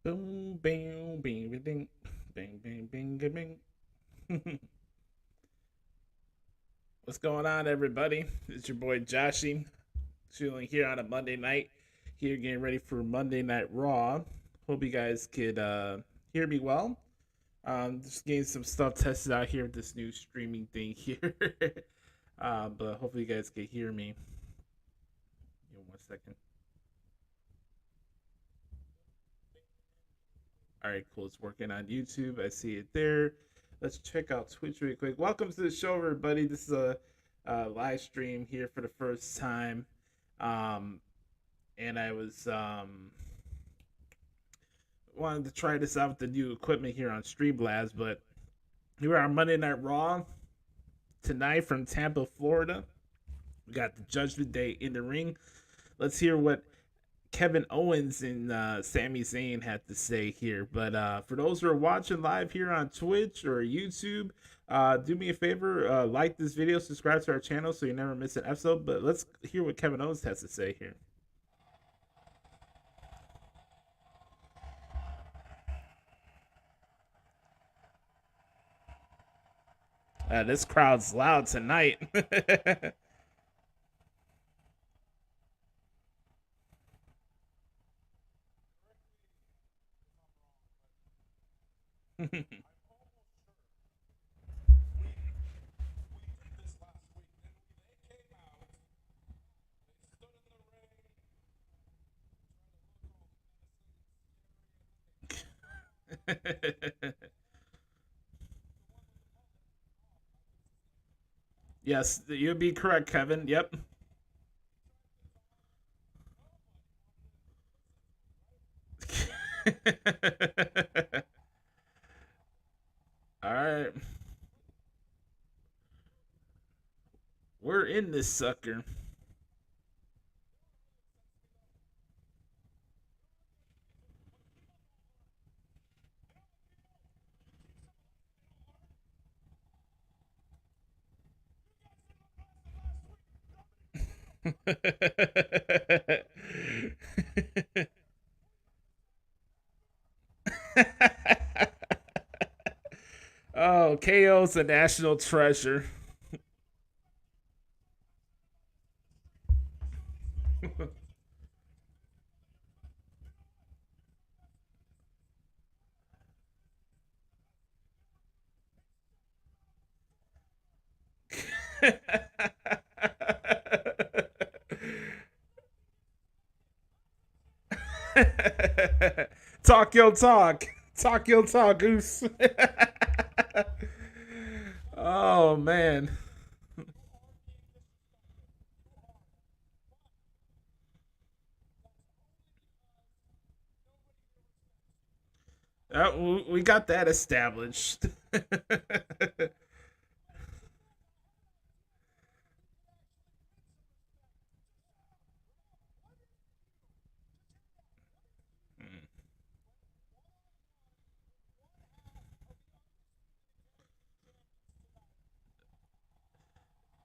Boom, bang, bing, bing, bing, bing, bing, bing, bing, bing. What's going on, everybody? It's your boy Joshy, chilling here on a Monday night. Here, getting ready for Monday Night Raw. Hope you guys could hear me well. Just getting some stuff tested out here with this new streaming thing here. But hopefully, you guys can hear me. Give me 1 second. All right, cool. It's working on YouTube. I see it there. Let's check out Twitch really quick. Welcome to the show, everybody. This is a live stream here for the first time. Um, and I was wanted to try this out with the new equipment here on Streamlabs, but here on Monday Night Raw tonight from Tampa, Florida. We got the Judgment Day in the ring. Let's hear what Kevin Owens and Sami Zayn had to say here. But for those who are watching live here on Twitch or YouTube, do me a favor, like this video, subscribe to our channel so you never miss an episode. But let's hear what Kevin Owens has to say here. This crowd's loud tonight. Yes, you'd be correct, Kevin. Yep. All right. We're in this sucker. Oh, KO's a national treasure. Talk your talk. Talk your talk, Goose. Oh, man. We got that established.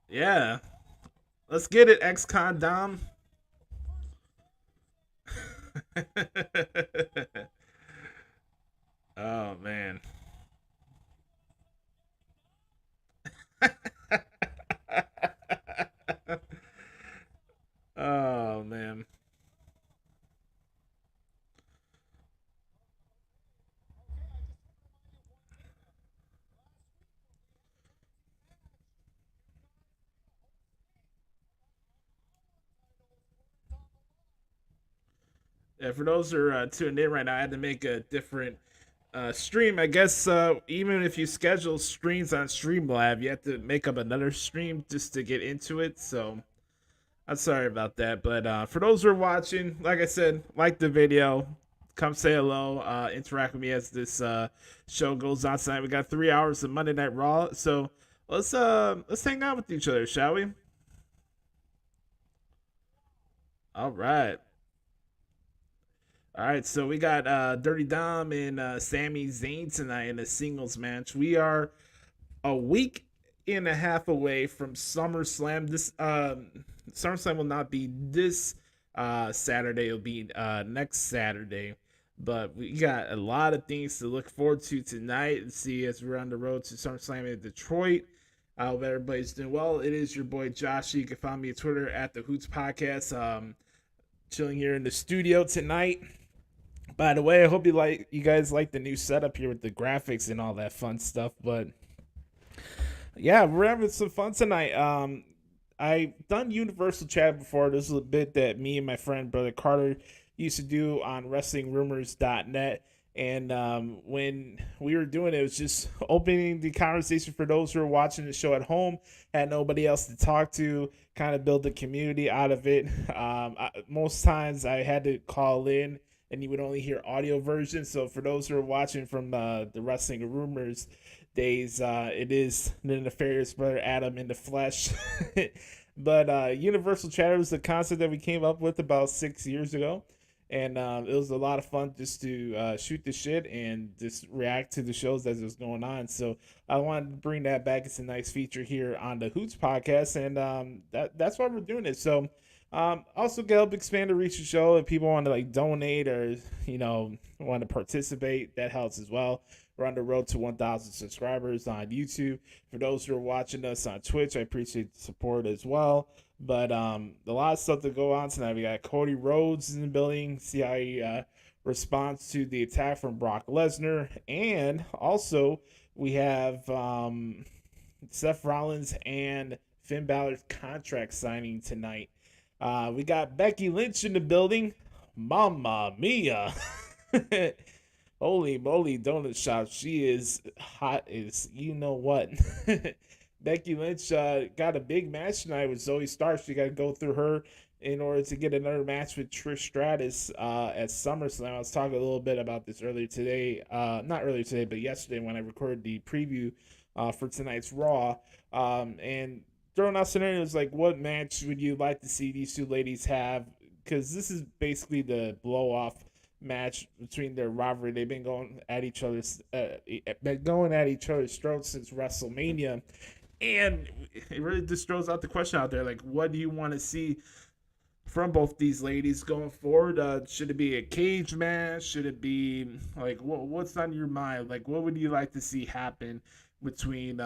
Yeah. Let's get it, ex-con Dom. Oh, man. Oh, man. Yeah, for those who are tuning in right now, I had to make a different stream. I guess even if you schedule streams on Streamlab, you have to make up another stream just to get into it. So I'm sorry about that. But for those who are watching, like I said, like the video, come say hello, interact with me as this show goes on tonight. We got 3 hours of Monday Night Raw, so let's hang out with each other, shall we? All right. All right, so we got Dirty Dom and Sami Zayn tonight in a singles match. We are a week and a half away from SummerSlam. This SummerSlam will not be this Saturday. It'll be next Saturday. But we got a lot of things to look forward to tonight and see as we're on the road to SummerSlam in Detroit. I hope everybody's doing well. It is your boy Josh. You can find me on Twitter at the Hoots Podcast. Chilling here in the studio tonight. By the way, I hope you guys like the new setup here with the graphics and all that fun stuff. But yeah, we're having some fun tonight. I've done Universal Chat before. This is a bit that me and my friend brother Carter used to do on WrestlingRumors.net. And when we were doing it, it was just opening the conversation for those who are watching the show at home, had nobody else to talk to, kind of build a community out of it. Most times I had to call in and you would only hear audio version. So for those who are watching from the Wrestling Rumors days, it is the nefarious brother Adam in the flesh. But Universal Chatter was the concept that we came up with about 6 years ago. And it was a lot of fun just to shoot the shit and just react to the shows as it was going on. So I wanted to bring that back. It's a nice feature here on the Hoots Podcast, and that's why we're doing it. So also to help expand the reach of the show. If people want to like donate or want to participate, that helps as well. We're on the road to 1,000 subscribers on YouTube. For those who are watching us on Twitch, I appreciate the support as well. But a lot of stuff to go on tonight. We got Cody Rhodes in the building. See how he responds to the attack from Brock Lesnar. And also we have Seth Rollins and Finn Balor's contract signing tonight. We got Becky Lynch in the building. Mamma mia. Holy moly donut shop. She is hot as you know what. Becky Lynch got a big match tonight with Zoe Stark. She got to go through her in order to get another match with Trish Stratus at SummerSlam. I was talking a little bit about this earlier today. Not earlier today, but yesterday when I recorded the preview for tonight's Raw. And throwing out scenarios like, what match would you like to see these two ladies have? Because this is basically the blow-off match between their rivalry. They've been going at each other's throats since WrestleMania. And it really just throws out the question out there, like, what do you want to see from both these ladies going forward? Should it be a cage match? Should it be, like, what's on your mind? Like, what would you like to see happen between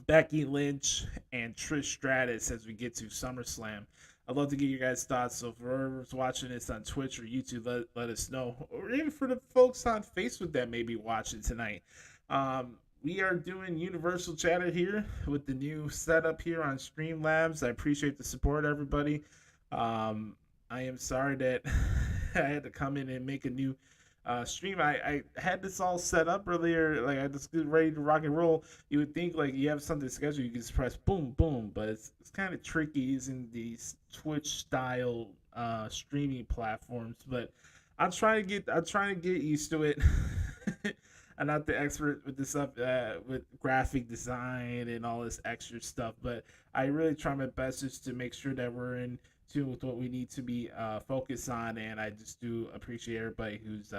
Becky Lynch and Trish Stratus as we get to SummerSlam? I'd love to get your guys' thoughts. So for whoever's watching this on Twitch or YouTube, let us know. Or even for the folks on Facebook that may be watching tonight. We are doing Universal Chatter here with the new setup here on Streamlabs. I appreciate the support, everybody. I am sorry that I had to come in and make a new stream. I had this all set up earlier. Like, I just get ready to rock and roll. You would think, like, you have something scheduled, you can just press boom, boom. But it's kind of tricky using these Twitch-style streaming platforms. But I'm trying to get used to it. I'm not the expert with this stuff, with graphic design and all this extra stuff, but I really try my best just to make sure that we're in tune with what we need to be focused on, and I just do appreciate everybody who's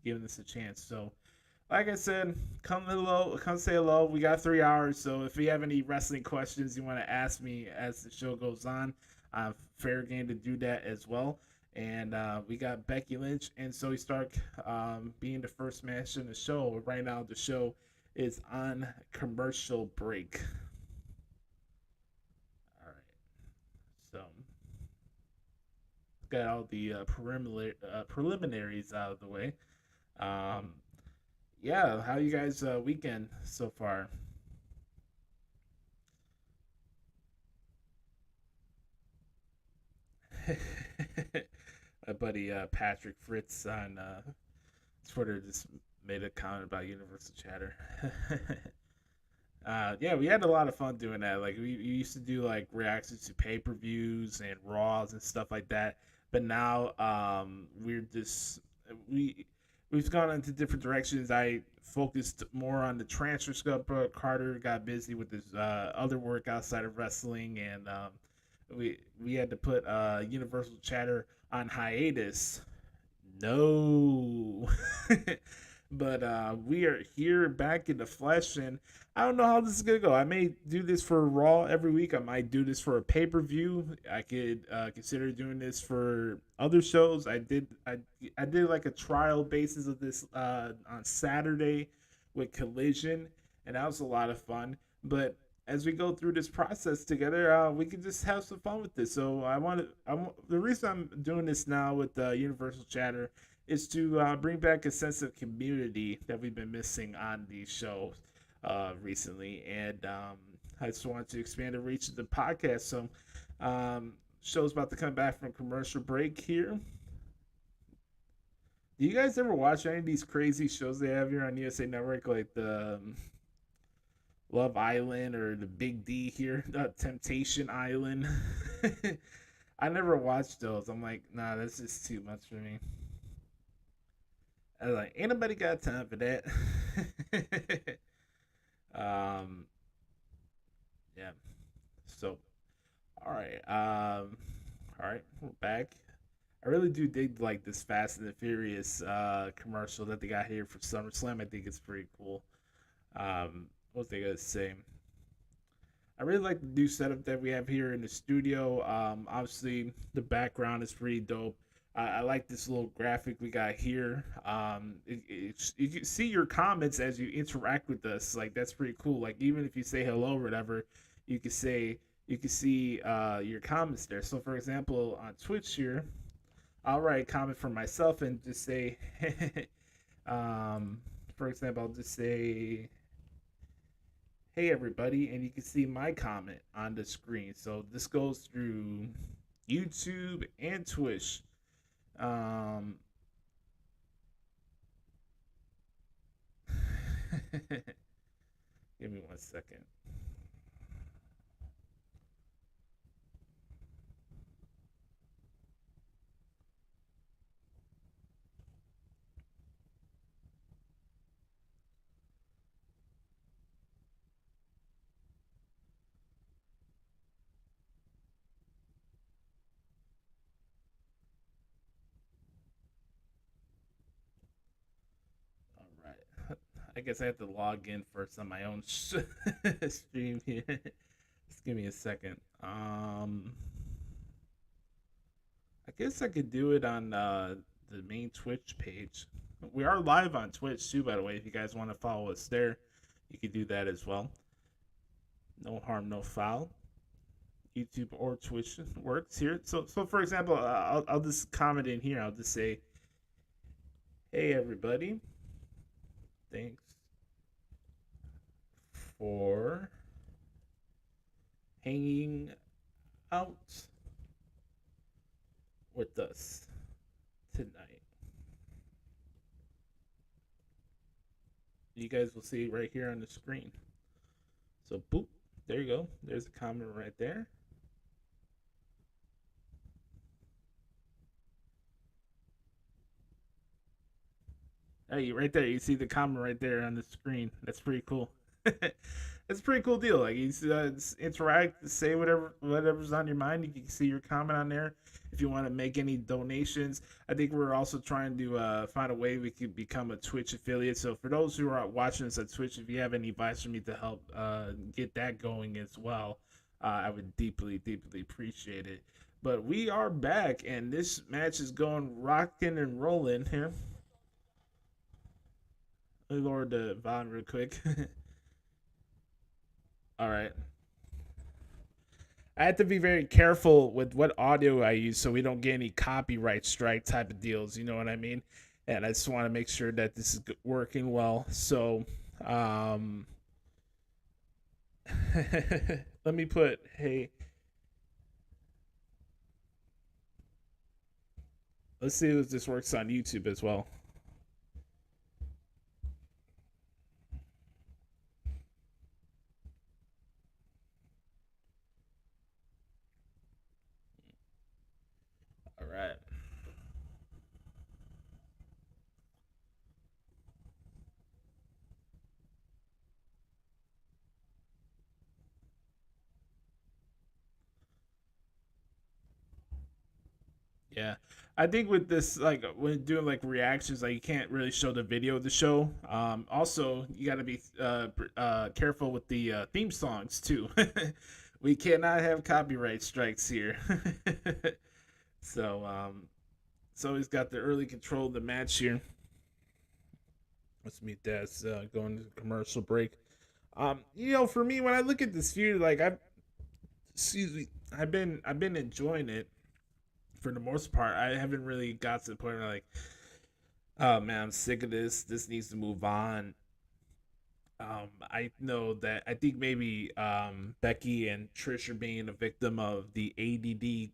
giving us a chance. So, like I said, come say hello. We got 3 hours, so if you have any wrestling questions you want to ask me as the show goes on, fair game to do that as well. And we got Becky Lynch and Zoe Stark being the first match in the show. Right now, the show is on commercial break. All right. So, got all the preliminaries out of the way. Yeah, how you guys' weekend so far? My buddy Patrick Fritz on Twitter just made a comment about Universal Chatter. Yeah, we had a lot of fun doing that. Like we used to do like reactions to pay-per-views and Raws and stuff like that. But now we're just we've gone into different directions. I focused more on the transfer stuff. But Carter got busy with his other work outside of wrestling, and we had to put Universal Chatter on hiatus. No. But we are here back in the flesh, and I don't know how this is gonna go. I may do this for Raw every week. I might do this for a pay per view. I could consider doing this for other shows. I did like a trial basis of this on Saturday with Collision, and that was a lot of fun. But as we go through this process together, we can just have some fun with this. So the reason I'm doing this now with Universal Chatter is to bring back a sense of community that we've been missing on these shows recently, and I just wanted to expand the reach of the podcast. So, show's about to come back from commercial break here. Do you guys ever watch any of these crazy shows they have here on USA Network, like the Love Island or the Big D here, Temptation Island? I never watched those. I'm like, nah, that's just too much for me. I was like, ain't nobody got time for that. um, yeah. So, all right. All right, we're back. I really do dig like this Fast and the Furious commercial that they got here for SummerSlam. I think it's pretty cool. What was they gonna say? I really like the new setup that we have here in the studio. Obviously, the background is pretty dope. I like this little graphic we got here. You can see your comments as you interact with us. Like that's pretty cool. Like even if you say hello or whatever, you can say you can see your comments there. So for example, on Twitch here, I'll write a comment for myself and just say, for example, I'll just say hey everybody, and you can see my comment on the screen. So this goes through YouTube and Twitch. Um, give me 1 second. All right. I guess I have to log in first on my own stream here. Just give me a second. I guess I could do it on the main Twitch page. We are live on Twitch too, by the way. If you guys want to follow us there, you can do that as well. No harm, no foul. YouTube or Twitch works here. So for example, I'll just comment in here. I'll just say, "Hey everybody, thanks for hanging out with us tonight." You guys will see right here on the screen. So boop, there you go. There's a comment right there. Hey, right there, you see the comment right there on the screen. That's pretty cool. It's a pretty cool deal. Like you interact, say whatever's on your mind. You can see your comment on there. If you want to make any donations, I think we're also trying to find a way we could become a Twitch affiliate. So for those who are watching us on Twitch, if you have any advice for me to help get that going as well, I would deeply, deeply appreciate it. But we are back, and this match is going rocking and rolling here. Let me lower the volume real quick. All right. I have to be very careful with what audio I use so we don't get any copyright strike type of deals. You know what I mean? And I just want to make sure that this is working well. So, um, let me put, hey, let's see if this works on YouTube as well. All right. Yeah. I think with this, like when doing like reactions, like you can't really show the video of the show. Also, you got to be careful with the theme songs too. We cannot have copyright strikes here. so, so he's got the early control of the match here. Let's meet that. Going to commercial break. For me, when I look at this feud, like excuse me, I've been enjoying it for the most part. I haven't really got to the point where like, oh man, I'm sick of this. This needs to move on. I know that I think maybe Becky and Trish are being a victim of the ADD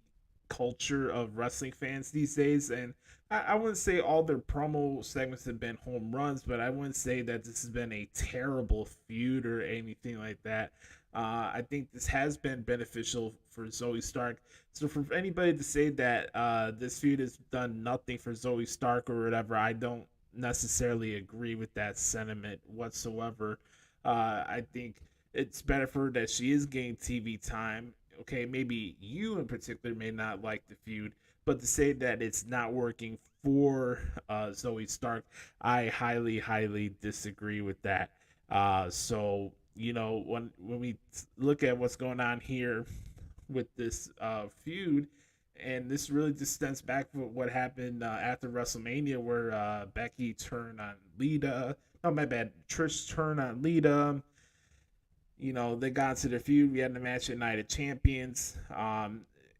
culture of wrestling fans these days, and I wouldn't say all their promo segments have been home runs, but I wouldn't say that this has been a terrible feud or anything like that. I think this has been beneficial for Zoe Stark. So for anybody to say that this feud has done nothing for Zoe Stark or whatever, I don't necessarily agree with that sentiment whatsoever. I think it's better for her that she is getting TV time. Okay, maybe you in particular may not like the feud, but to say that it's not working for Zoe Stark, I highly, highly disagree with that. So when we look at what's going on here with this feud, and this really just stems back to what happened after WrestleMania, where Becky turned on Lita. Oh my bad, Trish turned on Lita. They got into the feud. We had the match at Night of Champions.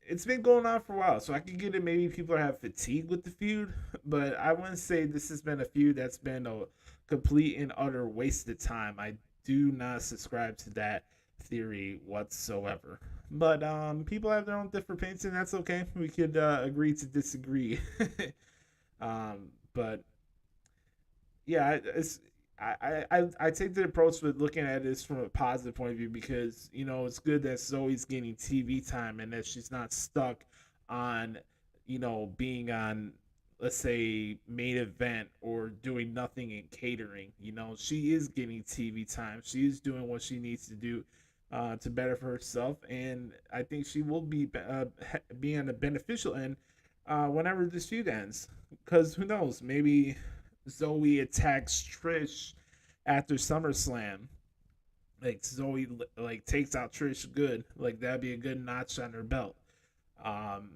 It's been going on for a while, so I can get it. Maybe people have fatigue with the feud, but I wouldn't say this has been a feud that's been a complete and utter waste of time. I do not subscribe to that theory whatsoever. But people have their own different opinions, and that's okay. We could agree to disagree. But yeah, I take the approach with looking at this from a positive point of view, because it's good that Zoe's getting TV time and that she's not stuck on being on, let's say, main event or doing nothing in catering. She is getting TV time. She is doing what she needs to do to better for herself, and I think she will be on the beneficial end whenever this feud ends. Because who knows? Maybe Zoe attacks Trish after SummerSlam. Like Zoe like takes out Trish good. Like that'd be a good notch on her belt. Um,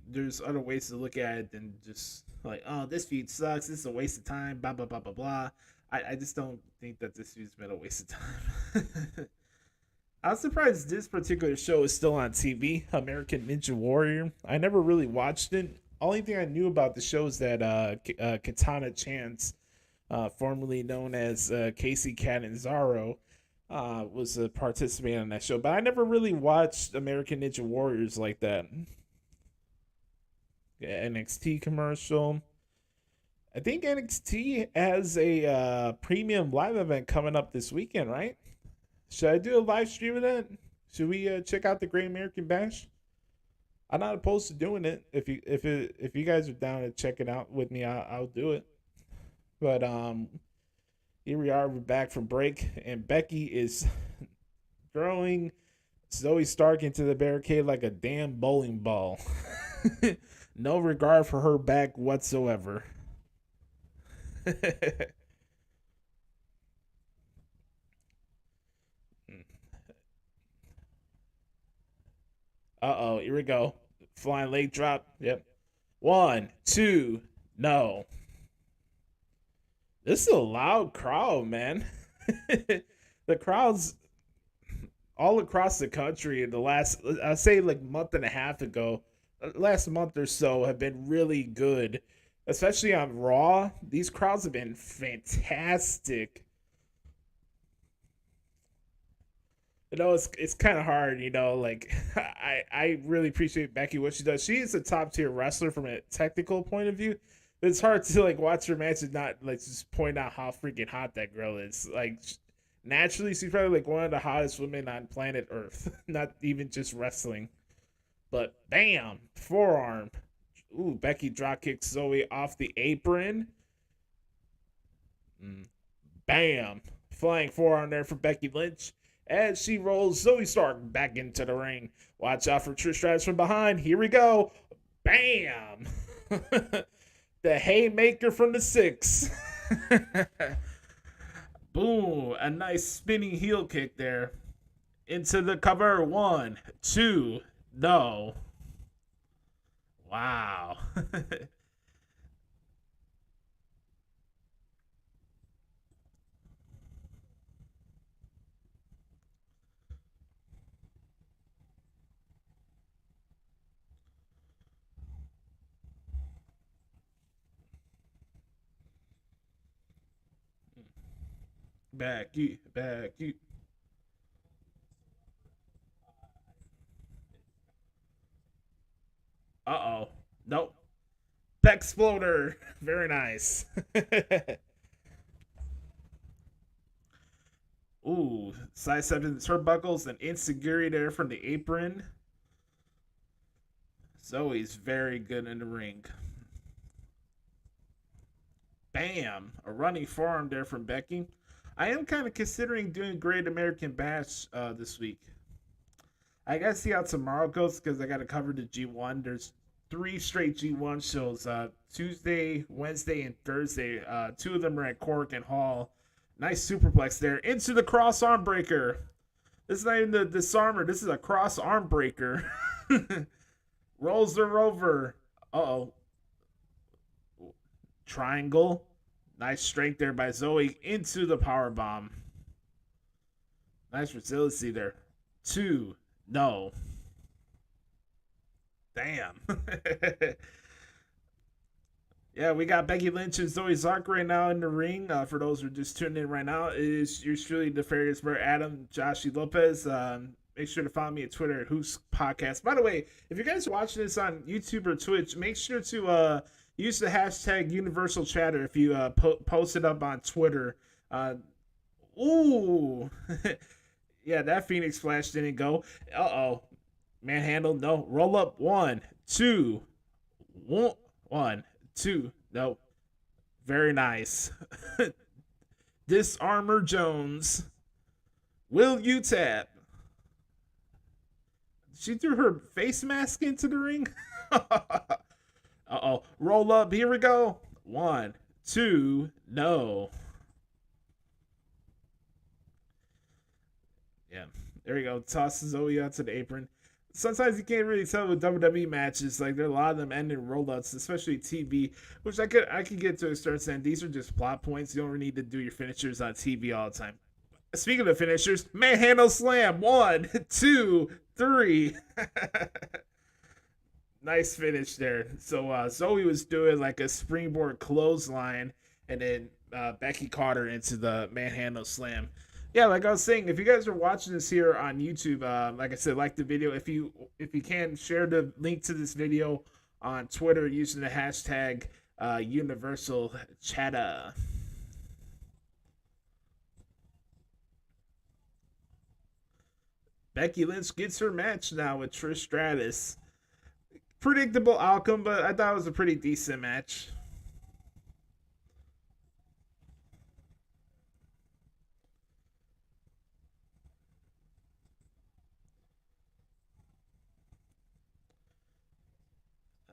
there's other ways to look at it than just like, oh, this feud sucks. This is a waste of time. Blah blah blah blah blah. I just don't think that this feud's been a waste of time. I was surprised this particular show is still on TV. American Ninja Warrior. I never really watched it. Only thing I knew about the show is that Katana Chance, formerly known as Casey Catanzaro, was a participant on that show. But I never really watched American Ninja Warriors like that. Yeah, NXT commercial. I think NXT has a premium live event coming up this weekend, right? Should I do a live stream of that? Should we check out the Great American Bash? I'm not opposed to doing it. If you guys are down to check it out with me, I'll do it. But here we are. We're back from break, and Becky is throwing Zoe Stark into the barricade like a damn bowling ball. No regard for her back whatsoever. Uh-oh, here we go. Flying leg drop. Yep. 1, 2, no. This is a loud crowd, man. The crowds all across the country in the last, I'd say like month and a half ago, last month or so, have been really good. Especially on Raw. These crowds have been fantastic. It's kind of hard, like I really appreciate Becky what she does. She is a top tier wrestler from a technical point of view. But it's hard to like watch her match and not like just point out how freaking hot that girl is. Like naturally, she's probably like one of the hottest women on planet Earth. Not even just wrestling. But bam, forearm. Ooh, Becky drop kicks Zoe off the apron. Bam, flying forearm there for Becky Lynch. As she rolls Zoe Stark back into the ring. Watch out for Trish Stratus from behind. Here we go. Bam! The haymaker from the 6. Boom! A nice spinning heel kick there. Into the cover. 1, 2, no. Wow. Back you, back you. Uh-oh. Nope. Exploder. Very nice. Ooh, side seven turnbuckles and insecurity there from the apron. Zoe's very good in the ring. Bam! A running forearm there from Becky. I am kind of considering doing Great American Bash this week. I gotta see how tomorrow goes because I gotta cover the G1. There's 3 straight G1 shows. Tuesday, Wednesday, and Thursday. 2 of them are at Cork and Hall. Nice superplex there into the cross arm breaker. This is not even the disarmer. This is a cross arm breaker. Rolls her over. Uh-oh. Triangle. Nice strength there by Zoe into the power bomb. Nice resiliency there. 2. No. Damn. Yeah, we got Becky Lynch and Zoe Zark right now in the ring. For those who are just tuning in right now, it is yours truly, the Nefarious Bird Adam, Joshy Lopez. Make sure to follow me at Twitter at Who's Podcast. By the way, if you guys are watching this on YouTube or Twitch, make sure to use the hashtag Universal Chatter if you post it up on Twitter. Ooh. Yeah, that Phoenix Flash didn't go. Uh-oh. Manhandle, no. Roll up. 1, 2. 1, 2. No. Very nice. Disarmor Jones. Will you tap? She threw her face mask into the ring. Uh-oh. Roll up. Here we go. 1, 2. No. Yeah. There we go. Tosses Zoe out to the apron. Sometimes you can't really tell with WWE matches. Like, there are a lot of them ending rollouts, especially TV, which I could get to a certain extent. These are just plot points. You don't really need to do your finishers on TV all the time. Speaking of finishers, manhandle slam. 1, 2, 3. Nice finish there. So Zoe was doing like a springboard clothesline, and then Becky caught her into the manhandle slam. Yeah, like I was saying, if you guys are watching this here on YouTube, like I said, like the video. If you can, share the link to this video on Twitter using the hashtag Universal Chatter. Becky Lynch gets her match now with Trish Stratus. Predictable outcome, but I thought it was a pretty decent match.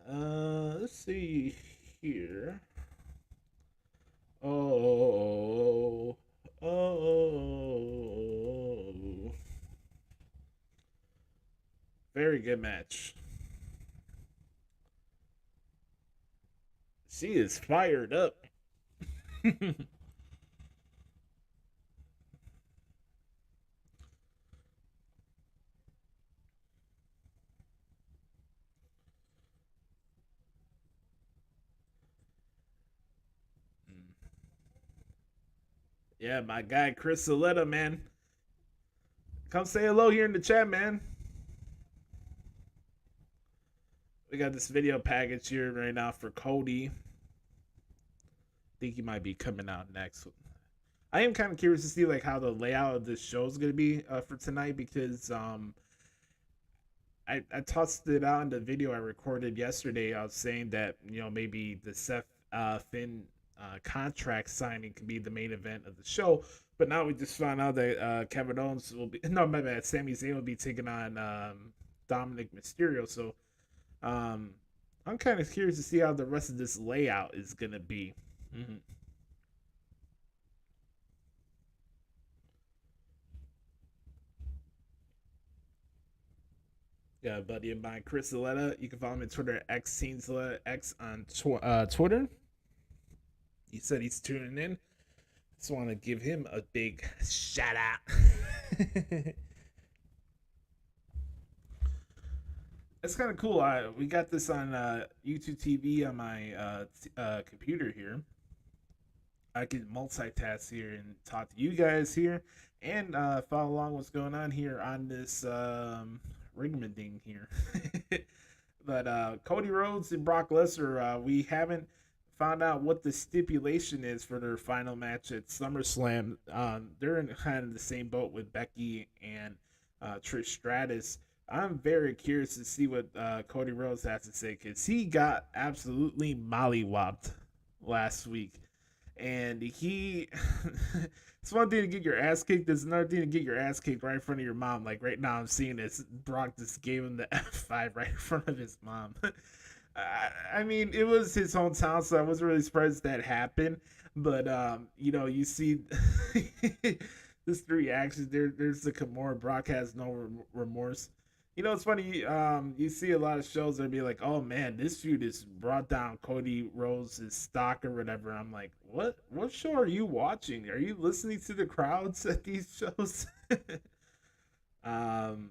Let's see here. Oh, oh, very good match. She is fired up. Yeah, my guy Chris Saletta, man. Come say hello here in the chat, man. We got this video package here right now for Cody. I think he might be coming out next. I am kind of curious to see like how the layout of this show is going to be for tonight because I tossed it out in the video I recorded yesterday. I was saying that maybe the Seth Finn contract signing could be the main event of the show, but now we just found out that Kevin Owens will be my bad. Sami Zayn will be taking on Dominic Mysterio. So I'm kind of curious to see how the rest of this layout is gonna be. Mm-hmm. Yeah, buddy of mine, Chris Zaletta. You can follow him on Twitter at XTeamZaletta X on Twitter. He said he's tuning in. Just want to give him a big shout out. It's kind of cool. We got this on YouTube TV on my computer here. I can multitask here and talk to you guys here and follow along what's going on here on this Rigman thing here. But Cody Rhodes and Brock Lesnar, we haven't found out what the stipulation is for their final match at SummerSlam. They're in kind of the same boat with Becky and Trish Stratus. I'm very curious to see what Cody Rhodes has to say because he got absolutely mollywopped last week. And he, it's one thing to get your ass kicked. It's another thing to get your ass kicked right in front of your mom. Like right now, I'm seeing this. Brock just gave him the F5 right in front of his mom. I mean, it was his hometown, so I wasn't really surprised that happened. But you know, you see this three actions. There's the Kimura. Brock has no remorse. You know, it's funny. You see a lot of shows that be like, "Oh man, this feud has brought down Cody Rhodes' stock or whatever." I'm like, "What? What show are you watching? Are you listening to the crowds at these shows?" um,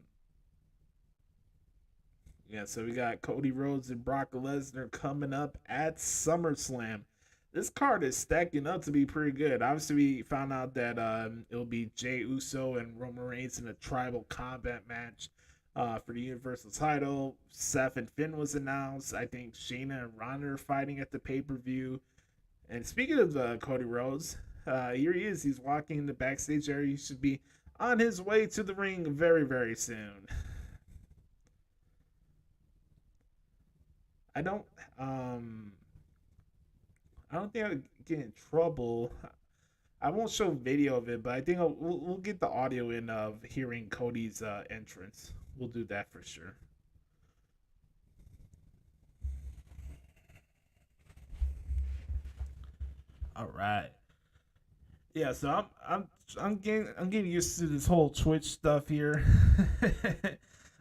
yeah. So we got Cody Rhodes and Brock Lesnar coming up at SummerSlam. This card is stacking up to be pretty good. Obviously, we found out that it'll be Jey Uso and Roman Reigns in a tribal combat match for the Universal title. Seth and Finn was announced. I think Shayna and Ronda are fighting at the pay per view. And speaking of Cody Rhodes, here he is. He's walking in the backstage area. He should be on his way to the ring very, very soon. I don't, um, I don't think I'll get in trouble. I won't show video of it, but I think we'll get the audio in of hearing Cody's entrance. We'll do that for sure. All right. Yeah, so I'm getting used to this whole Twitch stuff here.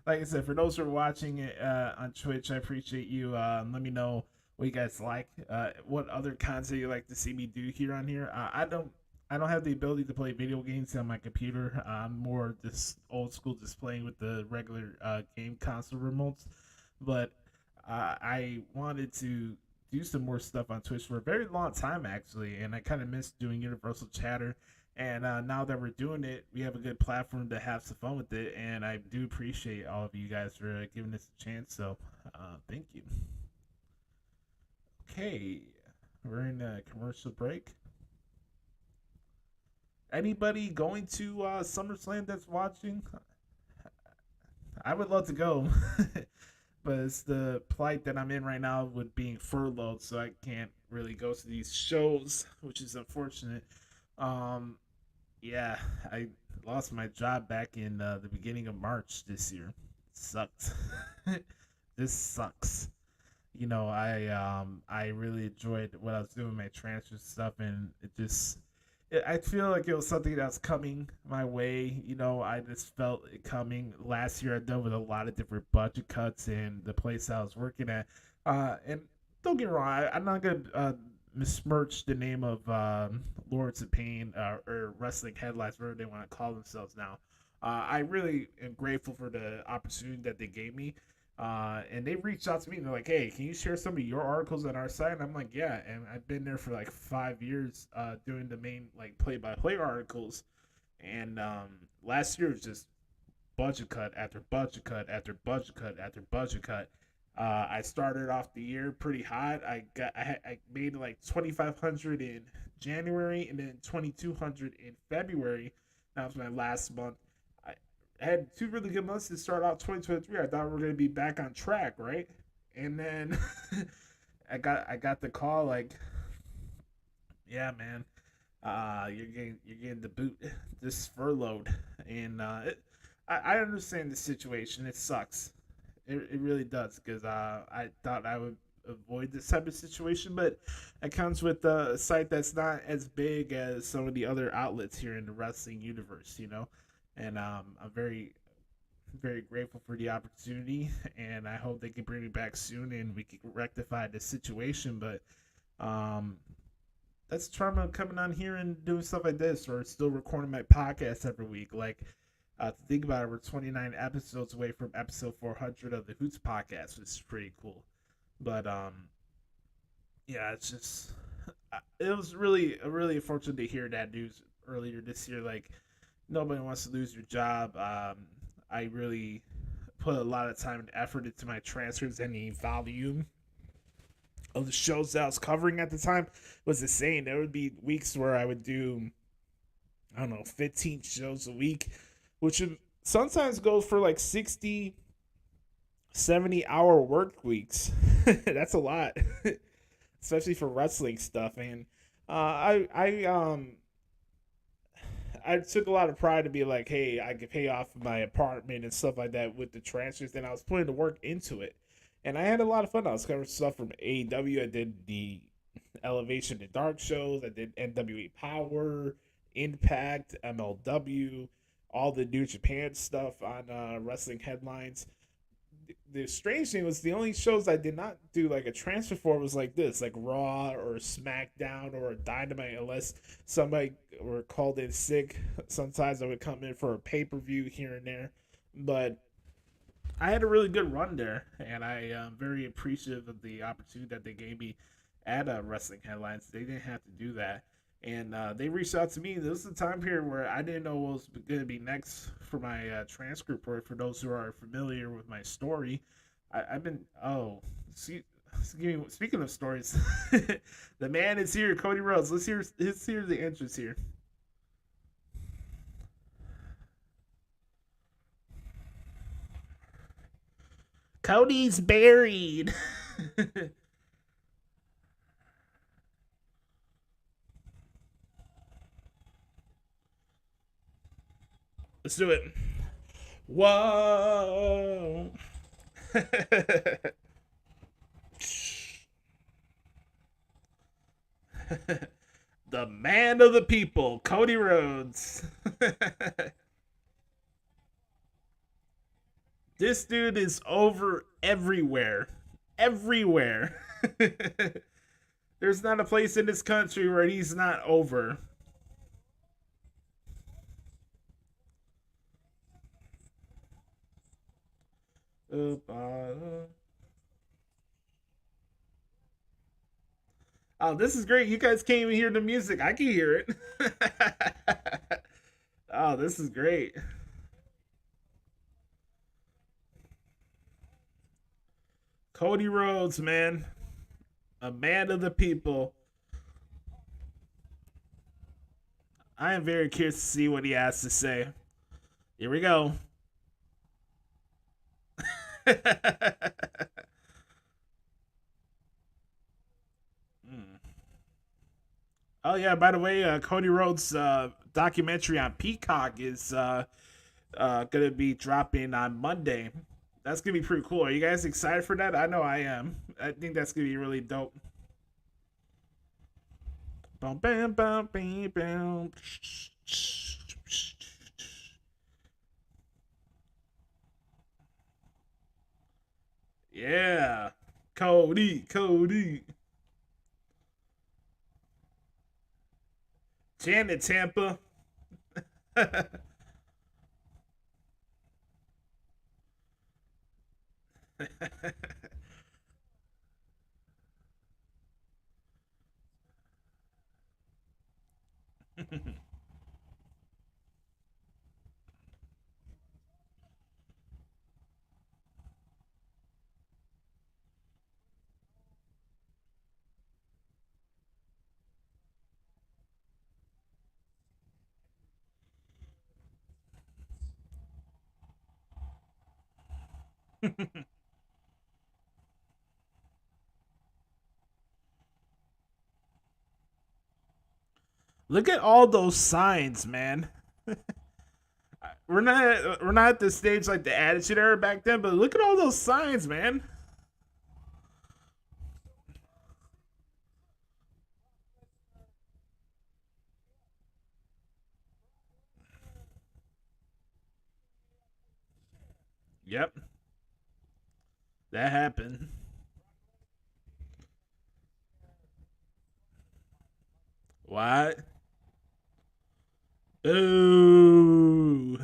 Like I said, for those who are watching it on Twitch, I appreciate you. Let me know what you guys like. What other content you like to see me do here on here. I don't have the ability to play video games on my computer. I'm more just old school, just playing with the regular game console remotes. But I wanted to do some more stuff on Twitch for a very long time actually, and I kind of missed doing Universal Chatter. And now that we're doing it, we have a good platform to have some fun with it, and I do appreciate all of you guys for giving us a chance. So, thank you. Okay, we're in a commercial break. Anybody going to SummerSlam that's watching? I would love to go, but it's the plight that I'm in right now with being furloughed, so I can't really go to these shows, which is unfortunate. Um, yeah, I lost my job back in the beginning of March this year. Sucked. This sucks. You know, I really enjoyed what I was doing, my transfer stuff, and I feel like it was something that's coming my way. You know, I just felt it coming. Last year, I dealt with a lot of different budget cuts in the place I was working at. And don't get me wrong, I'm not gonna besmirch the name of Lords of Pain or Wrestling Headlines, whatever they want to call themselves now. I really am grateful for the opportunity that they gave me. And they reached out to me and they're like, "Hey, can you share some of your articles on our site?" And I'm like, "Yeah." And I've been there for like 5 years, doing the main like play-by-play articles. And last year was just budget cut after budget cut after budget cut after budget cut. I started off the year pretty hot. I made like 2,500 in January and then 2,200 in February. That was my last month. I had two really good months to start out 2023. I thought we were gonna be back on track, right? And then I got the call like, yeah, man, you're getting the boot, this furloughed, and I understand the situation. It sucks. It really does because I thought I would avoid this type of situation, but it comes with a site that's not as big as some of the other outlets here in the wrestling universe, you know. And I'm very grateful for the opportunity, and I hope they can bring me back soon and we can rectify the situation. But um, that's trauma coming on here and doing stuff like this, or still recording my podcast every week. Like, to think about it, we're 29 episodes away from episode 400 of the Hoots podcast, which is pretty cool. But yeah, it's just it was really unfortunate to hear that news earlier this year. Like, nobody wants to lose your job. I really put a lot of time and effort into my transcripts, and the volume of the shows that I was covering at the time was insane. There would be weeks where I would do, I don't know, 15 shows a week, which would sometimes go for like 60, 70 hour work weeks. That's a lot, especially for wrestling stuff. And I took a lot of pride to be like, hey, I could pay off my apartment and stuff like that with the transfers, and I was putting the work into it. And I had a lot of fun. I was covering stuff from AEW. I did the Elevation to Dark shows. I did NWA Power, Impact, MLW, all the New Japan stuff on wrestling headlines. The strange thing was the only shows I did not do like a transfer for was like this, like Raw or SmackDown or Dynamite, unless somebody were called in sick. Sometimes I would come in for a pay-per-view here and there, but I had a really good run there, and I am very appreciative of the opportunity that they gave me at Wrestling Headlines. They didn't have to do that, and they reached out to me. This is the time period where I didn't know what was going to be next for my transcript work. For those who are familiar with my story, I've been speaking of stories, the man is here, Cody Rhodes. Let's hear the entrance here. Cody's buried. Let's do it. Whoa. The man of the people, Cody Rhodes. This dude is over everywhere. Everywhere. There's not a place in this country where he's not over. Oh, this is great. You guys can't even hear the music. I can hear it. Oh, this is great. Cody Rhodes, man. A man of the people. I am very curious to see what he has to say. Here we go. Hmm. Oh yeah, by the way, Cody Rhodes' documentary on Peacock is gonna be dropping on Monday. That's gonna be pretty cool. Are you guys excited for that? I know I am. I think that's gonna be really dope. Bum, bam, bam, bam, bam. Yeah, Cody. Janet Tampa. Look at all those signs, man. we're not at the stage like the Attitude Era back then, but look at all those signs, man. Yep, that happened. What? Ooh.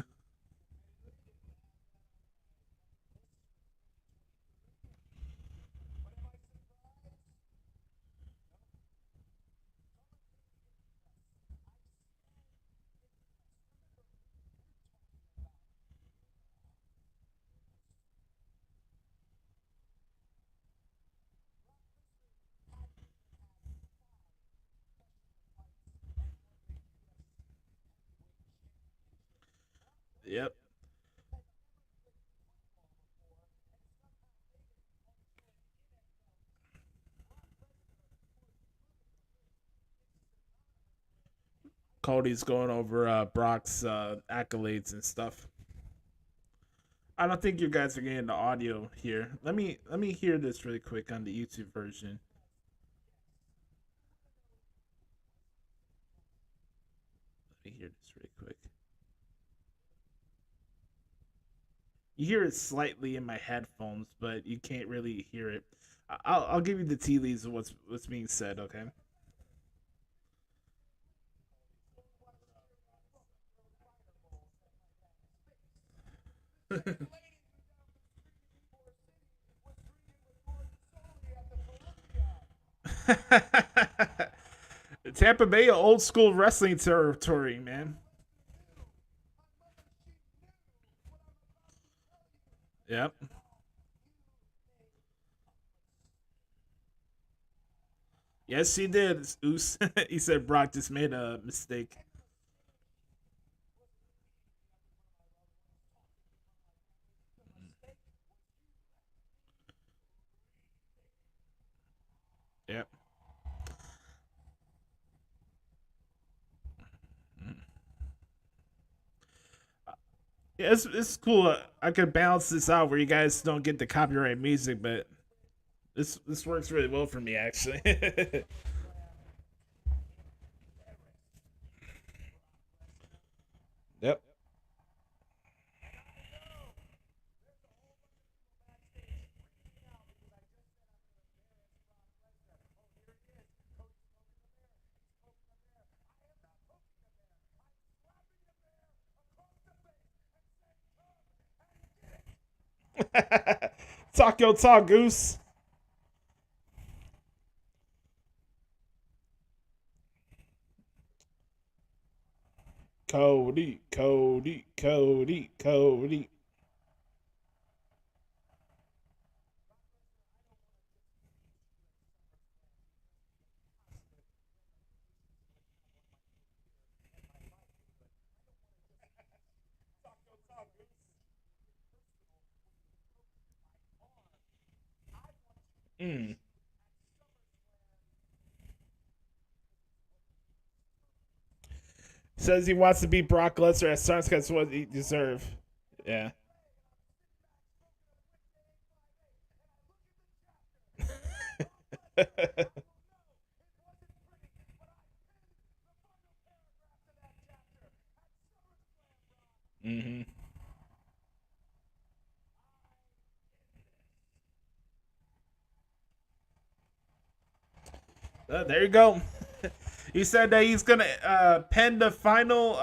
Yep. Cody's going over Brock's accolades and stuff. I don't think you guys are getting the audio here. Let me hear this really quick on the YouTube version. Let me hear this really quick. You hear it slightly in my headphones, but you can't really hear it. I'll give you the tea leaves of what's being said. Okay. Tampa Bay, old school wrestling territory, man. Yep. Yes, he did. Oos. He said Brock just made a mistake. Yep. Yeah, it's cool. I could balance this out where you guys don't get the copyright music, but this works really well for me actually. Yep. Talk your talk, Goose. Cody, Cody, Cody, Cody. Mm. Says he wants to beat Brock Lesnar as Starks gets what he deserves. Yeah. Mm-hmm. There you go. He said that he's gonna pen the final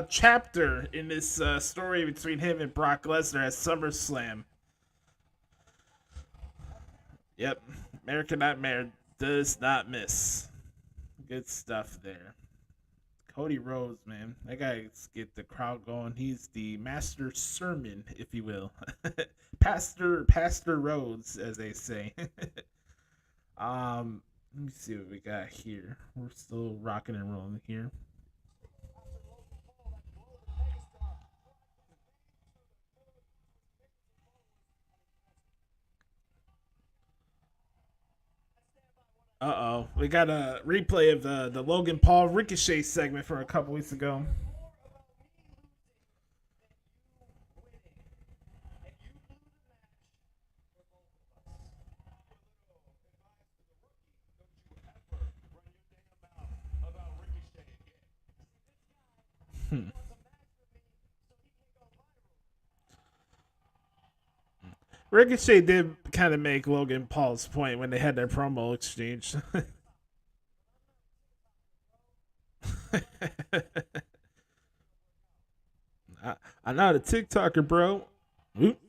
chapter in this story between him and Brock Lesnar at SummerSlam. Yep, American Nightmare does not miss. Good stuff there. Cody Rhodes, man, that guy get the crowd going. He's the master sermon, if you will, Pastor Rhodes, as they say. Let me see what we got here. We're still rocking and rolling here. Uh oh, we got a replay of the Logan Paul Ricochet segment from a couple weeks ago. Ricochet did kind of make Logan Paul's point when they had their promo exchange. I'm not a TikToker, bro. Oop.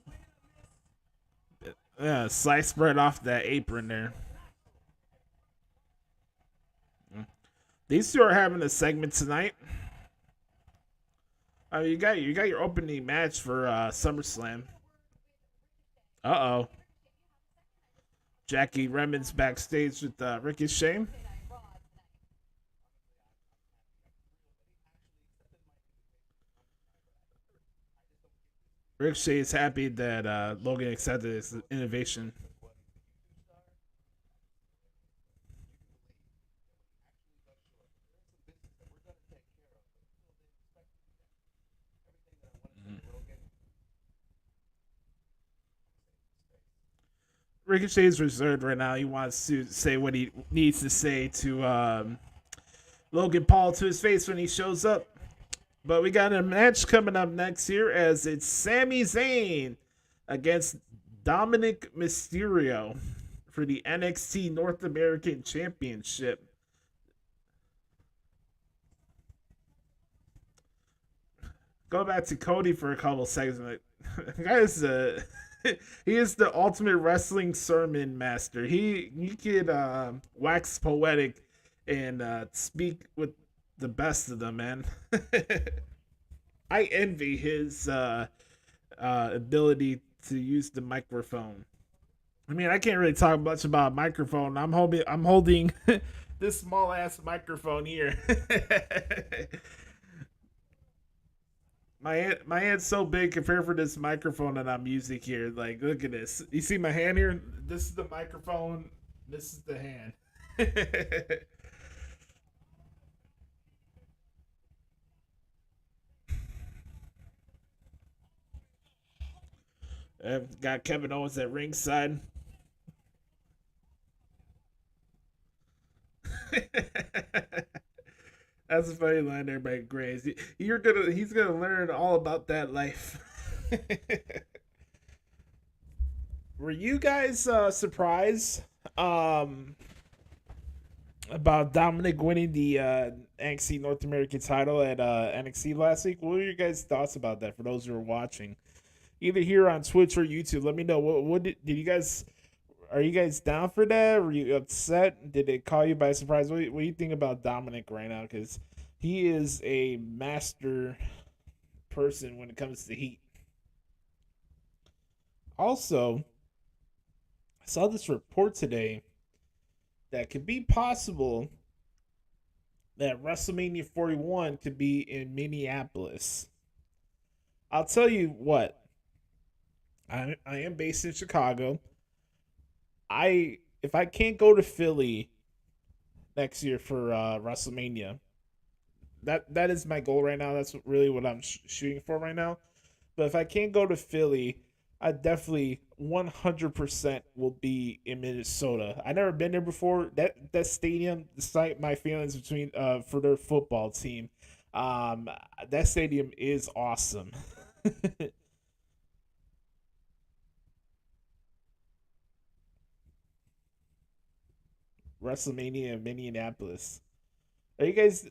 Yeah, slice bread off that apron there. These two are having a segment tonight. You got your opening match for SummerSlam. Uh oh. Jackie Redmond's backstage with Ricochet. Ricochet is happy that Logan accepted his innovation. Ricochet is reserved right now. He wants to say what he needs to say to Logan Paul to his face when he shows up. But we got a match coming up next here as it's Sami Zayn against Dominic Mysterio for the NXT North American Championship. Go back to Cody for a couple seconds. Guys, he is the ultimate wrestling sermon master. He could wax poetic and speak with the best of them, man. I envy his ability to use the microphone. I mean, I can't really talk much about a microphone. I'm holding this small ass microphone here. My hand's so big compared for this microphone that I'm using here. Like, look at this. You see my hand here? This is the microphone. This is the hand. I've got Kevin Owens at ringside. That's a funny line there by Grace. He's gonna learn all about that life. Were you guys surprised about Dominic winning the NXT North American title at NXT last week? What were your guys' thoughts about that? For those who are watching, either here on Twitch or YouTube, let me know. What did you guys? Are you guys down for that? Were you upset? Did it call you by surprise? What do you think about Dominic right now? Because he is a master person when it comes to heat. Also, I saw this report today that could be possible that WrestleMania 41 could be in Minneapolis. I'll tell you what, I am based in Chicago. If I can't go to Philly next year for WrestleMania, that is my goal right now. That's really what I'm shooting for right now. But if I can't go to Philly, I definitely 100% will be in Minnesota. I never been there before. That stadium, despite my feelings between for their football team, um, that stadium is awesome. WrestleMania in Minneapolis. Are you guys?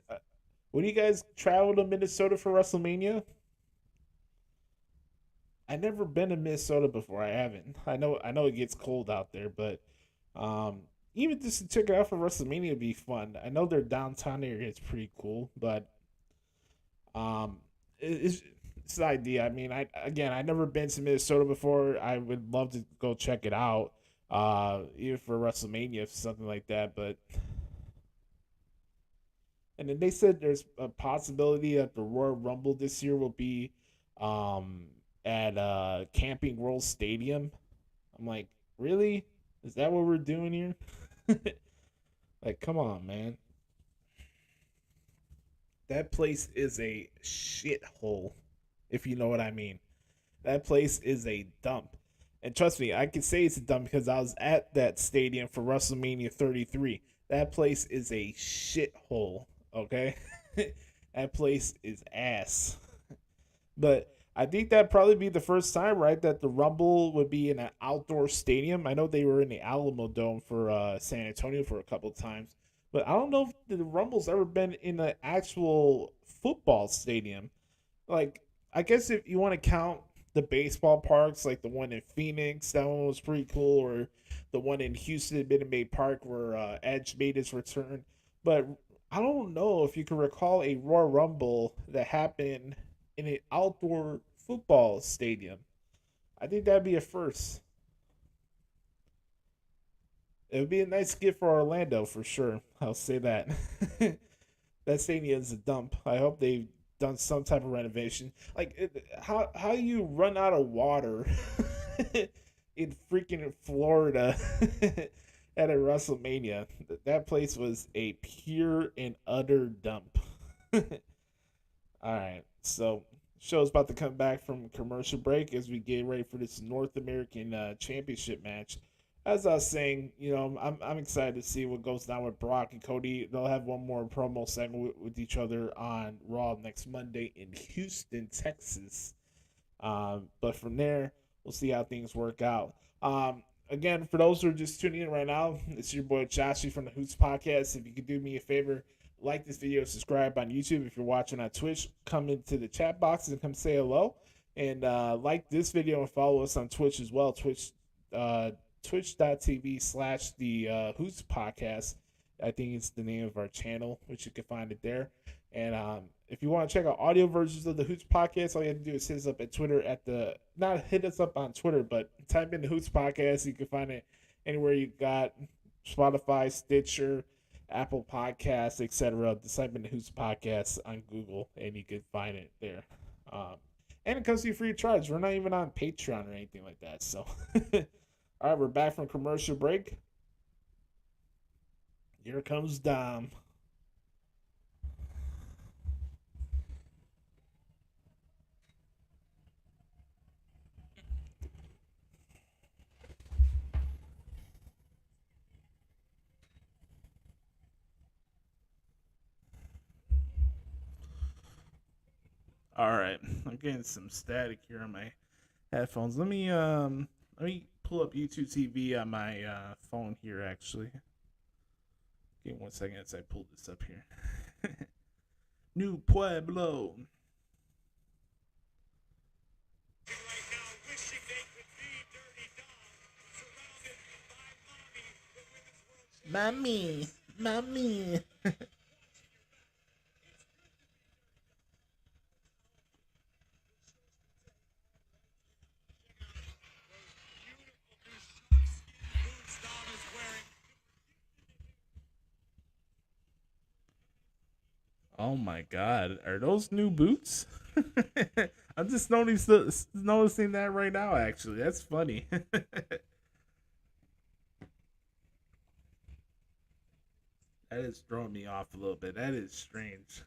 Would you guys travel to Minnesota for WrestleMania? I never been to Minnesota before. I haven't. I know it gets cold out there, but even just to check it out for WrestleMania would be fun. I know their downtown area is pretty cool, but um, it's the idea. I mean, I never been to Minnesota before. I would love to go check it out. Even for WrestleMania, something like that. But and then they said there's a possibility that the Royal Rumble this year will be um at Camping World Stadium. I'm like, really? Is that what we're doing here? Like, come on, man. That place is a shithole, if you know what I mean. That place is a dump. And trust me, I can say it's a dump because I was at that stadium for WrestleMania 33. That place is a shithole, okay? That place is ass. But I think that'd probably be the first time, right, that the Rumble would be in an outdoor stadium. I know they were in the Alamo Dome for San Antonio for a couple of times, but I don't know if the Rumble's ever been in an actual football stadium. Like, I guess if you want to count the baseball parks, like the one in Phoenix, that one was pretty cool, or the one in Houston, Minute Maid Park, where Edge made his return. But I don't know if you can recall a Royal Rumble that happened in an outdoor football stadium. I think that'd be a first. It would be a nice gift for Orlando for sure. I'll say that. That stadium is a dump. I hope they've done some type of renovation. Like how you run out of water in freaking Florida at a WrestleMania? That place was a pure and utter dump. All right, so show's about to come back from commercial break as we get ready for this North American Championship match. As I was saying, I'm excited to see what goes down with Brock and Cody. They'll have one more promo segment with each other on Raw next Monday in Houston, Texas. But from there, we'll see how things work out. Again, for those who are just tuning in right now, it's your boy Joshy from the Hoots Podcast. If you could do me a favor, like this video, subscribe on YouTube. If you're watching on Twitch, come into the chat box and come say hello. And like this video and follow us on Twitch as well. Twitch.tv/ the Hoots Podcast. I think it's the name of our channel, which you can find it there. And if you want to check out audio versions of the Hoots Podcast, all you have to do is hit us up at Twitter not hit us up on Twitter, but type in the Hoots Podcast. You can find it anywhere you got Spotify, Stitcher, Apple Podcasts, etc. Just type in the Hoots Podcast on Google, and you can find it there. And it comes to you free of charge. We're not even on Patreon or anything like that. So, all right, we're back from commercial break. Here comes Dom. All right, I'm getting some static here on my headphones. Let me pull up YouTube TV on my phone here. Actually, give me 1 second as I pull this up here. New Pueblo. Mommy, mommy. Oh my God, are those new boots? I'm just noticing that right now. Actually, that's funny. That is throwing me off a little bit. That is strange.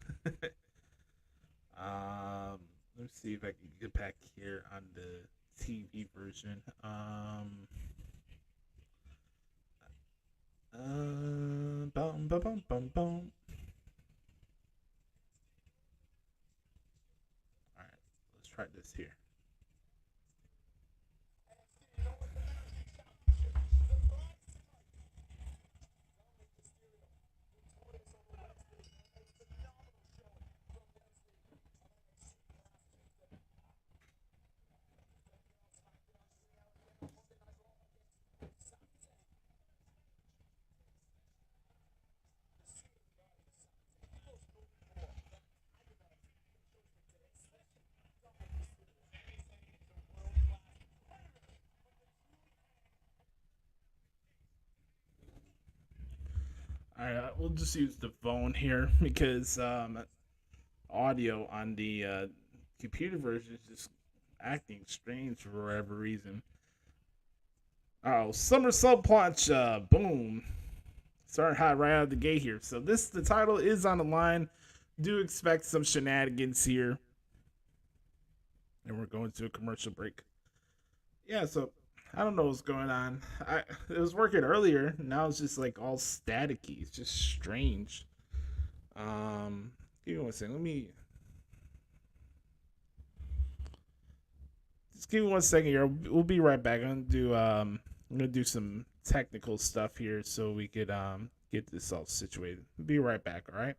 um, let me see if I can get back here on the TV version. Bum, bum, bum, bum, bum. All right, let's try this here. All right, we'll just use the phone here because audio on the computer version is just acting strange for whatever reason. Oh, somersault plancha, boom! Starting hot right out of the gate here. So the title is on the line. Do expect some shenanigans here, and we're going to a commercial break. Yeah, so I don't know what's going on. It was working earlier. Now it's just like all staticky. It's just strange. Um, Give me 1 second. Just give me 1 second here. We'll be right back. I'm gonna do some technical stuff here so we could get this all situated. Be right back. All right.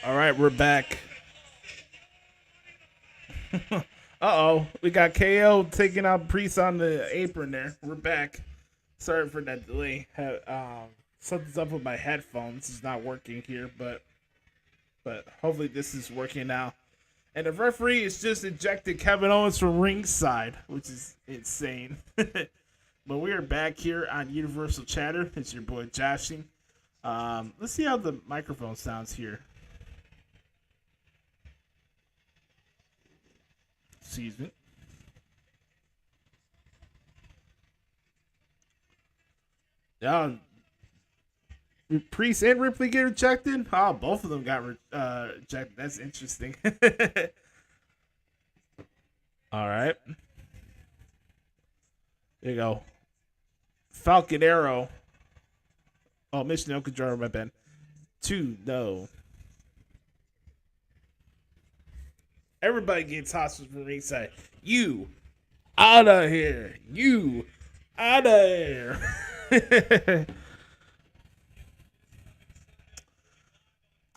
All right, we're back. Uh-oh, we got KO taking out Priest on the apron there. We're back. Sorry for that delay. Something's up with my headphones. It's not working here, but hopefully this is working now. And the referee has just ejected Kevin Owens from ringside, which is insane. But we are back here on Universal Chatter. It's your boy Joshing. Let's see how the microphone sounds here. Excuse me. Priest and Ripley get rejected? Oh, both of them got rejected. That's interesting. All right. There you go. Falcon Arrow. Oh, Mission El Control, my bad. 2, no. Everybody gets hostage from ringside. You out of here. You out of here.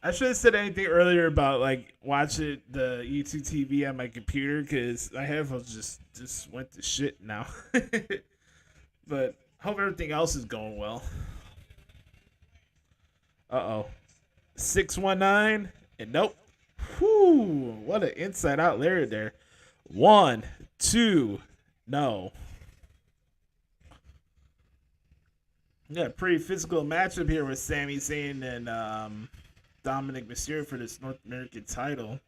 I should have said anything earlier about like watching the YouTube TV on my computer because my headphones just went to shit now. But hope everything else is going well. 619 and nope. Whoo! What an inside out Larry there. 1, 2, no. Yeah, pretty physical matchup here with Sami Zayn and Dominic Mysterio for this North American title.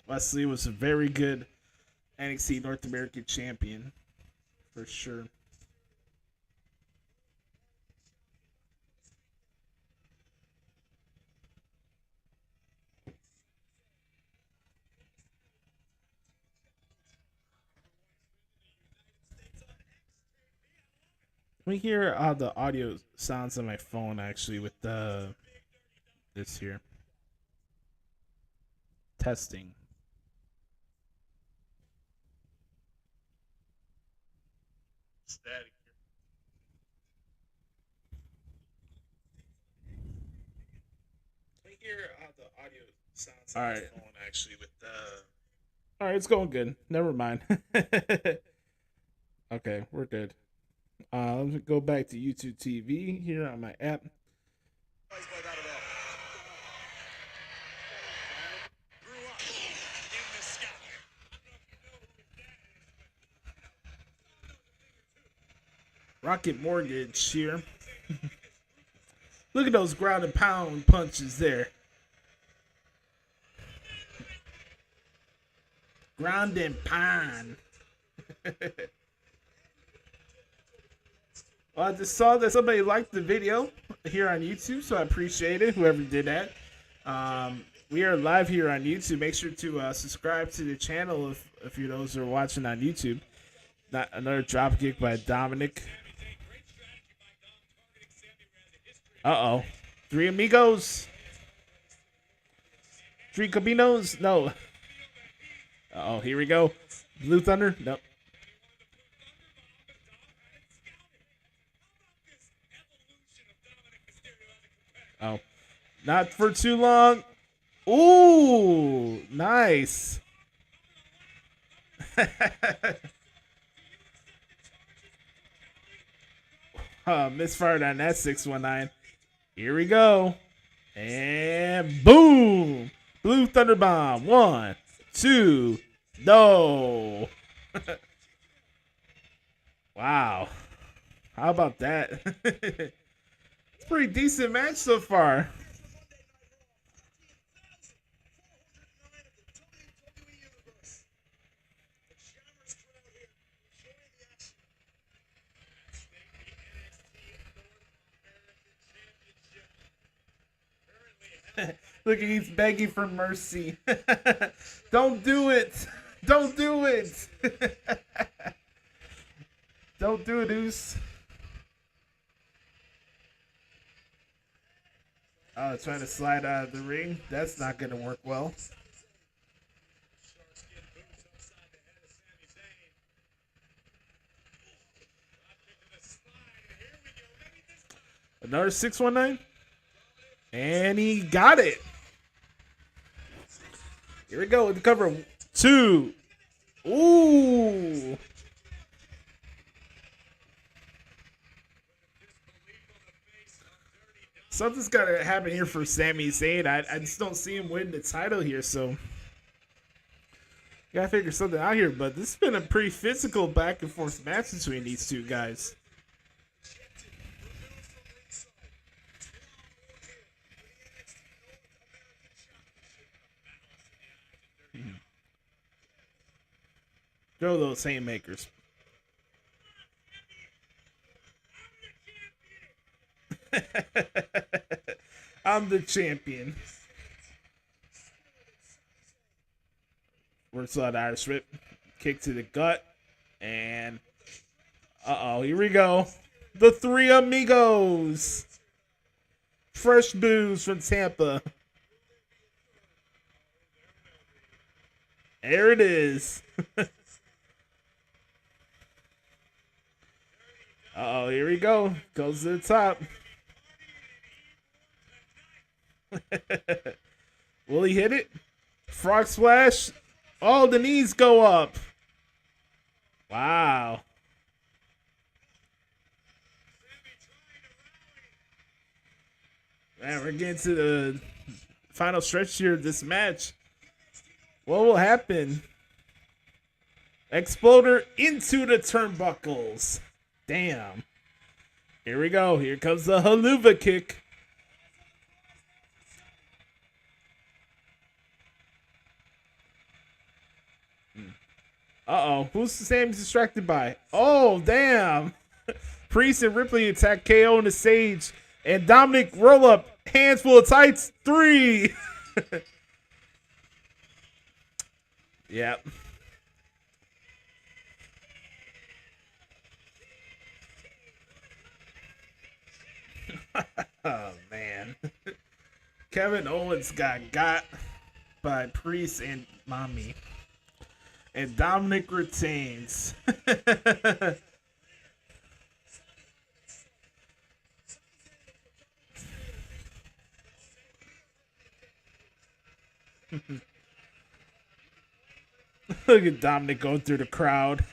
Wesley was a very good NXT North American champion, for sure. Let me hear how the audio sounds on my phone actually with this here. Testing. Static. Let me hear how the audio sounds on my phone actually with All right, it's going good. Never mind. Okay, we're good. Let me go back to YouTube TV here on my app. Rocket Mortgage here. Look at those ground and pound punches there. Ground and pound. Well, I just saw that somebody liked the video here on YouTube, so I appreciate it, whoever did that. We are live here on YouTube. Make sure to subscribe to the channel if you're those who are watching on YouTube. Not another dropkick by Dominic. Uh-oh. 3 amigos. 3 Caminos. No. Uh-oh, here we go. Blue Thunder. Nope. Oh, not for too long. Ooh, nice. Misfired on that 619. Here we go. And boom. Blue Thunder Bomb. 1, 2, no. Wow. How about that? It's a pretty decent match so far. Look, he's begging for mercy. Don't do it. Don't do it. Don't do it, Oos. Oh, trying to slide out of the ring. That's not going to work well. Another 619. And he got it. Here we go with the cover. 2. Ooh. Something's got to happen here for Sami Zayn. I just don't see him win the title here, so gotta figure something out here. But this has been a pretty physical back and forth match between these two guys. Throw those haymakers. I'm the champion. Works out Irish whip. Kick to the gut. And uh-oh, here we go. The 3 amigos. Fresh booze from Tampa. There it is. Uh-oh, here we go. Goes to the top. Will he hit it? Frog splash. Oh, the knees go up. Wow. Man, we're getting to the final stretch here of this match. What will happen? Exploder into the turnbuckles. Damn. Here we go. Here comes the haluva kick. Uh-oh. Who's Sam distracted by? Oh, damn. Priest and Ripley attack KO on the stage. And Dominic roll up. Hands full of tights. 3. Yep. Oh, man. Kevin Owens got by Priest and Mommy. And Dominic retains. Look at Dominic going through the crowd.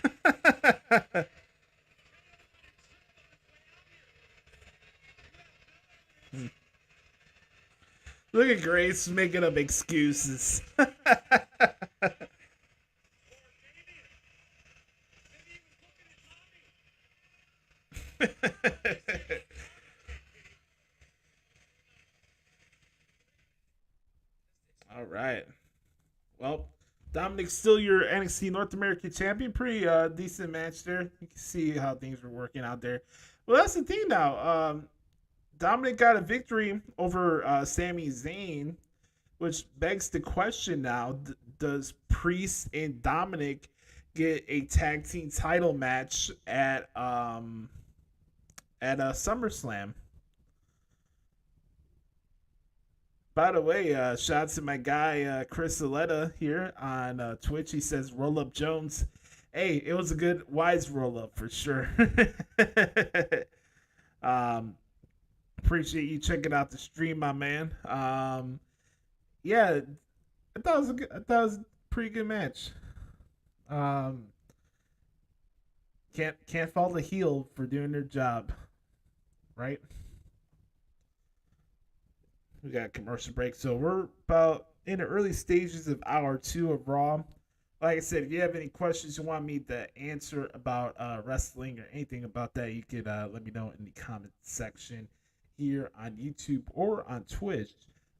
Look at Grace making up excuses. All right. Well, Dominic's still your NXT North American champion. Pretty decent match there. You can see how things were working out there. Well, that's the thing now. Dominic got a victory over Sami Zayn, which begs the question now: does Priest and Dominic get a tag team title match at SummerSlam? By the way, shout out to my guy Chris Aletta here on Twitch. He says roll up Jones. Hey, it was a good wise roll up for sure. um, Appreciate you checking out the stream, my man. Yeah, I thought it was a pretty good match. Um, can't fault a heel for doing their job, right? We got a commercial break, so we're about in the early stages of hour 2 of Raw. Like I said, if you have any questions you want me to answer about wrestling or anything about that, you could let me know in the comment section here on YouTube or on Twitch.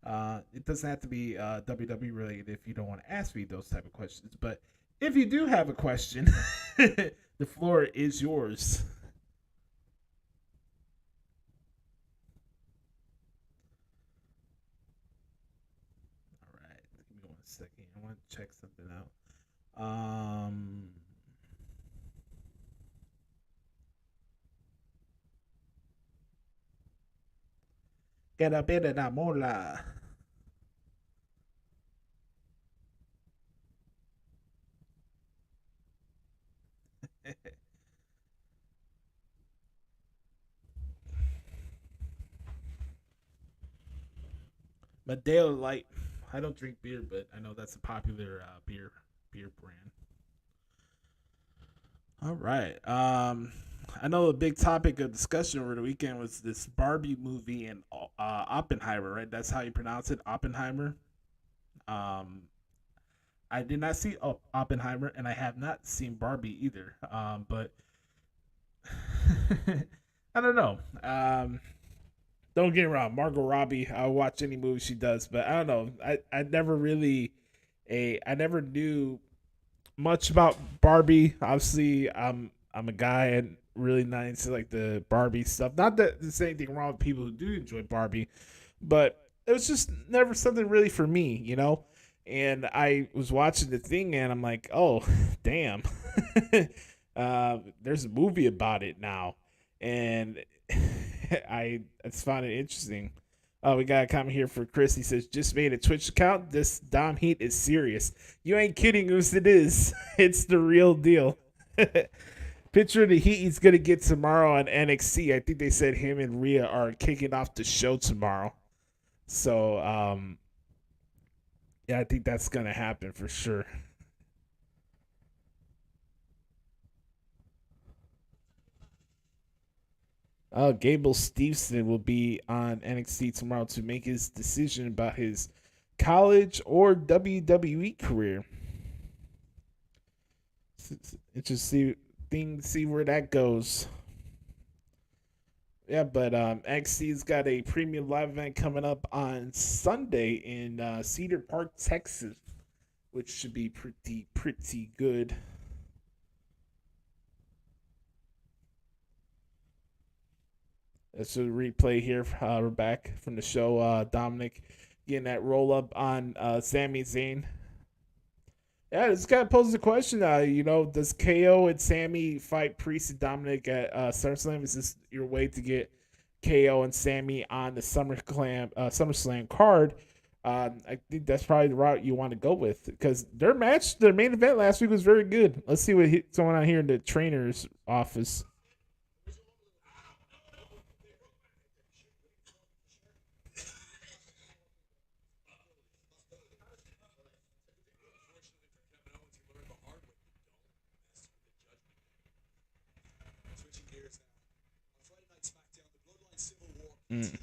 It doesn't have to be WWE related if you don't want to ask me those type of questions. But if you do have a question, the floor is yours. All right, give me 1 second. I want to check something out. Get a bit of la mola. Medela Light. I don't drink beer, but I know that's a popular beer brand. All right. I know a big topic of discussion over the weekend was this Barbie movie and Oppenheimer, right? That's how you pronounce it, Oppenheimer. Um, I did not see Oppenheimer, and I have not seen Barbie either. But I don't know. Don't get me wrong, Margot Robbie. I'll watch any movie she does, but I don't know. I never really I never knew much about Barbie. Obviously, I'm a guy and really not into like the Barbie stuff. Not that there's anything wrong with people who do enjoy Barbie, but it was just never something really for me, you know. And I was watching the thing, and I'm like, oh, damn. There's a movie about it now, and I just found it interesting. Oh, we got a comment here for Chris. He says, just made a Twitch account. This Dom Heat is serious. You ain't kidding, Goose. It is. It's the real deal. Picture the heat he's gonna get tomorrow on NXT. I think they said him and Rhea are kicking off the show tomorrow. So yeah, I think that's gonna happen for sure. Gable Steveson will be on NXT tomorrow to make his decision about his college or WWE career. Interesting thing to see where that goes. Yeah, but NXT's got a premium live event coming up on Sunday in Cedar Park, Texas, which should be pretty good. That's a replay here. We're back from the show. Dominic getting that roll up on Sami Zayn. Yeah, this guy poses a question. Does KO and Sammy fight Priest and Dominic at SummerSlam? Is this your way to get KO and Sammy on the SummerSlam card? I think that's probably the route you want to go with because their main event last week was very good. Let's see what's going on here in the trainer's office. Mm.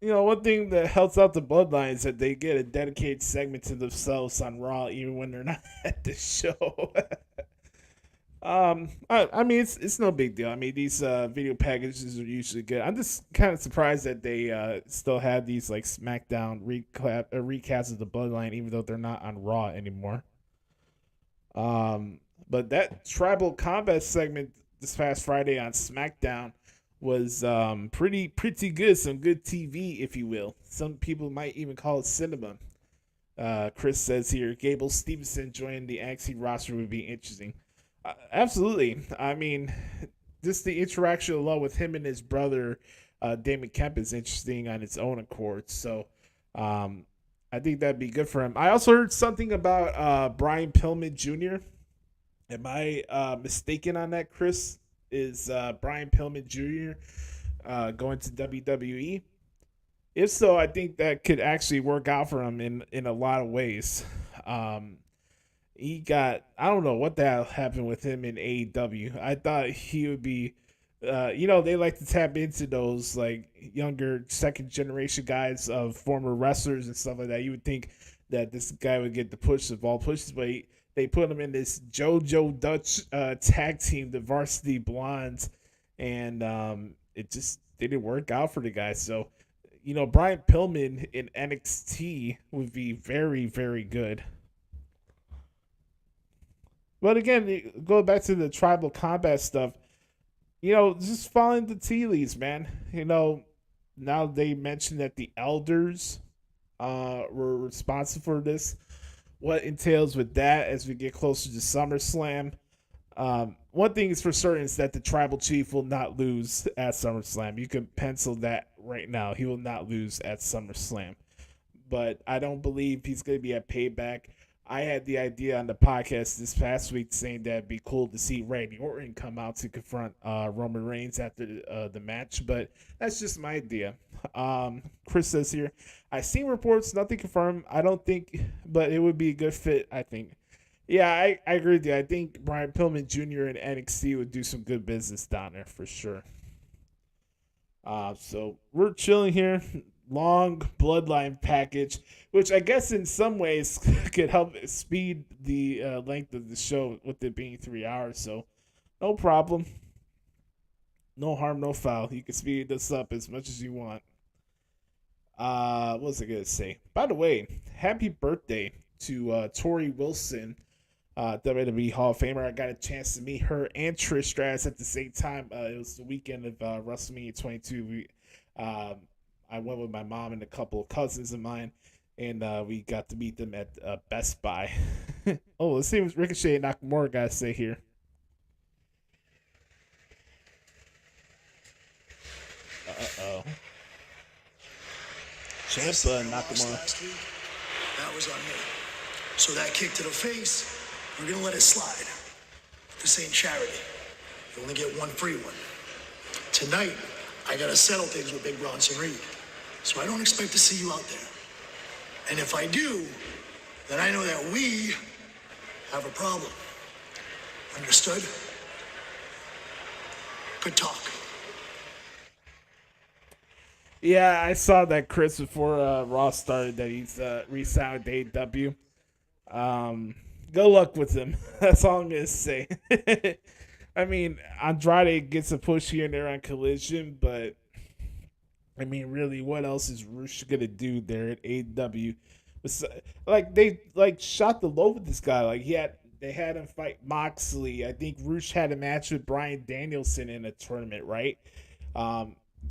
One thing that helps out the Bloodline is that they get a dedicated segment to themselves on Raw, even when they're not at the show. I mean, it's no big deal. I mean, these video packages are usually good. I'm just kind of surprised that they still have these like SmackDown recaps of the Bloodline, even though they're not on Raw anymore. But that tribal combat segment this past Friday on SmackDown was pretty good. Some good TV, if you will. Some people might even call it cinema. Chris says here, Gable Steveson joining the NXT roster would be interesting. Absolutely. I mean, just the interaction alone with him and his brother, Damon Kemp, is interesting on its own accord. So I think that'd be good for him. I also heard something about Brian Pillman Jr. Am I mistaken on that, Chris? Is Brian Pillman Jr. Going to WWE? If so, I think that could actually work out for him in a lot of ways. I don't know what the hell happened with him in AEW. I thought he would be, they like to tap into those like younger second generation guys of former wrestlers and stuff like that. You would think that this guy would get the push of all pushes, but they put him in this JoJo Dutch tag team, the Varsity Blondes, and it just didn't work out for the guy. So, Brian Pillman in NXT would be very, very good. But again, go back to the tribal combat stuff. Just following the tea leaves, man. Now they mentioned that the elders were responsible for this. What entails with that as we get closer to SummerSlam? One thing is for certain is that the tribal chief will not lose at SummerSlam. You can pencil that right now. He will not lose at SummerSlam. But I don't believe he's going to be at Payback. I had the idea on the podcast this past week saying that it'd be cool to see Randy Orton come out to confront Roman Reigns after the match, but that's just my idea. Chris says here, I've seen reports, nothing confirmed. I don't think, but it would be a good fit, I think. Yeah, I agree with you. I think Brian Pillman Jr. and NXT would do some good business down there for sure. So we're chilling here. Long Bloodline package, which I guess in some ways could help speed the length of the show with it being 3 hours. So no problem. No harm, no foul. You can speed this up as much as you want. What was I going to say? By the way, happy birthday to Tori Wilson, WWE Hall of Famer. I got a chance to meet her and Trish Stratus at the same time. It was the weekend of WrestleMania 22. I went with my mom and a couple of cousins of mine, and we got to meet them at Best Buy. Oh, let's see what Ricochet and Nakamura got to say here. Uh-oh. Ciampa and Nakamura. Last week, that was on me. So that kick to the face, we're going to let it slide. This ain't charity. You only get one free one. Tonight, I got to settle things with Big Bronson Reed. So I don't expect to see you out there. And if I do, then I know that we have a problem. Understood? Good talk. Yeah, I saw that, Chris, before Raw started, that he's re-signed with AEW. Good luck with him. That's all I'm going to say. I mean, Andrade gets a push here and there on Collision, but I mean, really, what else is Roosh going to do there at AEW? Like, they shot the low with this guy. Like, they had him fight Moxley. I think Roosh had a match with Bryan Danielson in a tournament, right?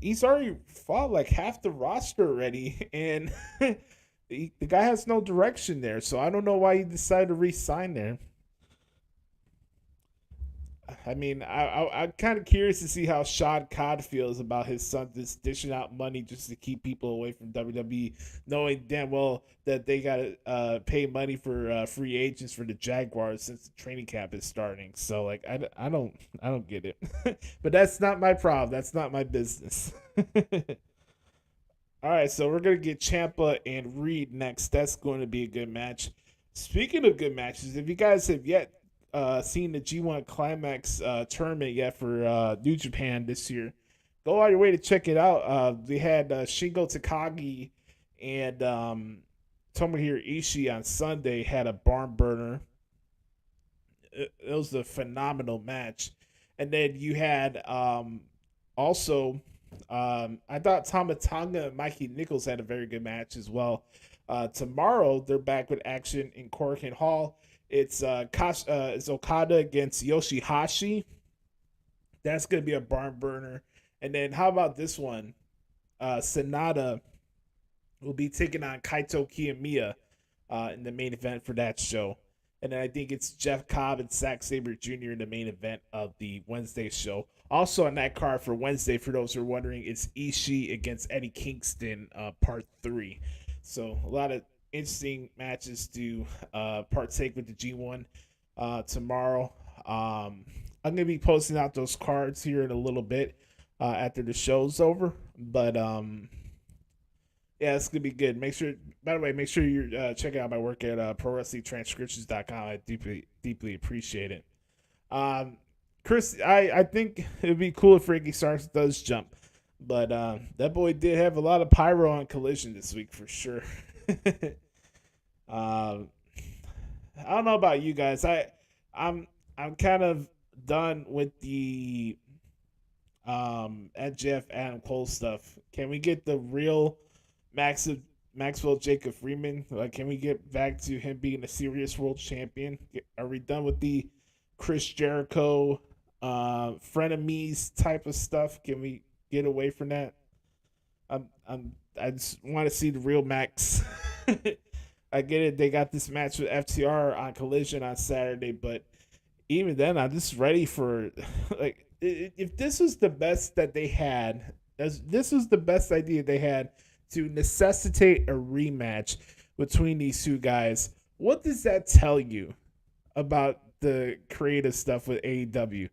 He's already fought like half the roster already, and the guy has no direction there. So I don't know why he decided to re-sign there. I mean, I'm kind of curious to see how Shad Khan feels about his son just dishing out money just to keep people away from WWE, knowing damn well that they got to pay money for free agents for the Jaguars since the training camp is starting. So, like, I don't get it. But that's not my problem. That's not my business. All right, so we're going to get Ciampa and Reed next. That's going to be a good match. Speaking of good matches, if you guys have yet seen the G1 Climax tournament yet for New Japan this year, go out your way to check it out. They had Shingo Takagi and Tomohiro Ishii on Sunday had a barn burner. It was a phenomenal match. And then you had also, I thought Tama Tonga and Mikey Nichols had a very good match as well. Tomorrow, they're back with action in Korakuen Hall. It's Okada against Yoshihashi. That's going to be a barn burner. And then how about this one? Sonata will be taking on Kaito Kiyomiya in the main event for that show. And then I think it's Jeff Cobb and Zack Sabre Jr. in the main event of the Wednesday show. Also on that card for Wednesday, for those who are wondering, it's Ishii against Eddie Kingston, part 3. So a lot of interesting matches to partake with the G1 tomorrow. I'm going to be posting out those cards here in a little bit after the show's over. But yeah, it's going to be good. By the way, make sure you're checking out my work at ProWrestlingTranscriptions.com. I deeply appreciate it. Chris, I think it would be cool if Ricky Starks does jump. But that boy did have a lot of pyro on Collision this week for sure. I don't know about you guys. I'm kind of done with the MJF Adam Cole stuff. Can we get the real Maxwell Jacob Freeman? Like, can we get back to him being a serious world champion? Are we done with the Chris Jericho frenemies type of stuff? Can we get away from that? I just want to see the real Max. I get it. They got this match with FTR on Collision on Saturday, but even then, I'm just ready for, like, if this was the best that they had, this was the best idea they had to necessitate a rematch between these two guys. What does that tell you about the creative stuff with AEW?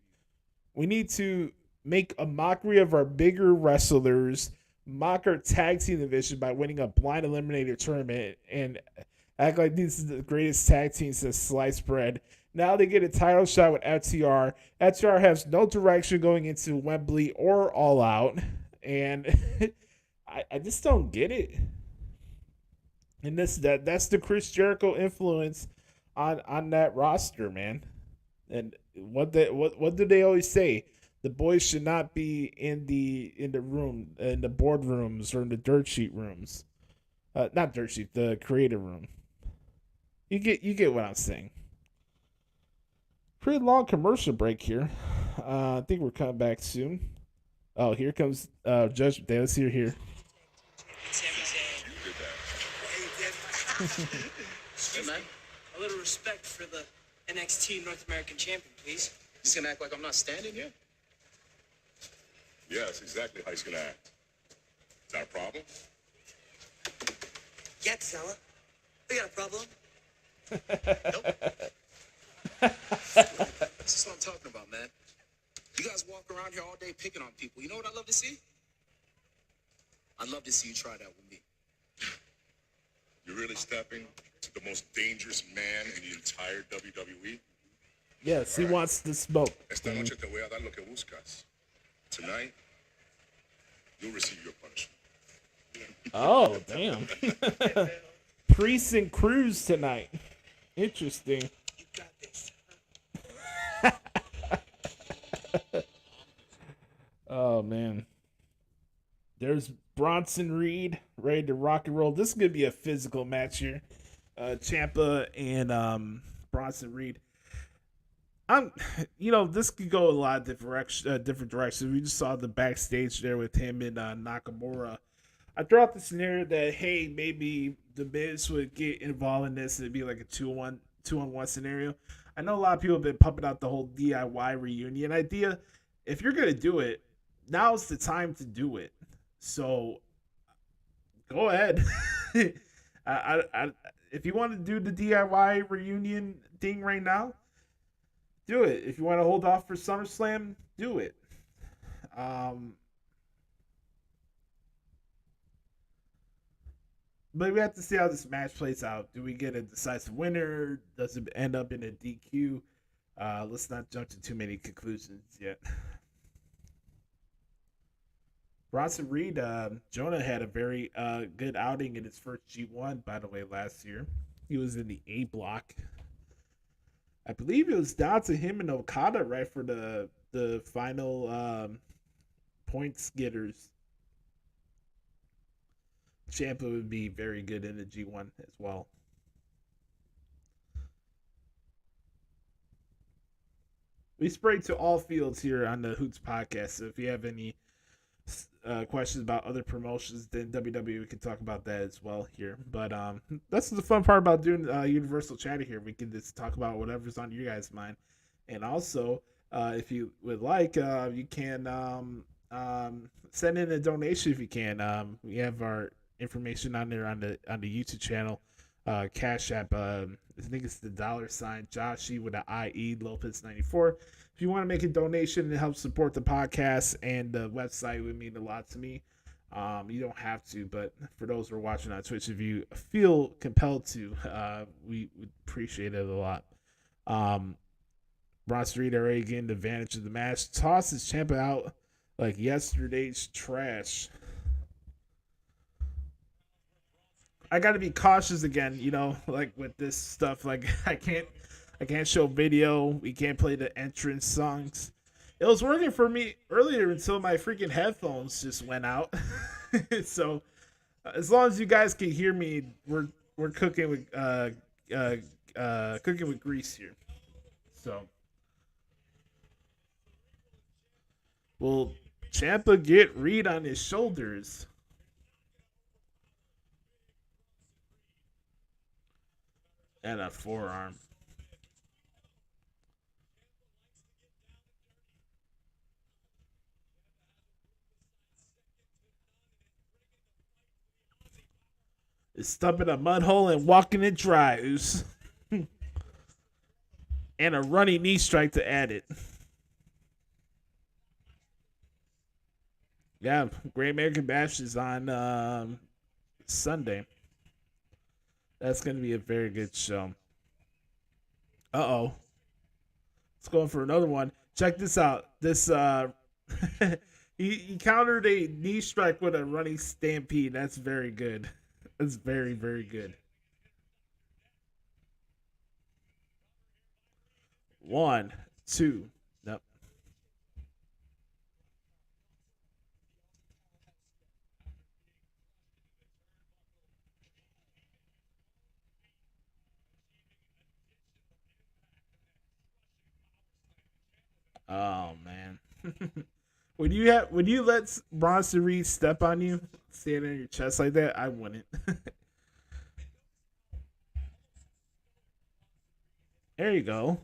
We need to make a mockery of our bigger wrestlers, mock our tag team division by winning a blind eliminator tournament, and act like this is the greatest tag team since sliced bread. Now they get a title shot with FTR. FTR has no direction going into Wembley or All Out, and I just don't get it. And that's the Chris Jericho influence on that roster, man. And what do they always say? The boys should not be in the room, in the boardrooms or in the dirt sheet rooms. Not dirt sheet, the creative room. You get what I'm saying. Pretty long commercial break here. I think we're coming back soon. Oh, here comes Judgment Day. Let's hear here. Excuse me. A little respect for the NXT North American champion, please. He's gonna act like I'm not standing here? Yes, exactly how he's gonna act. Is that a problem? Get, fella. We got a problem. This is what I'm talking about, man. You guys walk around here all day picking on people. You know what I'd love to see? I'd love to see you try that with me. You're really stepping to the most dangerous man in the entire WWE? Yes, he wants to smoke. Esta noche te voy a dar lo que buscas. Tonight, you'll receive your punishment. Oh, damn. Priest and Cruz tonight. Interesting. You got this. Oh, man. There's Bronson Reed ready to rock and roll. This is going to be a physical match here. Ciampa and Bronson Reed. This could go a lot of different directions. We just saw the backstage there with him and Nakamura. I threw out the scenario that, hey, maybe the Miz would get involved in this and it'd be like a 2-on-1 scenario. I know a lot of people have been pumping out the whole DIY reunion idea. If you're going to do it, now's the time to do it. So, go ahead. If you want to do the DIY reunion thing right now, do it. If you want to hold off for SummerSlam, do it. But we have to see how this match plays out. Do we get a decisive winner? Does it end up in a DQ? Let's not jump to too many conclusions yet. Bronson Reed, Jonah had a very good outing in his first G1, by the way, last year. He was in the A block. I believe it was down to him and Okada, right, for the final points getters. Ciampa would be very good in the G1 as well. We sprayed to all fields here on the Hoots podcast, so if you have any questions about other promotions, then WWE, we can talk about that as well here. But that's the fun part about doing Universal Chatter here. We can just talk about whatever's on your guys' mind. And also, if you would like, you can send in a donation if you can. We have our information on there on the YouTube channel. Cash App, I think it's the $ Joshy with an IE Lopez 94. If you want to make a donation and help support the podcast and the website, it would mean a lot to me. You don't have to, but for those who are watching on Twitch, if you feel compelled to, we would appreciate it a lot. Bronson Reed already getting the advantage of the match. Tosses Ciampa out like yesterday's trash. I got to be cautious again, like with this stuff. Like I can't show video. We can't play the entrance songs. It was working for me earlier until my freaking headphones just went out. So as long as you guys can hear me, we're cooking with cooking with grease here. So will Ciampa get Reed on his shoulders? And a forearm. Is stumping a mud hole and walking it dry. And a running knee strike to add it. Yeah, Great American Bash is on Sunday. That's going to be a very good show. Uh-oh. Let's go for another one. Check this out. This he countered a knee strike with a running stampede. That's very good. That's very, very good. 1, 2. Nope. Oh man. Would you let Bronson Reed step on you, stand on your chest like that? I wouldn't. There you go.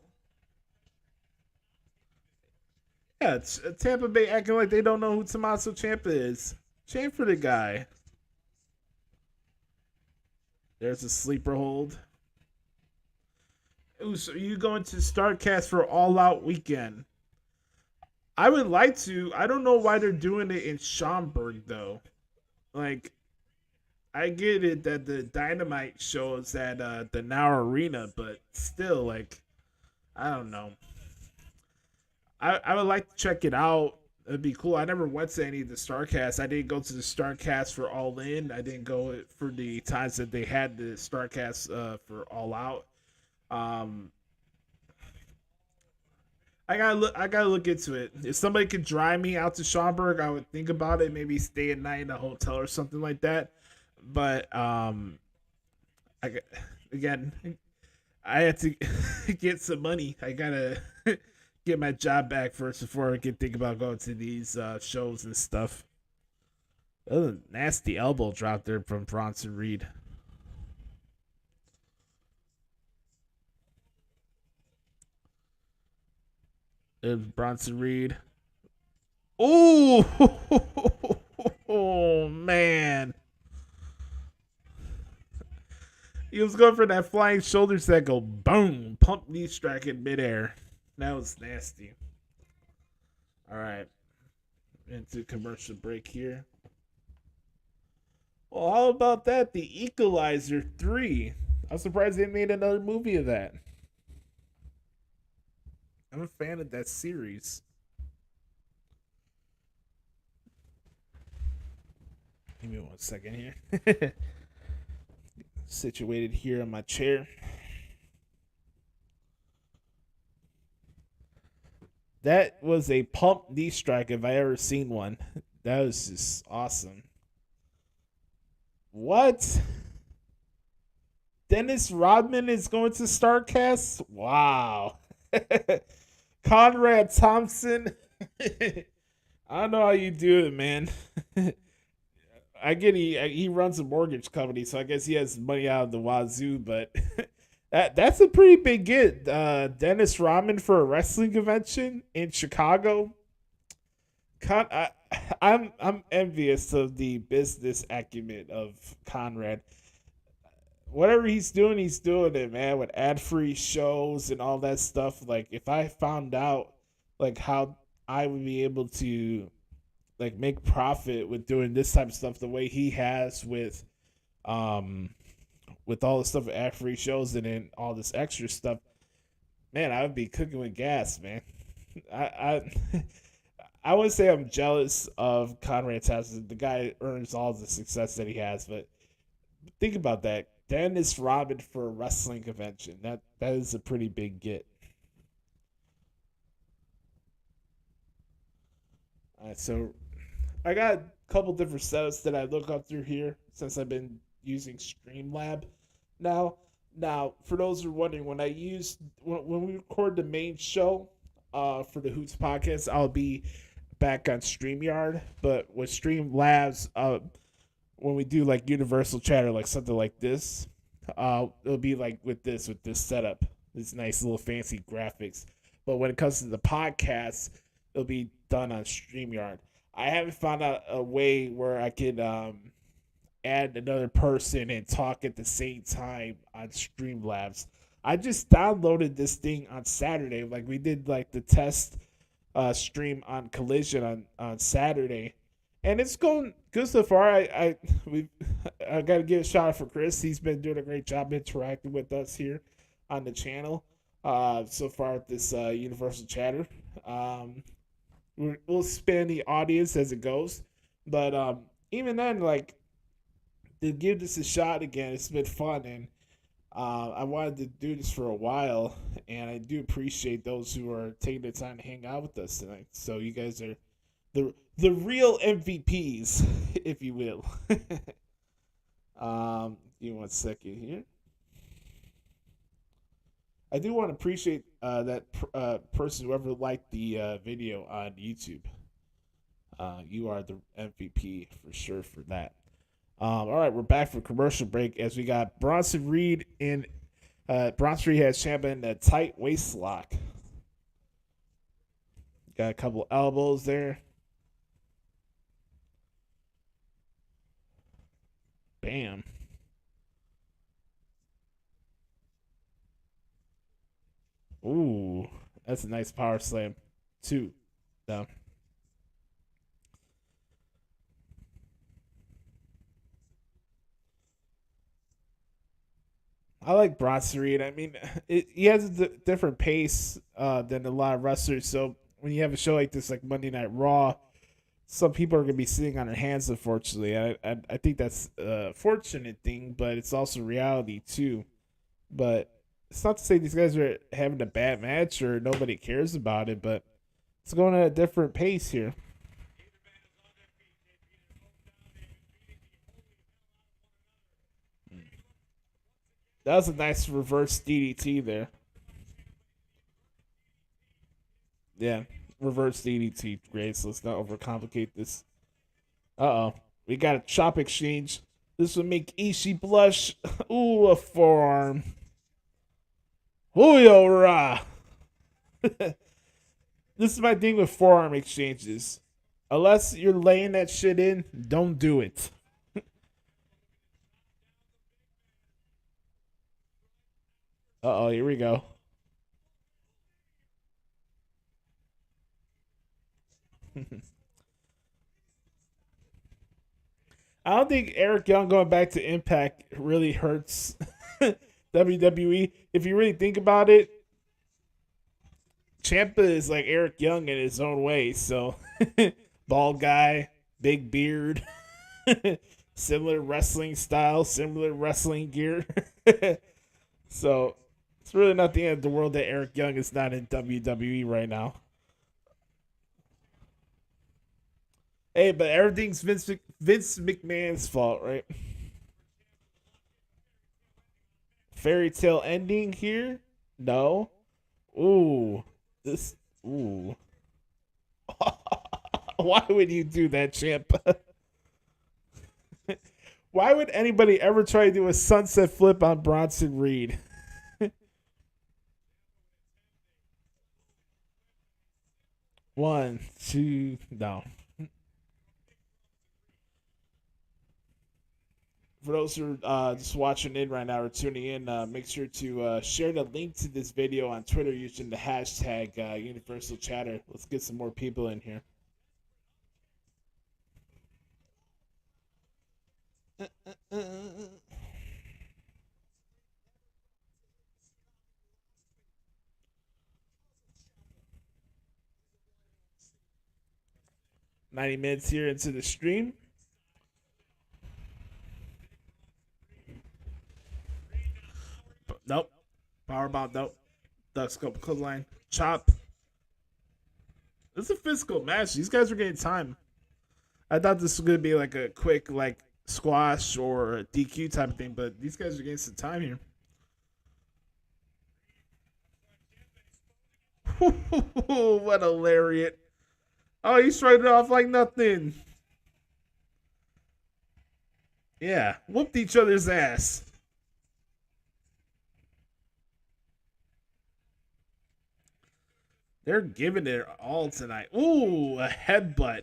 Yeah, it's Tampa Bay acting like they don't know who Tommaso Ciampa is. Chant for the guy. There's a sleeper hold. Ooh, so you going to StarCast for All Out weekend? I would like to. I don't know why they're doing it in Schaumburg though. Like, I get it that the Dynamite show is at the Now Arena, but still, like, I don't know. I would like to check it out. It'd be cool. I never went to any of the Starcasts. I didn't go to the Starcast for All In. I didn't go for the times that they had the Starcast for All Out. Um, I gotta look. I gotta look into it. If somebody could drive me out to Schaumburg, I would think about it. Maybe stay a night in a hotel or something like that. But again, I had to get some money. I gotta get my job back first before I can think about going to these shows and stuff. Oh, nasty elbow drop there from Bronson Reed. There's Bronson Reed. Oh, oh man. He was going for that flying shoulders that go boom, pump knee strike in midair. That was nasty. All right. Into commercial break here. Well, how about that? The Equalizer 3. I'm surprised they made another movie of that. I'm a fan of that series. Give me 1 second here. Situated here in my chair. That was a pump knee strike if I ever seen one. That was just awesome. What? Dennis Rodman is going to StarCast? Wow. Conrad Thompson. I don't know how you do it, man. I get he runs a mortgage company, so I guess he has money out of the wazoo, but that's a pretty big get. Dennis Rodman for a wrestling convention in Chicago. I'm envious of the business acumen of Conrad. Whatever he's doing it, man, with ad-free shows and all that stuff. Like, if I found out, like, how I would be able to, like, make profit with doing this type of stuff the way he has with all the stuff with ad-free shows and then all this extra stuff, man, I would be cooking with gas, man. I I would say I'm jealous of Conrad Thompson. The guy earns all the success that he has, but think about that. Dennis Rodman for a wrestling convention. That is a pretty big get. All right, so I got a couple different setups that I look up through here since I've been using Streamlab now. Now, for those who are wondering, when we record the main show for the Hoots podcast, I'll be back on StreamYard. But with Streamlabs, when we do like universal chat or like something like this, it'll be like with this setup, this nice little fancy graphics. But when it comes to the podcast, it'll be done on StreamYard. I haven't found out a way where I could add another person and talk at the same time on Streamlabs. I just downloaded this thing on Saturday. Like, we did like the test stream on Collision on Saturday, and it's going good so far. I got to give a shout out for Chris. He's been doing a great job interacting with us here on the channel so far at this Universal Chatter. We'll span the audience as it goes, but even then, like, to give this a shot again, it's been fun, and I wanted to do this for a while, and I do appreciate those who are taking the time to hang out with us tonight. So you guys are the real MVPs, if you will. Give me 1 second here. I do want to appreciate that person, whoever liked the video on YouTube. You are the MVP for sure for that. All right, we're back for commercial break as we got Bronson Reed in. Bronson Reed has champion a tight waist lock. Got a couple elbows there. Bam. That's a nice power slam. 2 down. I like Bronson Reed. I mean, he has a different pace than a lot of wrestlers. So when you have a show like this, like Monday Night Raw, some people are going to be sitting on their hands, unfortunately. I think that's a fortunate thing, but it's also reality, too. But it's not to say these guys are having a bad match or nobody cares about it, but it's going at a different pace here. That was a nice reverse DDT there. Yeah, reverse DDT, Grace. Let's not overcomplicate this. Uh-oh. We got a chop exchange. This would make Ishii blush. Ooh, a forearm. Ooh, rah. This is my thing with forearm exchanges. Unless you're laying that shit in, don't do it. Uh-oh, here we go. I don't think Eric Young going back to Impact really hurts WWE. If you really think about it, Ciampa is like Eric Young in his own way. So, bald guy, big beard, similar wrestling style, similar wrestling gear. So, it's really not the end of the world that Eric Young is not in WWE right now. Hey, but everything's Vince McMahon's fault, right? Fairy tale ending here? No. Ooh. This. Ooh. Why would you do that, champ? Why would anybody ever try to do a sunset flip on Bronson Reed? One, two, no. For those who are just watching in right now or tuning in, make sure to share the link to this video on Twitter using the hashtag Universal Chatter. Let's get some more people in here. 90 minutes here into the stream. Nope. Powerbomb, nope. Duck scope, clothesline, chop. This is a physical match. These guys are getting time. I thought this was gonna be like a quick like squash or a DQ type of thing, but these guys are getting some time here. What a lariat. Oh, he started off like nothing. Yeah, whooped each other's ass. They're giving it all tonight. Ooh, a headbutt.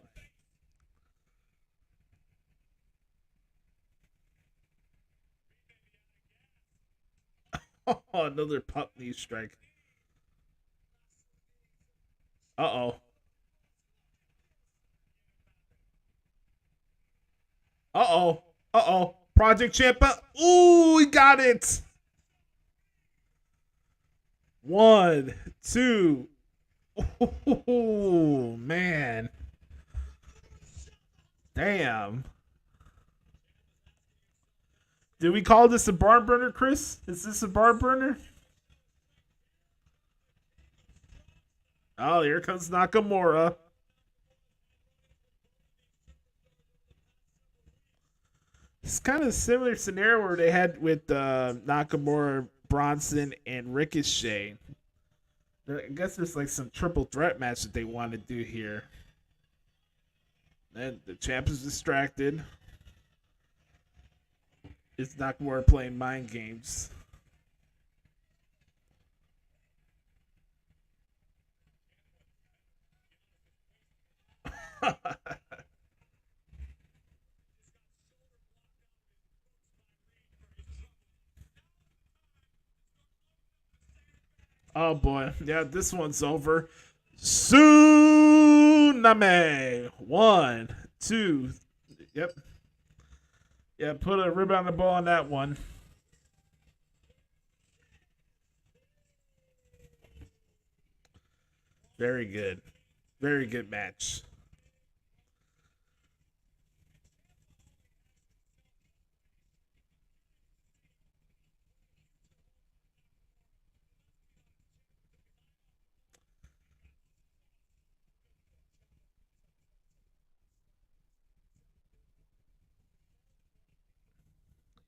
Oh, another pup knee strike. Uh-oh. Uh-oh. Uh-oh. Project Champa. Ooh, he got it. 1, 2. Oh, man. Damn. Did we call this a barn burner, Chris? Is this a barn burner? Oh, here comes Nakamura. It's kind of a similar scenario where they had with Nakamura, Bronson, and Ricochet. I guess there's like some triple threat match that they want to do here. And the champ is distracted. It's Nakamura playing mind games. Oh boy, yeah, this one's over. Tsunami. 1, 2. Yep. Yeah, put a rib on the ball on that one. Very good. Very good match.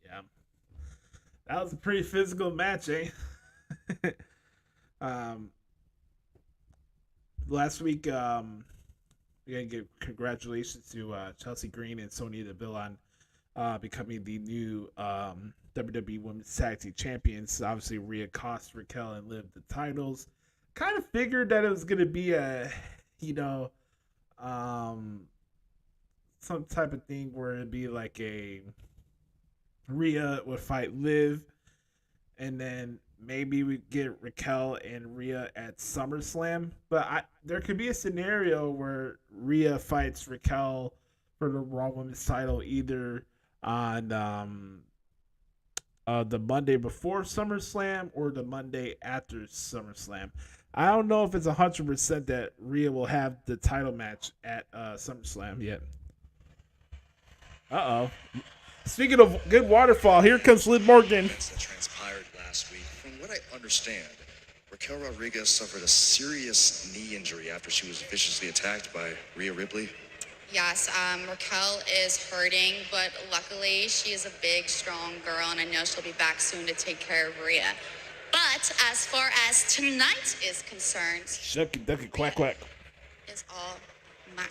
Yeah. That was a pretty physical match, eh? um, last week, we gotta give congratulations to Chelsea Green and Sonya Deville on becoming the new WWE Women's Tag Team Champions. Obviously, Rhea cost Raquel and Liv the titles. Kind of figured that it was gonna be a, you know, um, some type of thing where it'd be like a Rhea would fight Liv, and then maybe we get Raquel and Rhea at SummerSlam. But there could be a scenario where Rhea fights Raquel for the Raw Women's title either on the Monday before SummerSlam or the Monday after SummerSlam. I don't know if it's 100% that Rhea will have the title match at SummerSlam yet. Uh-oh. Speaking of good waterfall, here comes Liv Morgan. That transpired last week. From what I understand, Raquel Rodriguez suffered a serious knee injury after she was viciously attacked by Rhea Ripley. Yes, Raquel is hurting, but luckily she is a big, strong girl, and I know she'll be back soon to take care of Rhea. But as far as tonight is concerned, Shucky ducky quack quack is all mine.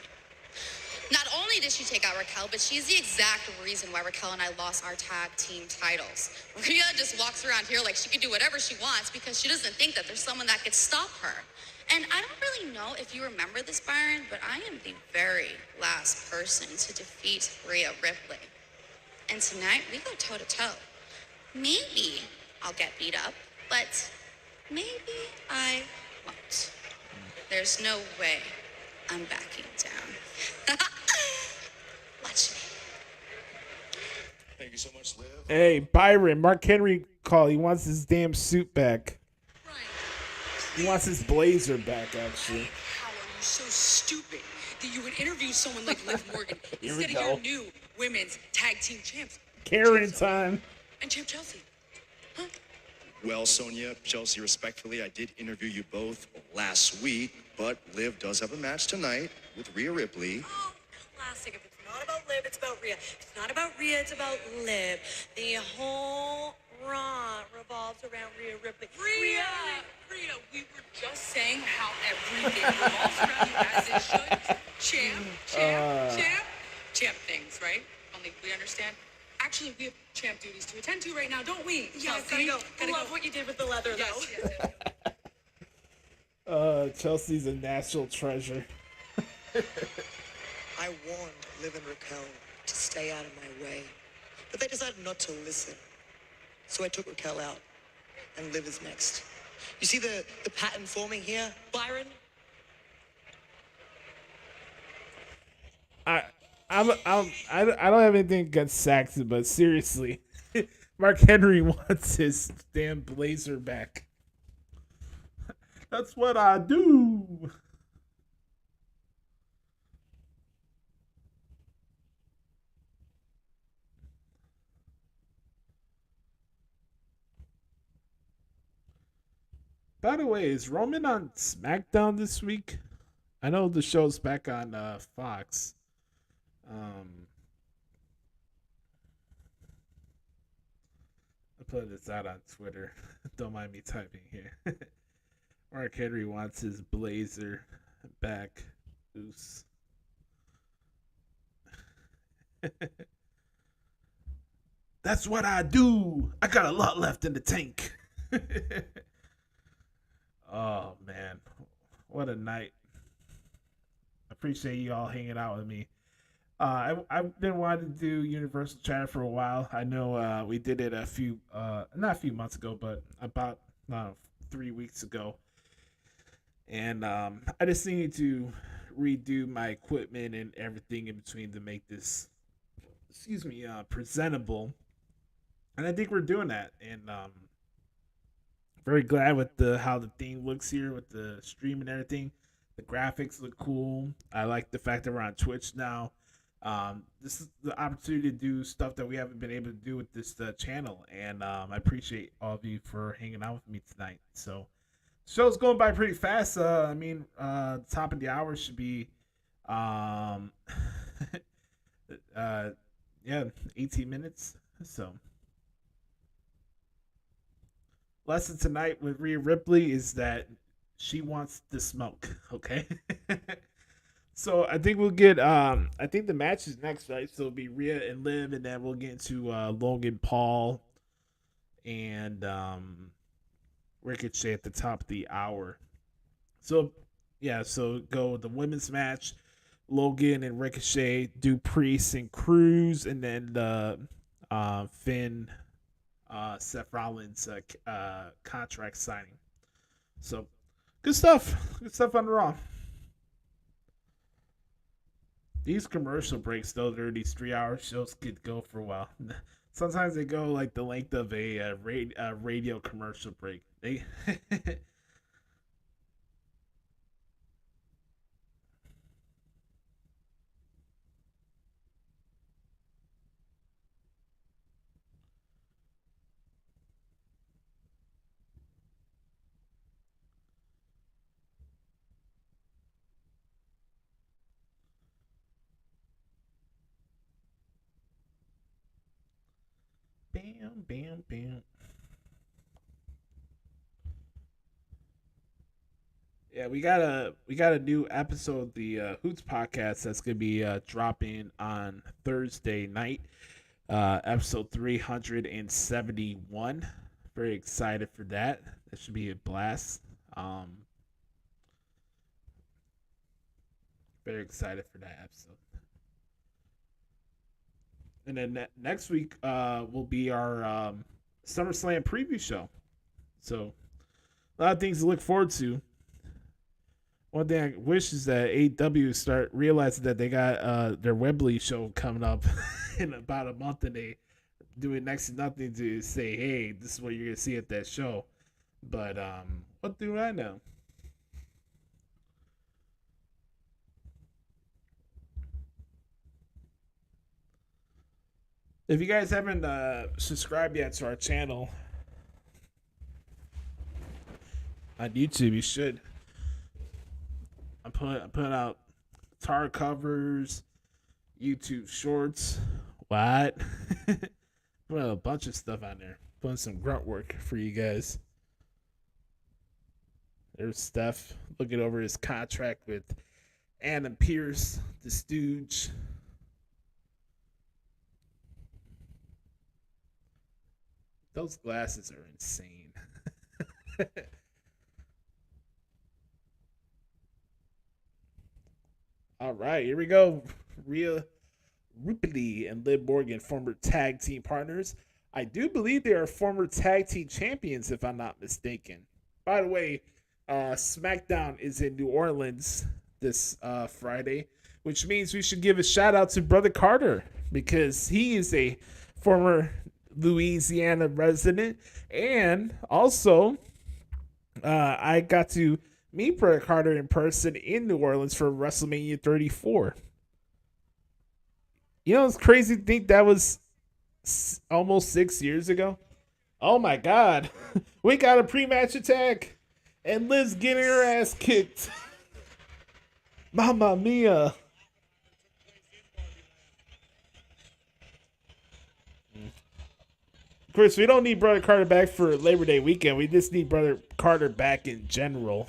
Not only did she take out Raquel, but she's the exact reason why Raquel and I lost our tag team titles. Rhea just walks around here like she can do whatever she wants because she doesn't think that there's someone that could stop her. And I don't really know if you remember this, Byron, but I am the very last person to defeat Rhea Ripley. And tonight, we go toe-to-toe. Maybe I'll get beat up, but maybe I won't. There's no way I'm backing down. Watch me. Thank you so much, Liv. Hey, Byron, Mark Henry call. He wants his damn suit back. He wants his blazer back, actually. How are you so stupid that you would interview someone like Liv Morgan instead of go. your new women's tag team champs? Karen Champ time. And Champ Chelsea. Huh? Well, Sonya, Chelsea, respectfully, I did interview you both last week, but Liv does have a match tonight with Rhea Ripley. Oh, classic. If it's not about Liv, it's about Rhea. If it's not about Rhea, it's about Liv. The whole Raw revolves around Rhea Ripley. Rhea, we were just saying how everything revolves around you as it should. Champ things, right? Only we understand. Actually, we have champ duties to attend to right now, don't we? Yeah, Chelsea? gotta go. What you did with the leather, though. Yes. Chelsea's a national treasure. I warned Liv and Raquel to stay out of my way, but they decided not to listen. So I took Raquel out, and Liv is next. You see the pattern forming here, Byron? I don't have anything against Saxon, but seriously, Mark Henry wants his damn blazer back. That's what I do. By the way, is Roman on SmackDown this week? I know the show's back on Fox. I put this out on Twitter. Don't mind me typing here. Mark Henry wants his blazer back. Oos. That's what I do. I got a lot left in the tank. Oh man, what a night! Appreciate you all hanging out with me. I've been wanting to do Universal Chatter for a while. I know we did it not a few months ago, but about 3 weeks ago, and I just need to redo my equipment and everything in between to make this, presentable. And I think we're doing that. And very glad with the how the thing looks here with the stream and everything. The graphics look cool. I like the fact that we're on Twitch now. This is the opportunity to do stuff that we haven't been able to do with this channel, and I appreciate all of you for hanging out with me tonight. So, show's going by pretty fast. Top of the hour should be, yeah, 18 minutes. So, lesson tonight with Rhea Ripley is that she wants the smoke. Okay. So I think we'll get. I think the match is next, right? So it'll be Rhea and Liv, and then we'll get into Logan Paul and Ricochet at the top of the hour. So yeah, so go with the women's match. Logan and Ricochet do Priest and Cruz, and then the Finn, Seth Rollins contract signing. So good stuff. Good stuff on Raw. These commercial breaks, though, these 3-hour shows could go for a while. Sometimes they go like the length of a radio commercial break. They bam, bam, bam. Yeah, we got a new episode of the Hoots podcast that's gonna be dropping on Thursday night. Episode 371. Very excited for that. That should be a blast. Very excited for that episode. And then next week will be our SummerSlam preview show. So a lot of things to look forward to. One thing I wish is that AEW start realizing that they got their Wembley show coming up in about a month, and they doing next to nothing to say, hey, this is what you're gonna see at that show. But what do I know? If you guys haven't subscribed yet to our channel on YouTube, you should. I'm putting out guitar covers, YouTube shorts. What? Putting a bunch of stuff on there. Putting some grunt work for you guys. There's Steph looking over his contract with Adam Pearce, the Stooge. Those glasses are insane. All right, here we go. Rhea Ripley and Liv Morgan, former tag team partners. I do believe they are former tag team champions, if I'm not mistaken. By the way, SmackDown is in New Orleans this Friday, which means we should give a shout out to Brother Carter, because he is a former Louisiana resident, and also I got to meet Brother Carter in person in New Orleans for WrestleMania 34. You know, it's crazy to think that was almost 6 years ago. Oh my God, we got a pre-match attack, and Liv's getting her ass kicked. Mamma mia. Of course, we don't need Brother Carter back for Labor Day weekend. We just need Brother Carter back in general.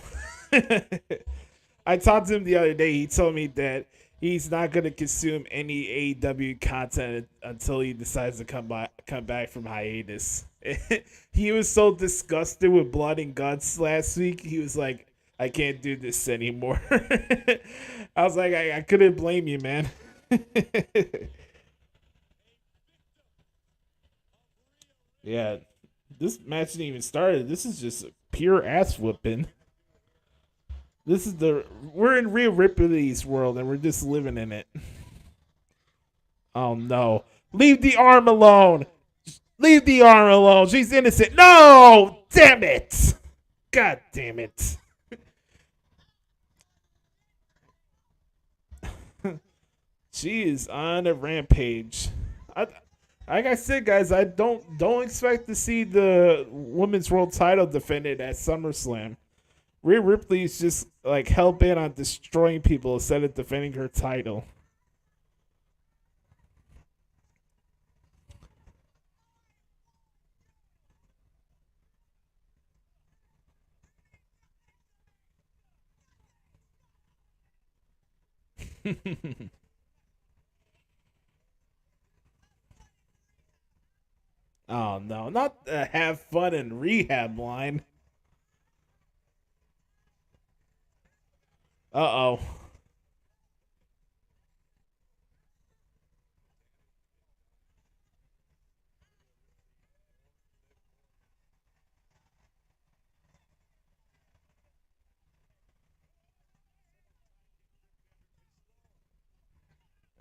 I talked to him the other day. He told me that he's not going to consume any AEW content until he decides to come back from hiatus. He was so disgusted with Blood and Guts last week. He was like, I can't do this anymore. I was like, I couldn't blame you, man. Yeah, this match didn't even start. This is just pure ass whooping. We're in Rhea Ripley's world and we're just living in it. Oh no. Leave the arm alone. Leave the arm alone. She's innocent. No! Damn it. God damn it. She is on a rampage. Like I said, guys, I don't expect to see the women's world title defended at SummerSlam. Rhea Ripley is just like hell bent on destroying people instead of defending her title. Oh no, not the have fun and rehab line. Uh oh.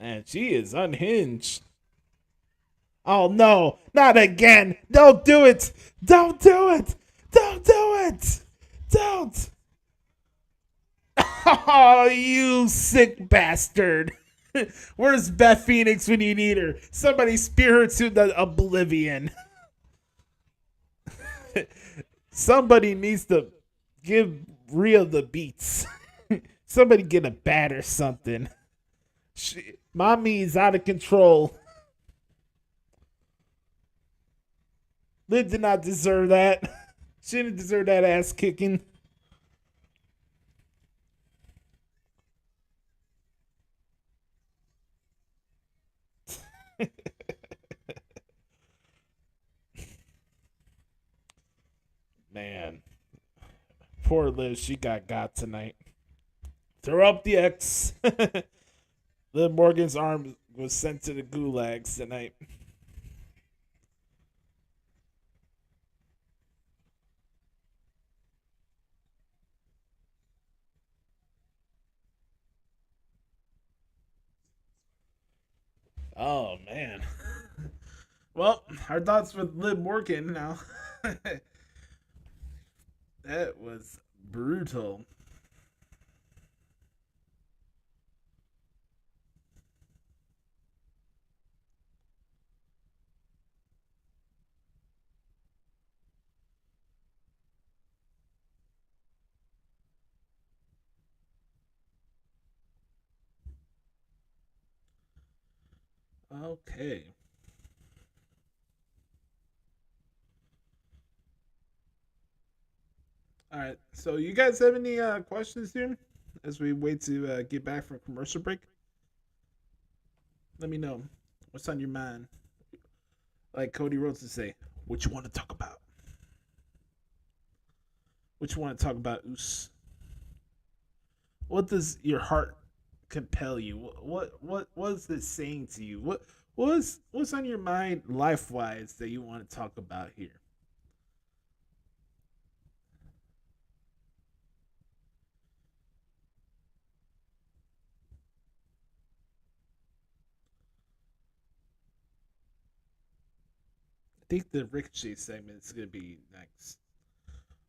And she is unhinged. Oh no, not again. Don't do it. Don't do it. Don't do it. Don't. Oh, you sick bastard. Where's Beth Phoenix when you need her? Somebody spear her to the oblivion. Somebody needs to give Rhea the beats. Somebody get a bat or something. Mommy is out of control. Liv did not deserve that. She didn't deserve that ass kicking. Man. Poor Liv, she got tonight. Throw up the X. Liv Morgan's arm was sent to the gulags tonight. Oh man. Well, our thoughts with Liv Morgan now. That was brutal. Okay. All right. So, you guys have any questions here as we wait to get back from commercial break? Let me know what's on your mind. Like Cody Rhodes would say, what you want to talk about? What you want to talk about, Oos? What does your heart compel you? What is this saying to you? What's on your mind life wise that you want to talk about here? I think the Ricochet segment is gonna be next.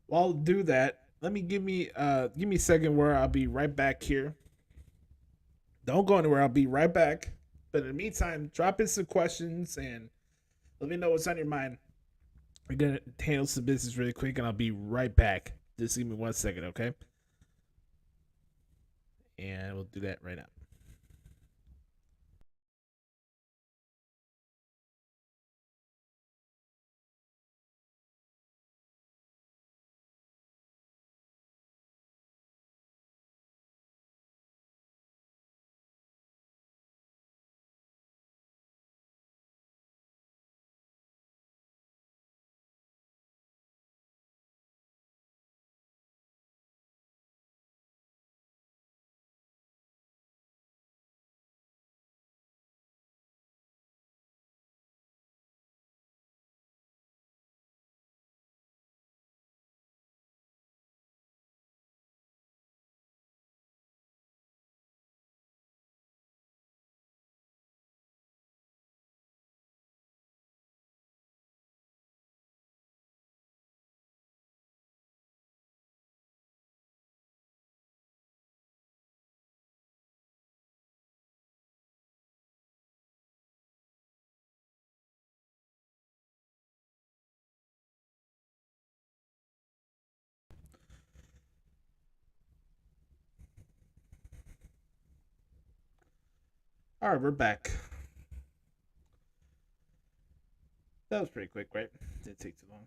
Well, I'll do that. Give me a second where I'll be right back here. Don't go anywhere. I'll be right back. But in the meantime, drop in some questions and let me know what's on your mind. We're gonna handle some business really quick, and I'll be right back. Just give me 1 second, okay? And we'll do that right now. All right, we're back. That was pretty quick, right? Didn't take too long.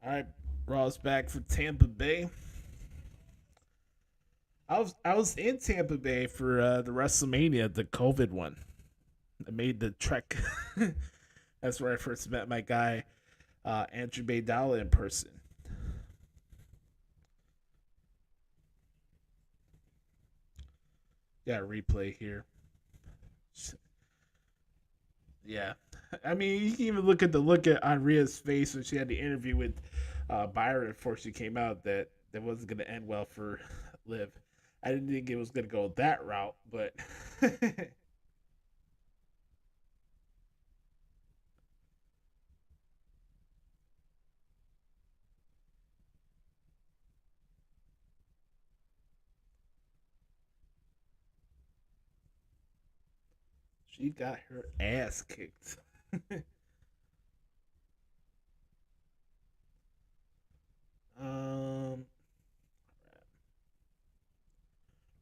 All right, Raw's back for Tampa Bay. I was in Tampa Bay for the WrestleMania, the COVID one. I made the trek. That's where I first met my guy, Andrew Baydala, in person. Got a replay here. Yeah, I mean, you can even look at Andrea's face when she had the interview with Byron before she came out that wasn't going to end well for Liv. I didn't think it was going to go that route, but she got her ass kicked. um,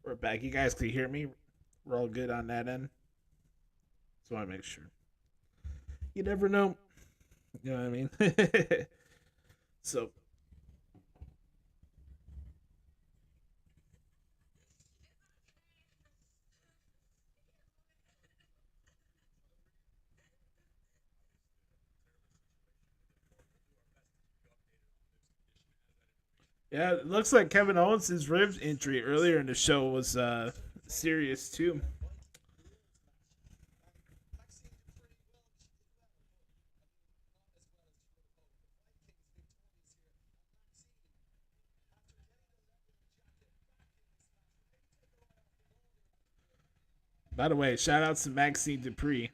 we're back. You guys can hear me. We're all good on that end. Just want to make sure. You never know. You know what I mean? So, yeah, it looks like Kevin Owens' ribs injury earlier in the show was serious too. By the way, shout out to Maxine Dupree.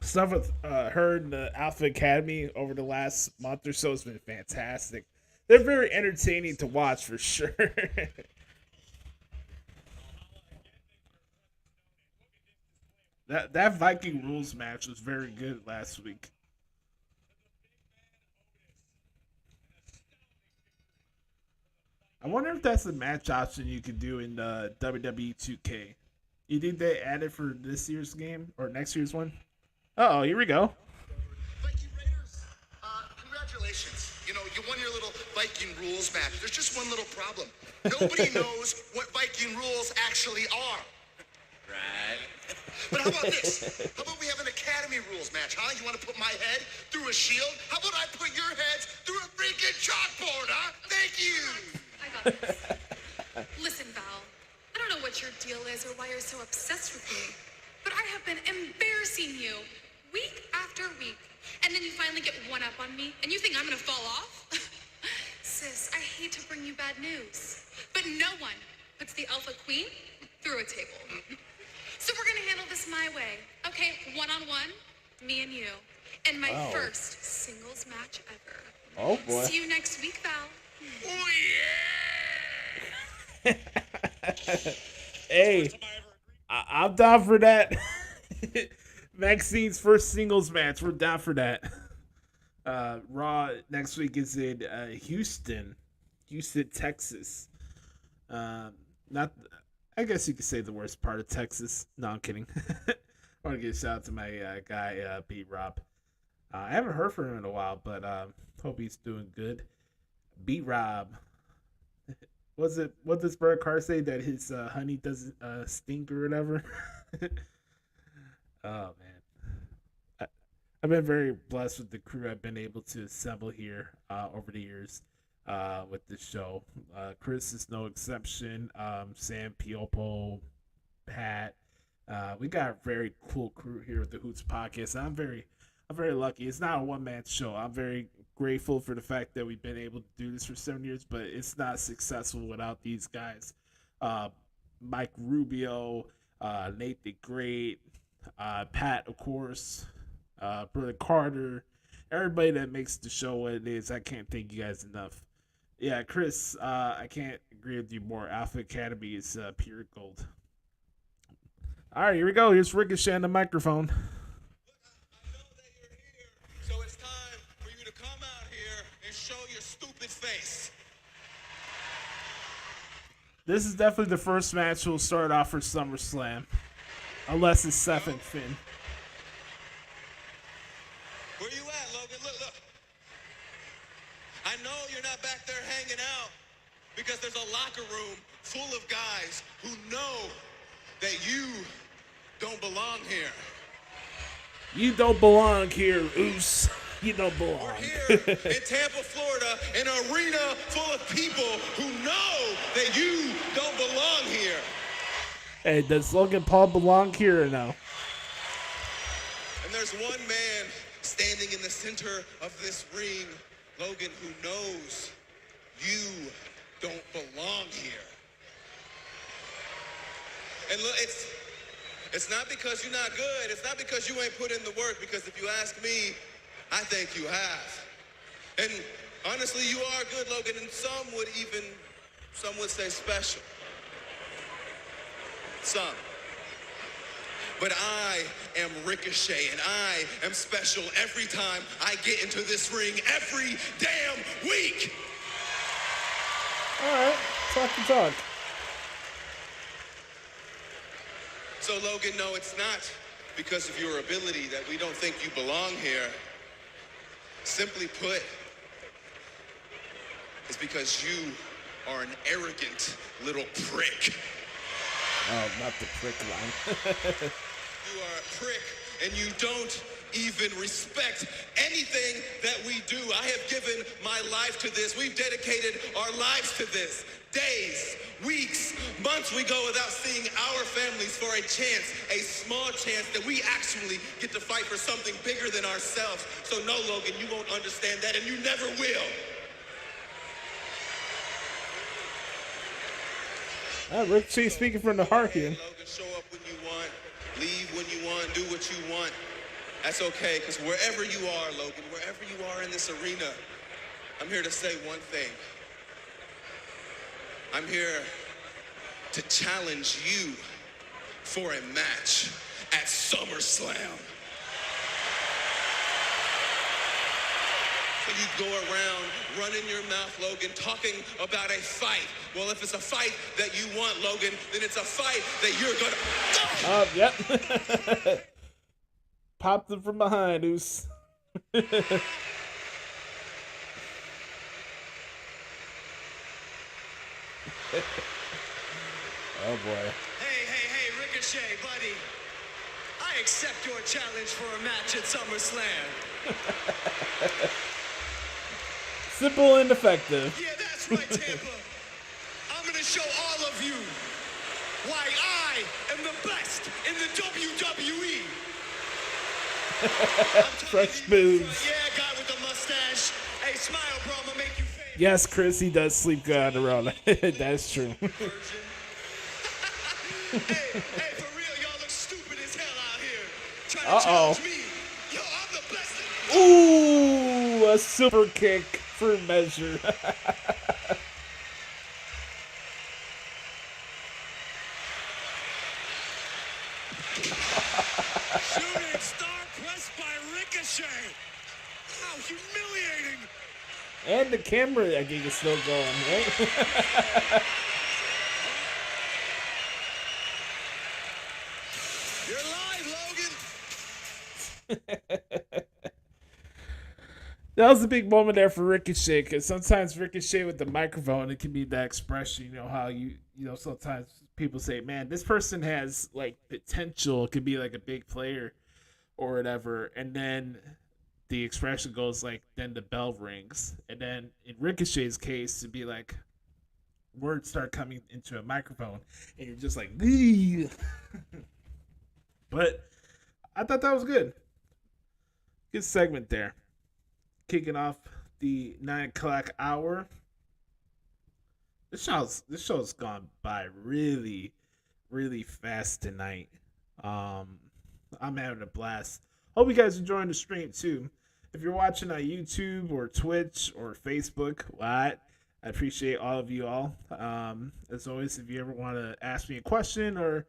Stuff with her and the Alpha Academy over the last month or so has been fantastic. They're very entertaining to watch for sure. That Viking rules match was very good last week. I wonder if that's a match option you could do in WWE 2K. You think they added for this year's game or next year's one? Oh, here we go. Viking Raiders, congratulations. You know, you won your little Viking rules match. There's just one little problem. Nobody knows what Viking rules actually are. Right. But how about this? How about we have an Academy rules match, huh? You want to put my head through a shield? How about I put your heads through a freaking chalkboard, huh? Thank you. I got this. Listen, Val, I don't know what your deal is or why you're so obsessed with me, but I have been embarrassing you week after week. And then you finally get one up on me, and you think I'm gonna fall off? Sis, I hate to bring you bad news, but no one puts the Alpha Queen through a table. So we're gonna handle this my way, okay? One-on-one, me and you, and my first singles match ever. Oh boy. See you next week, Val. Oh, yeah. Hey, I'm down for that. Maxine's first singles match. We're down for that. Raw next week is in Houston, Texas. Not, I guess you could say the worst part of Texas. No, I'm kidding. I want to give a shout out to my guy, B Rob. I haven't heard from him in a while, but hope he's doing good. B Rob. What does Bert Carr say that his honey doesn't stink or whatever? Oh man, I've been very blessed with the crew I've been able to assemble here over the years with this show. Chris is no exception. Sam Piopo, Pat. We got a very cool crew here at the Hoots Podcast. I'm very lucky. It's not a one man show. I'm very grateful for the fact that we've been able to do this for 7 years, but it's not successful without these guys. Mike Rubio, Nate the Great, Pat, of course, Brother Carter, everybody that makes the show what it is. I can't thank you guys enough. Yeah, Chris, I can't agree with you more. Alpha Academy is pure gold. All right, here we go. Here's Ricochet on the microphone. I know that you're here, so it's time for you to come out here and show your stupid face. This is definitely the first match we'll start off for SummerSlam. Unless it's Seth and Finn. Where you at, Logan? Look. I know you're not back there hanging out because there's a locker room full of guys who know that you don't belong here. You don't belong here, Oos. You don't belong. We're here in Tampa, Florida, an arena full of people who know that you don't belong here. Hey, does Logan Paul belong here or no? And there's one man standing in the center of this ring, Logan, who knows you don't belong here. And look, it's not because you're not good. It's not because you ain't put in the work, because if you ask me, I think you have. And honestly, you are good, Logan, and some would say special. Some. But I am Ricochet, and I am special every time I get into this ring every damn week. All right, talk the talk. So, Logan, no, it's not because of your ability that we don't think you belong here. Simply put, it's because you are an arrogant little prick. Oh, not the prick line. You are a prick, and you don't even respect anything that we do. I have given my life to this. We've dedicated our lives to this. Days, weeks, months we go without seeing our families for a chance, a small chance that we actually get to fight for something bigger than ourselves. So no, Logan, you won't understand that, and you never will. Ricochet speaking from the heart here. Logan, show up when you want, leave when you want, do what you want. That's okay, because wherever you are, Logan, wherever you are in this arena, I'm here to say one thing. I'm here to challenge you for a match at SummerSlam. So you go around running your mouth, Logan, talking about a fight. Well, if it's a fight that you want, Logan, then it's a fight that you're gonna... Yep. Popped him from behind, Oos. Oh boy. Hey, Ricochet, buddy. I accept your challenge for a match at SummerSlam. Simple and effective. Yeah, that's right, Tampa. I'm gonna show all of you why I am the best in the WWE. Fresh moves. Yeah, guy with the mustache. Hey, smile, bro. I'm gonna make you famous. Yes, Chris, he does sleep good on the road. That's true. Hey, for real, y'all look stupid as hell out here. Trying to challenge me. Yo, I'm the best. Ooh, a super kick for measure. Shooting star pressed by Ricochet. How humiliating. And the camera, I think, is still going, right? You're live, Logan. That was a big moment there for Ricochet, because sometimes Ricochet with the microphone, it can be that expression, you know, how you know, sometimes people say, man, this person has, like, potential, could be, like, a big player or whatever, and then the expression goes, like, then the bell rings, and then in Ricochet's case, to be, like, words start coming into a microphone, and you're just like, but I thought that was good. Good segment there. Kicking off the 9 o'clock hour. This show's gone by really, really fast tonight. I'm having a blast. Hope you guys enjoying the stream too. If you're watching on YouTube or Twitch or Facebook, I appreciate all of you all. As always, if you ever want to ask me a question or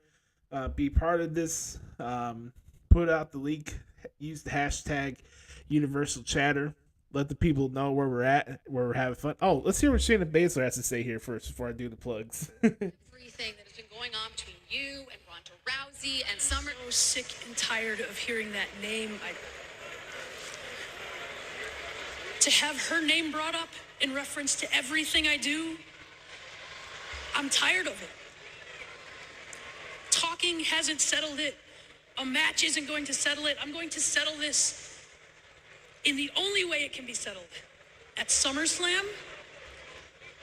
be part of this. Put out the link. Use the hashtag Universal Chatter. Let the people know where we're at, where we're having fun. Oh, let's hear what Shayna Baszler has to say here first before I do the plugs. Everything that has been going on between you and Ronda Rousey and Summer. So sick and tired of hearing that name. To have her name brought up in reference to everything I do, I'm tired of it. Talking hasn't settled it. A match isn't going to settle it. I'm going to settle this in the only way it can be settled. At SummerSlam,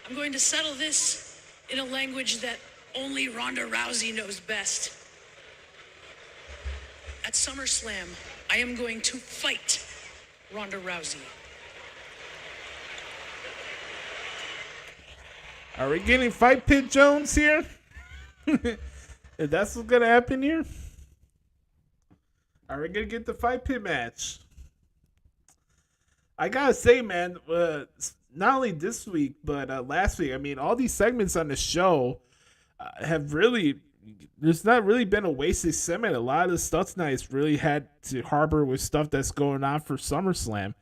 I'm going to settle this in a language that only Ronda Rousey knows best. At SummerSlam, I am going to fight Ronda Rousey. Are we getting Fight Pit Jones here? If that's what's gonna happen here, are we gonna get the Fight Pit match? I gotta say, man, not only this week but last week. I mean, all these segments on the show have really. There's not really been a wasted segment. A lot of the stuff tonight really had to harbor with stuff that's going on for SummerSlam.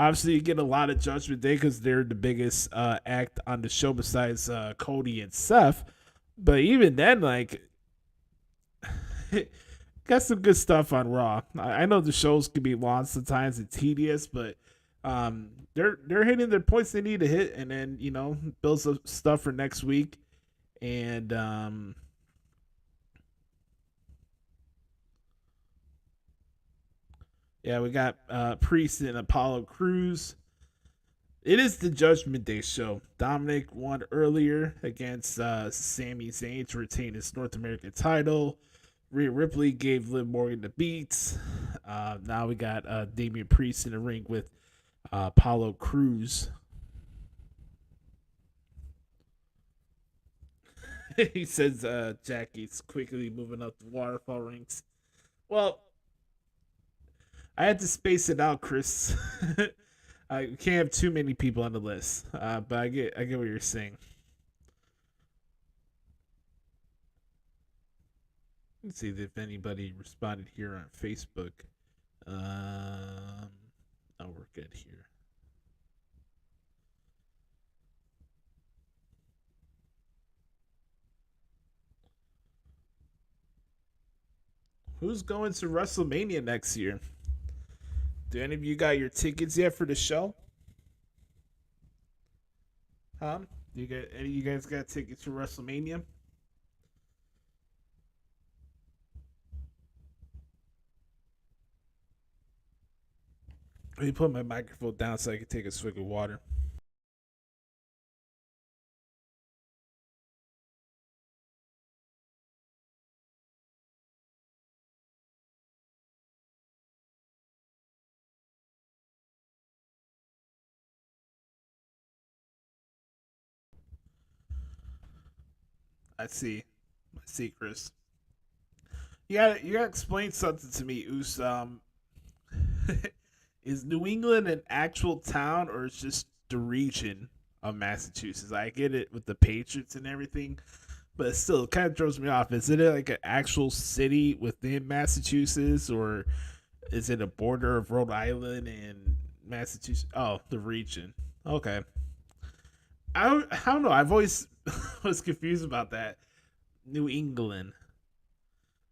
Obviously, you get a lot of Judgment Day because they're the biggest act on the show besides Cody and Seth. But even then, like, got some good stuff on Raw. I know the shows can be long sometimes and tedious, but they're hitting their points they need to hit, and then build some stuff for next week. And yeah, we got Priest and Apollo Crews. It is the Judgment Day show. Dominic won earlier against Sami Zayn to retain his North American title. Rhea Ripley gave Liv Morgan the beats. Now we got Damian Priest in the ring with Apollo Crews. He says Jackie's quickly moving up the waterfall ranks. Well, I had to space it out, Chris. I can't have too many people on the list, but I get what you're saying. Let's see if anybody responded here on Facebook. Oh, we're good here. Who's going to WrestleMania next year? Do any of you got your tickets yet for the show? Huh? Any of you guys got tickets for WrestleMania? Let me put my microphone down so I can take a swig of water. I see, Chris. You gotta explain something to me, Us. Is New England an actual town or is just the region of Massachusetts? I get it with the Patriots and everything, but still, it kind of throws me off. Is it like an actual city within Massachusetts, or is it a border of Rhode Island and Massachusetts? Oh, the region. Okay. I don't know. I've always was confused about that. New England.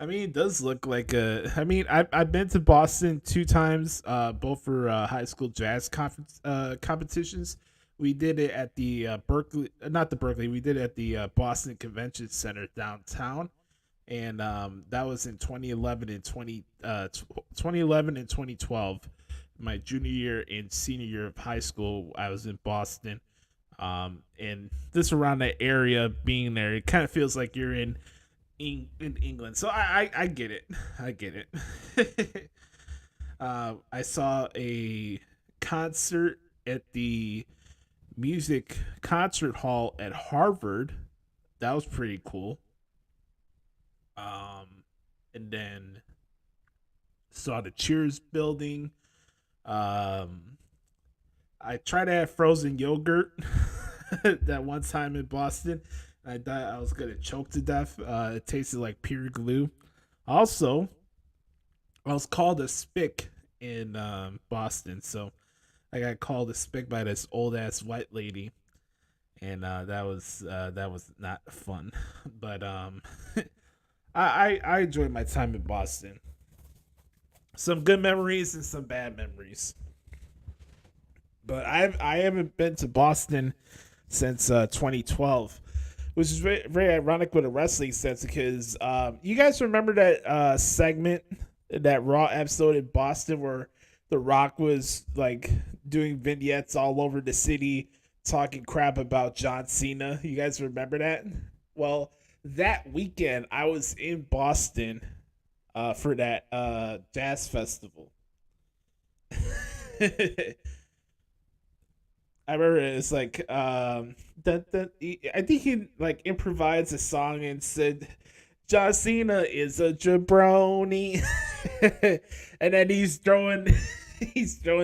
I mean, it does look like a. I mean, I've been to Boston 2 times, both for high school jazz competitions. We did it at the Berkeley, not the Berkeley. We did it at the Boston Convention Center downtown, and that was in 2011 and 2011 and 2012. My junior year and senior year of high school, I was in Boston. And this around that area being there, it kind of feels like you're in England. So I get it. I get it. I saw a concert at the music concert hall at Harvard. That was pretty cool. And then saw the Cheers building. I tried to have frozen yogurt that one time in Boston. I thought I was gonna choke to death. It tasted like pure glue. Also, I was called a spick in Boston, so I got called a spick by this old ass white lady, and that was not fun. But I enjoyed my time in Boston. Some good memories and some bad memories. But I haven't been to Boston since 2012, which is very, very ironic with a wrestling sense because you guys remember that segment, that Raw episode in Boston where The Rock was like doing vignettes all over the city talking crap about John Cena. You guys remember that? Well, that weekend I was in Boston for that jazz festival. I remember it's like I think he like improvised a song and said John Cena is a jabroni. And then he's throwing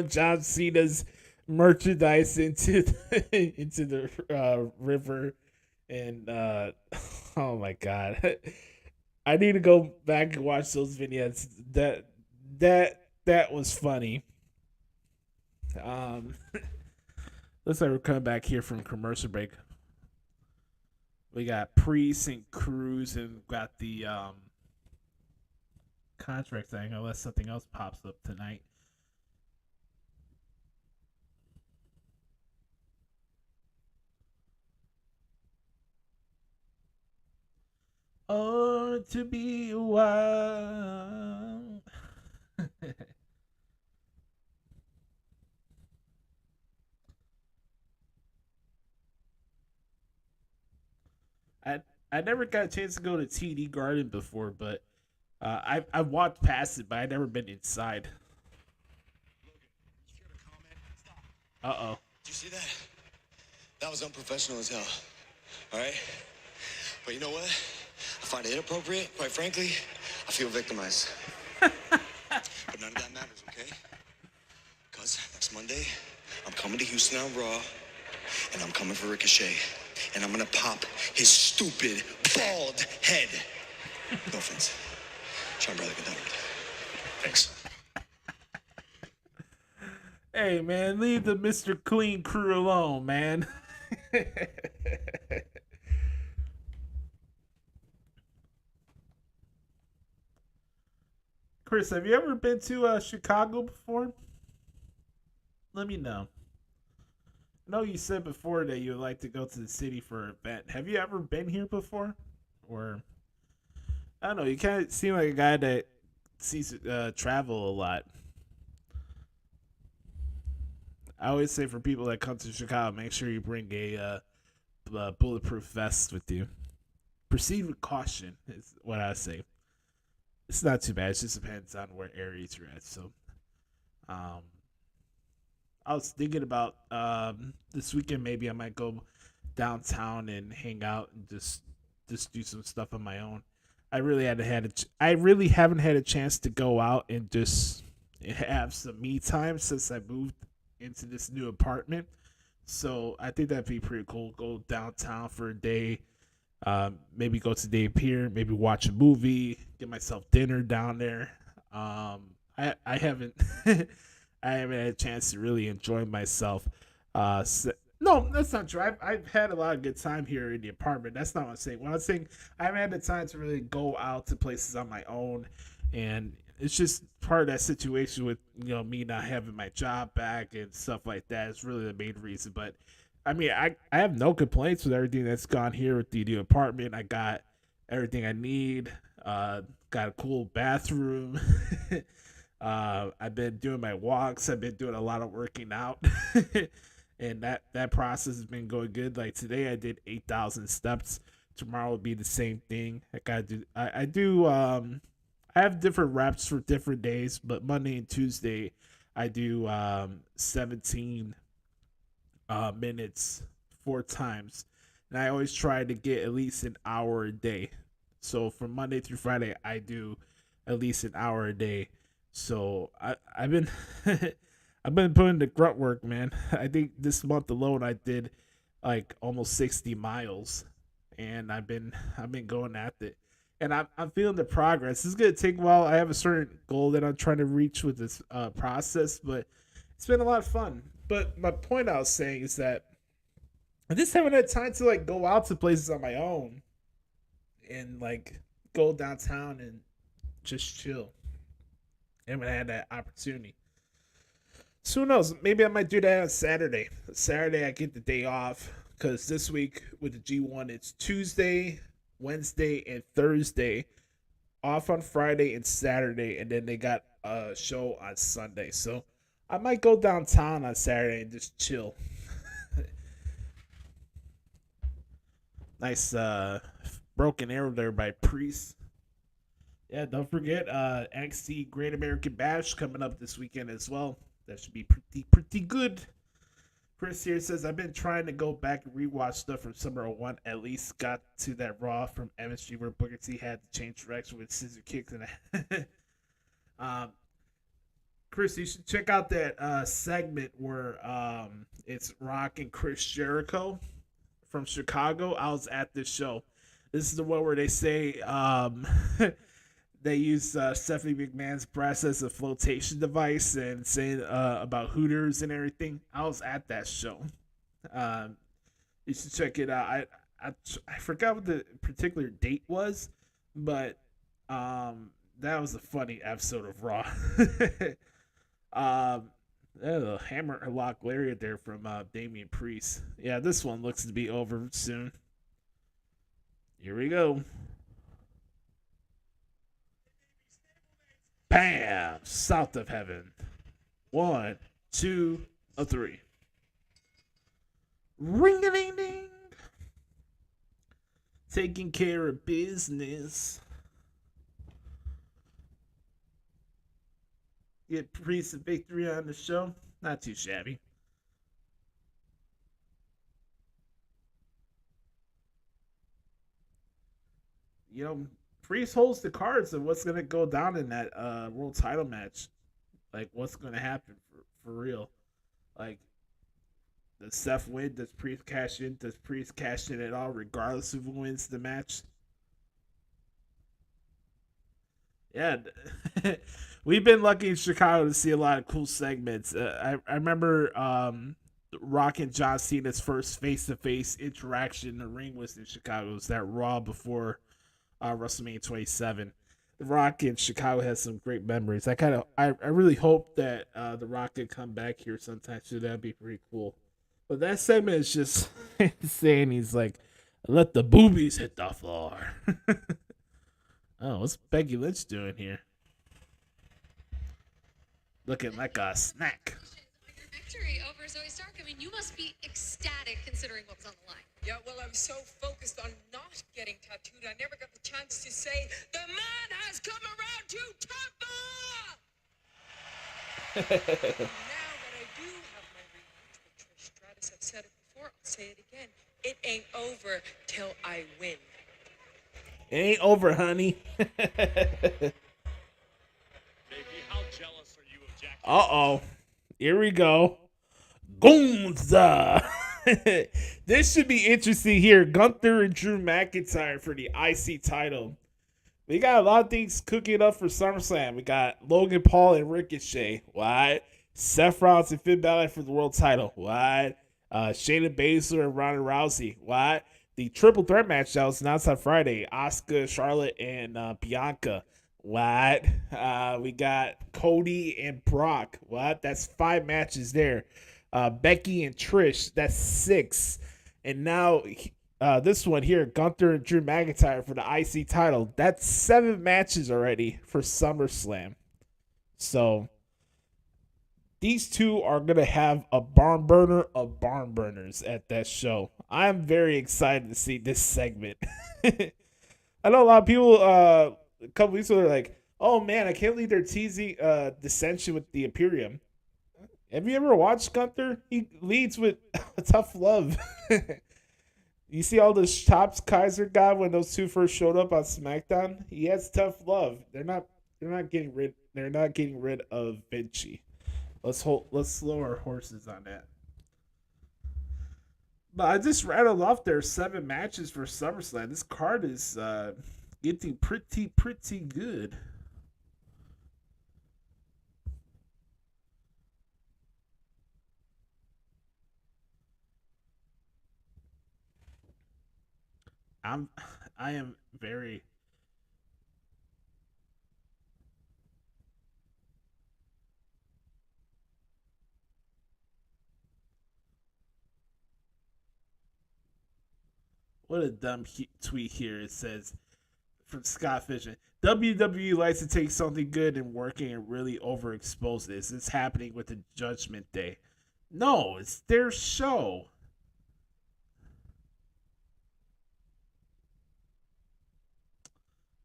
John Cena's merchandise into into the river, and oh my god. I need to go back and watch those vignettes. That was funny. Um Looks like we're coming back here from commercial break. We got Priest and Cruz and got the contract thing, unless something else pops up tonight. Oh, to be wild. I I never got a chance to go to TD Garden before, but I've walked past it, but I've never been inside. Uh oh. Did you see that? That was unprofessional as hell. All right? But you know what? I find it inappropriate. Quite frankly, I feel victimized. But none of that matters, okay? Because next Monday, I'm coming to Houston on Raw, and I'm coming for Ricochet. And I'm gonna pop his stupid, bald head. No offense. Sean Bradley can handle it. Thanks. Hey man, leave the Mr. Clean crew alone, man. Chris, have you ever been to Chicago before? Let me know. I know you said before that you would like to go to the city for an event. Have you ever been here before? Or I don't know. You kind of seem like a guy that sees travel a lot. I always say for people that come to Chicago, make sure you bring a bulletproof vest with you. Proceed with caution is what I say. It's not too bad. It just depends on where areas you're at. So, I was thinking about this weekend. Maybe I might go downtown and hang out and just do some stuff on my own. I really haven't had a chance to go out and just have some me time since I moved into this new apartment. So I think that'd be pretty cool. Go downtown for a day. Maybe go to Dave Pier. Maybe watch a movie. Get myself dinner down there. I haven't I haven't had a chance to really enjoy myself. No, that's not true. I've had a lot of good time here in the apartment. That's not what I'm saying. What I'm saying, I haven't had the time to really go out to places on my own, and it's just part of that situation with me not having my job back and stuff like that. It's really the main reason. But I mean, I have no complaints with everything that's gone here with the new apartment. I got everything I need. Got a cool bathroom. I've been doing my walks. I've been doing a lot of working out. And that process has been going good. Like today I did 8,000 steps. Tomorrow will be the same thing. I have different reps for different days, but Monday and Tuesday I do 17 minutes 4 times. And I always try to get at least an hour a day. So from Monday through Friday I do at least an hour a day. So I've been I've been putting the grunt work, man. I think this month alone I did like almost 60 miles. and I've been going at it, and I'm feeling the progress. It's gonna take a while. I have a certain goal that I'm trying to reach with this process, but it's been a lot of fun. But my point I was saying is that I just haven't had time to like go out to places on my own and like go downtown and just chill. I haven't had that opportunity. So who knows? Maybe I might do that on Saturday. Saturday I get the day off because this week with the G1 it's Tuesday, Wednesday, and Thursday. Off on Friday and Saturday, and then they got a show on Sunday. So I might go downtown on Saturday and just chill. Nice broken arrow there by Priest. Yeah, don't forget NXT Great American Bash coming up this weekend as well. That should be pretty good. Chris here says I've been trying to go back and rewatch stuff from Summer '01. At least got to that Raw from MSG where Booker T had to change direction with scissor kicks and Chris, you should check out that segment where it's Rock and Chris Jericho from Chicago. I was at this show. This is the one where they say they use Stephanie McMahon's breast as a flotation device and saying about Hooters and everything. I was at that show. You should check it out. I forgot what the particular date was, but that was a funny episode of Raw. A hammerlock lariat there from Damian Priest. Yeah, this one looks to be over soon. Here we go. Bam! South of heaven. 1, 2, 3. Ring-a-ding-ding. Taking care of business. Get Priest a victory on the show. Not too shabby. You know, Priest holds the cards of what's going to go down in that world title match. Like, what's going to happen for real. Like, does Seth win? Does Priest cash in? Does Priest cash in at all, regardless of who wins the match? Yeah. We've been lucky in Chicago to see a lot of cool segments. I remember Rock and John Cena's first face-to-face interaction in the ring was in Chicago. It was that Raw before WrestleMania 27. The Rock in Chicago has some great memories. I really hope that The Rock could come back here sometime soon. That'd be pretty cool. But that segment is just saying he's like, let the boobies hit the floor. Oh, what's Becky Lynch doing here? Looking like a snack. Your victory over Zoe Stark. I mean, you must be ecstatic considering what was on the line. Yeah, well, I was so focused on not getting tattooed, I never got the chance to say, the man has come around to Tampa! Now that I do have my rematch with Trish Stratus, I've said it before, I'll say it again. It ain't over till I win. It ain't over, honey. Uh-oh. Here we go. Gonza. This should be interesting here. Gunther and Drew McIntyre for the IC title. We got a lot of things cooking up for SummerSlam. We got Logan Paul and Ricochet. What? Seth Rollins and Finn Balor for the world title. What? Shayna Baszler and Ronda Rousey. What? The triple threat match that was announced on Friday. Asuka, Charlotte, and Bianca. What? We got Cody and Brock. What? That's 5 matches there. Becky and Trish. That's 6. And now this one here, Gunther and Drew McIntyre for the IC title. That's 7 matches already for SummerSlam. So these two are going to have a barn burner of barn burners at that show. I'm very excited to see this segment. I know a lot of people a couple weeks ago were like, oh man, I can't believe they're teasing dissension with the Imperium. Have you ever watched Gunther? He leads with tough love. You see all the chops Kaiser got when those two first showed up on SmackDown? He has tough love. They're not getting rid of Vinci. Let's slow our horses on that. But I just rattled off their 7 matches for SummerSlam. This card is getting pretty good. I am very. What a dumb tweet here. It says from Scott Fishing. WWE likes to take something good and working and really overexpose this. It's happening with the Judgment Day. No, it's their show.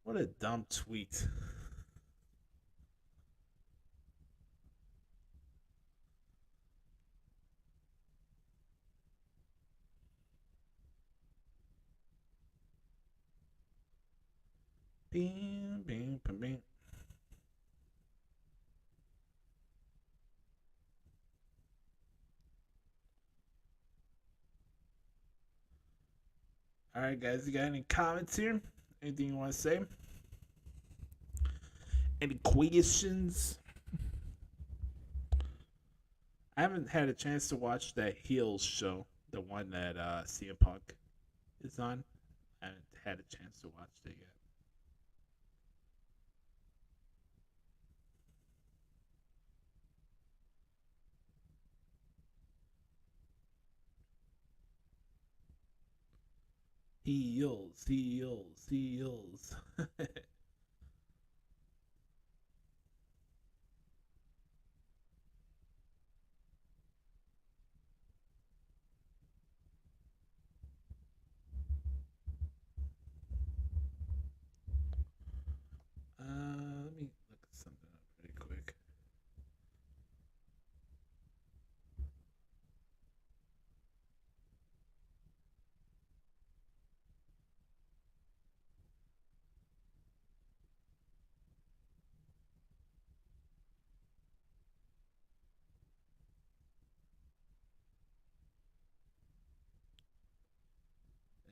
What a dumb tweet. Bing, bing, bing, bing. All right, guys, you got any comments here? Anything you want to say? Any questions? I haven't had a chance to watch that Heels show, the one that CM Punk is on. I haven't had a chance to watch that yet. Heels. Let me look something up pretty quick.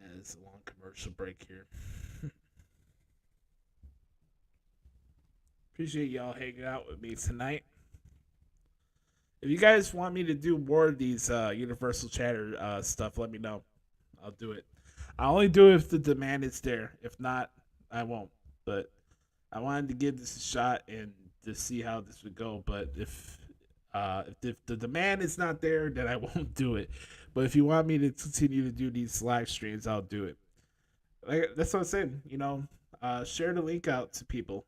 Yeah, it's a long commercial break here. Appreciate y'all hanging out with me tonight. If you guys want me to do more of these Universal Chatter stuff, let me know. I'll do it. I only do it if the demand is there. If not, I won't. But I wanted to give this a shot and to see how this would go. But if the demand is not there, then I won't do it. But if you want me to continue to do these live streams, I'll do it. That's what I'm saying. Share the link out to people.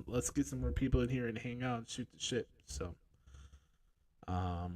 Let's get some more people in here and hang out and shoot the shit. So, all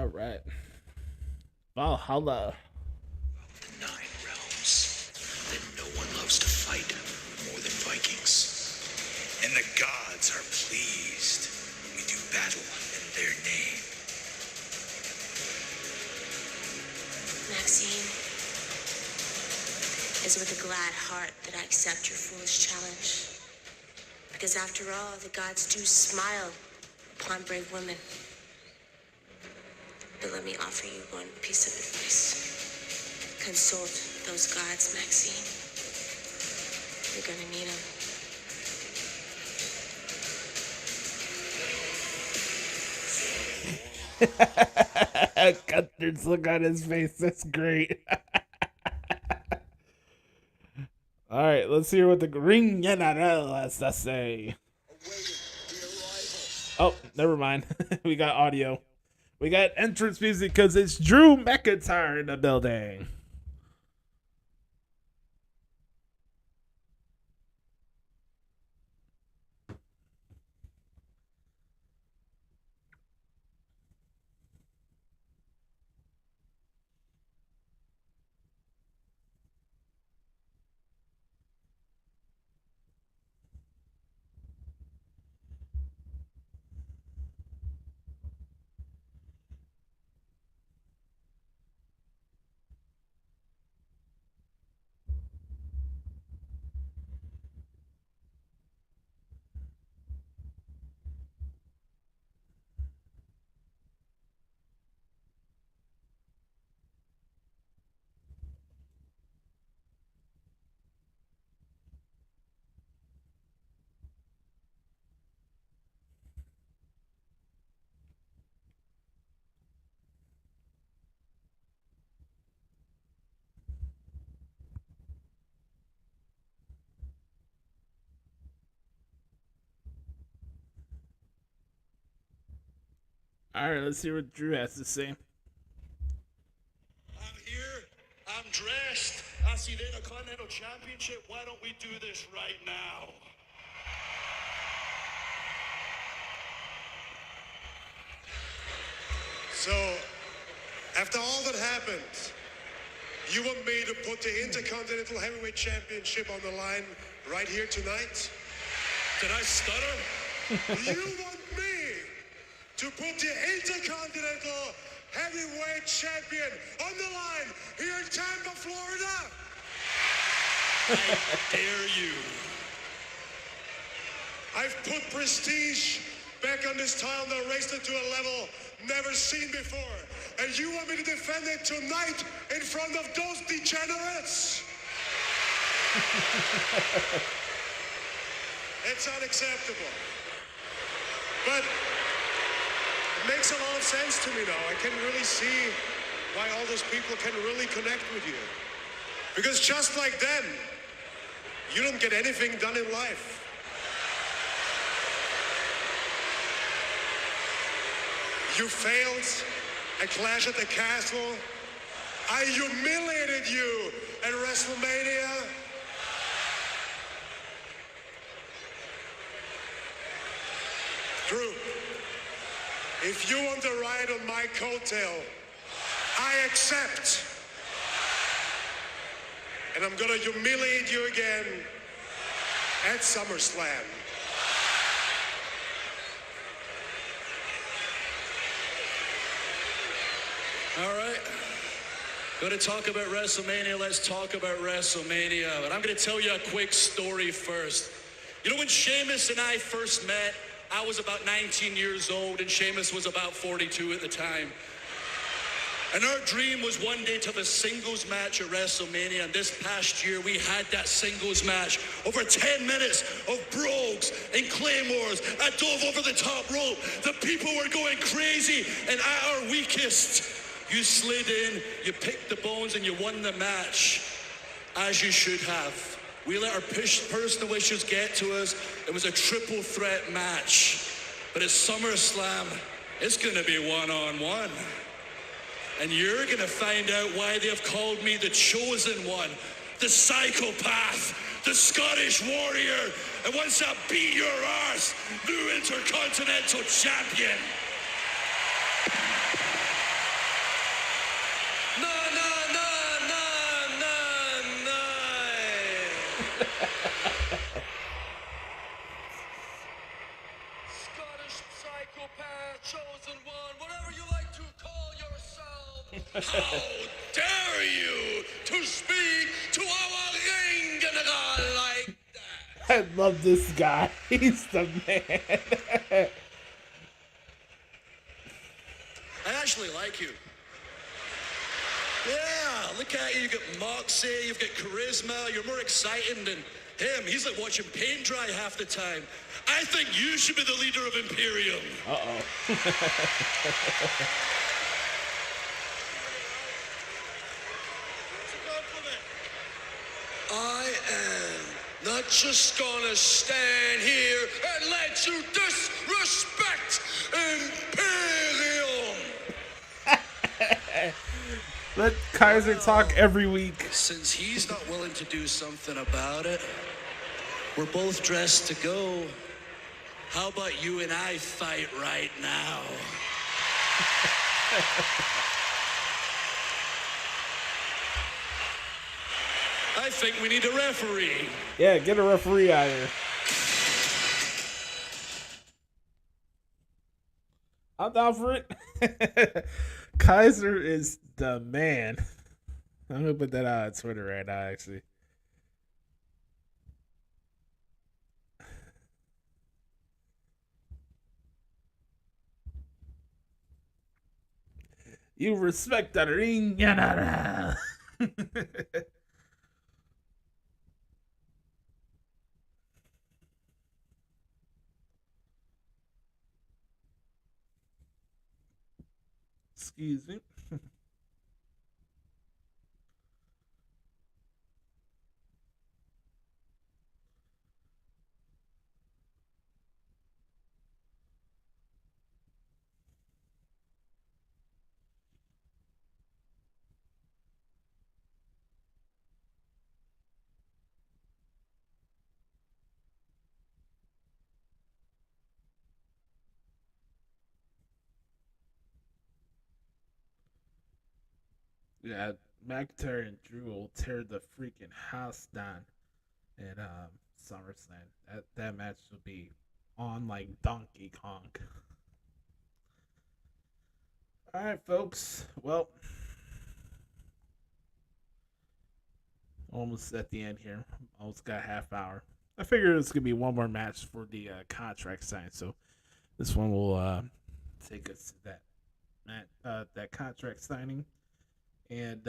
right. Valhalla. The 9 realms that no one loves to fight more than Vikings. And the gods are pleased we do battle in their name. Maxine, it's with a glad heart that I accept your foolish challenge. Because after all, the gods do smile upon brave women. But let me offer you one piece of advice. Consult those gods, Maxine. You're gonna need them. Cuthbert's look on his face. That's great. All right, let's hear what the Ring General has to say. Oh, never mind. We got audio. We got entrance music because it's Drew McIntyre in the building. All right, let's hear what Drew has to say. I'm here. I'm dressed. I see the Intercontinental Championship. Why don't we do this right now? So, after all that happened, you want me to put the Intercontinental Heavyweight Championship on the line right here tonight? Did I stutter? You want me to put the Intercontinental Heavyweight Champion on the line here in Tampa, Florida? I dare you. I've put prestige back on this title and raised it to a level never seen before. And you want me to defend it tonight in front of those degenerates? It's unacceptable. But it makes a lot of sense to me now. I can really see why all those people can really connect with you. Because just like them, you don't get anything done in life. You failed at Clash at the Castle. I humiliated you at WrestleMania. Drew, if you want to ride on my coattail, I accept. And I'm gonna humiliate you again at SummerSlam. All right. Going to talk about WrestleMania. Let's talk about WrestleMania. But I'm going to tell you a quick story first. You know, when Sheamus and I first met, I was about 19 years old, and Sheamus was about 42 at the time. And our dream was one day to have a singles match at WrestleMania, and this past year we had that singles match. Over 10 minutes of brogues and claymores. I dove over the top rope. The people were going crazy, and at our weakest, you slid in, you picked the bones, and you won the match, as you should have. We let our personal issues get to us. It was a triple threat match. But at SummerSlam, it's gonna be one-on-one. And you're gonna find out why they've called me the chosen one, the psychopath, the Scottish warrior, and once I beat your arse, new Intercontinental Champion. Scottish psychopath, chosen one, whatever you like to call yourself. How dare you to speak to our ring general like that? I love this guy. He's the man. I actually like you. Yeah, look at you. You've got moxie, you've got charisma, you're more exciting than him. He's like watching paint dry half the time. I think you should be the leader of Imperium. Uh-oh. I am not just gonna stand here and let you disrespect Imperium. Let Kaiser talk every week. Since he's not willing to do something about it, we're both dressed to go. How about you and I fight right now? I think we need a referee. Yeah, get a referee out here. I'm down for it. Kaiser is the man. I'm gonna put that out on Twitter right now, actually. You respect the ring general. Excuse me. Yeah, McIntyre and Drew will tear the freaking house down at SummerSlam. That match will be on like Donkey Kong. All right, folks. Well, almost at the end here. Almost got a half hour. I figured it's gonna be one more match for the contract sign, so this one will take us to that contract signing, and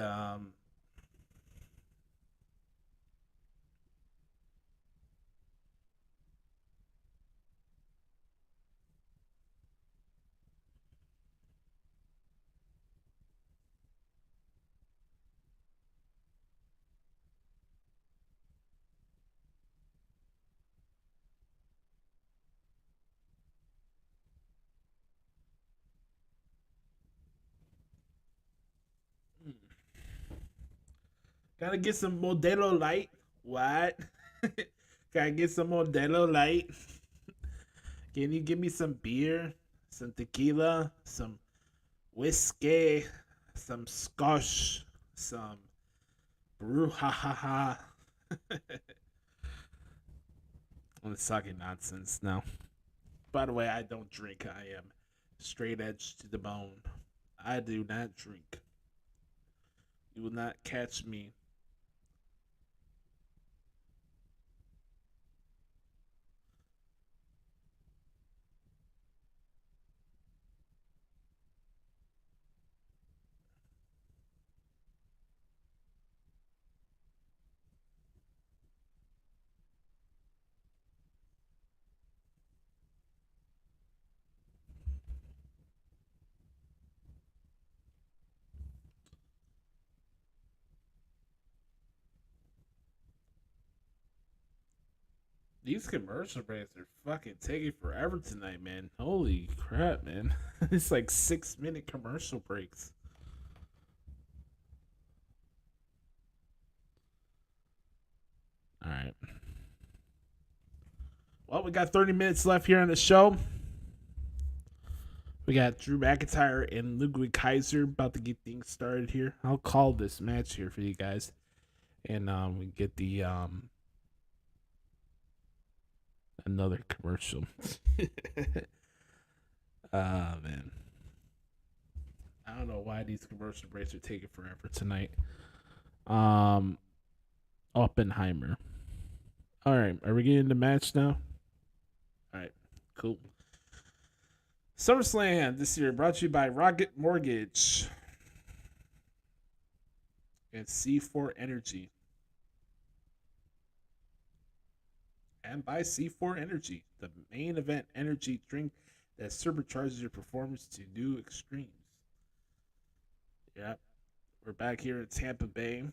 gotta get some Modelo Light. What? Gotta get some Modelo Light. Can you give me some beer, some tequila, some whiskey, some scotch, some brouhaha? I'm talking nonsense now. By the way, I don't drink. I am straight edge to the bone. I do not drink. You will not catch me. These commercial breaks are fucking taking forever tonight, man. Holy crap, man. It's like 6-minute commercial breaks. Alright. Well, we got 30 minutes left here on the show. We got Drew McIntyre and Ludwig Kaiser about to get things started here. I'll call this match here for you guys. And we get the another commercial. Man. I don't know why these commercial breaks are taking forever tonight. Oppenheimer. Alright, are we getting the match now? Alright, cool. SummerSlam this year brought to you by Rocket Mortgage and C4 Energy. And by C4 Energy, the main event energy drink that supercharges your performance to new extremes. Yep. We're back here in Tampa Bay.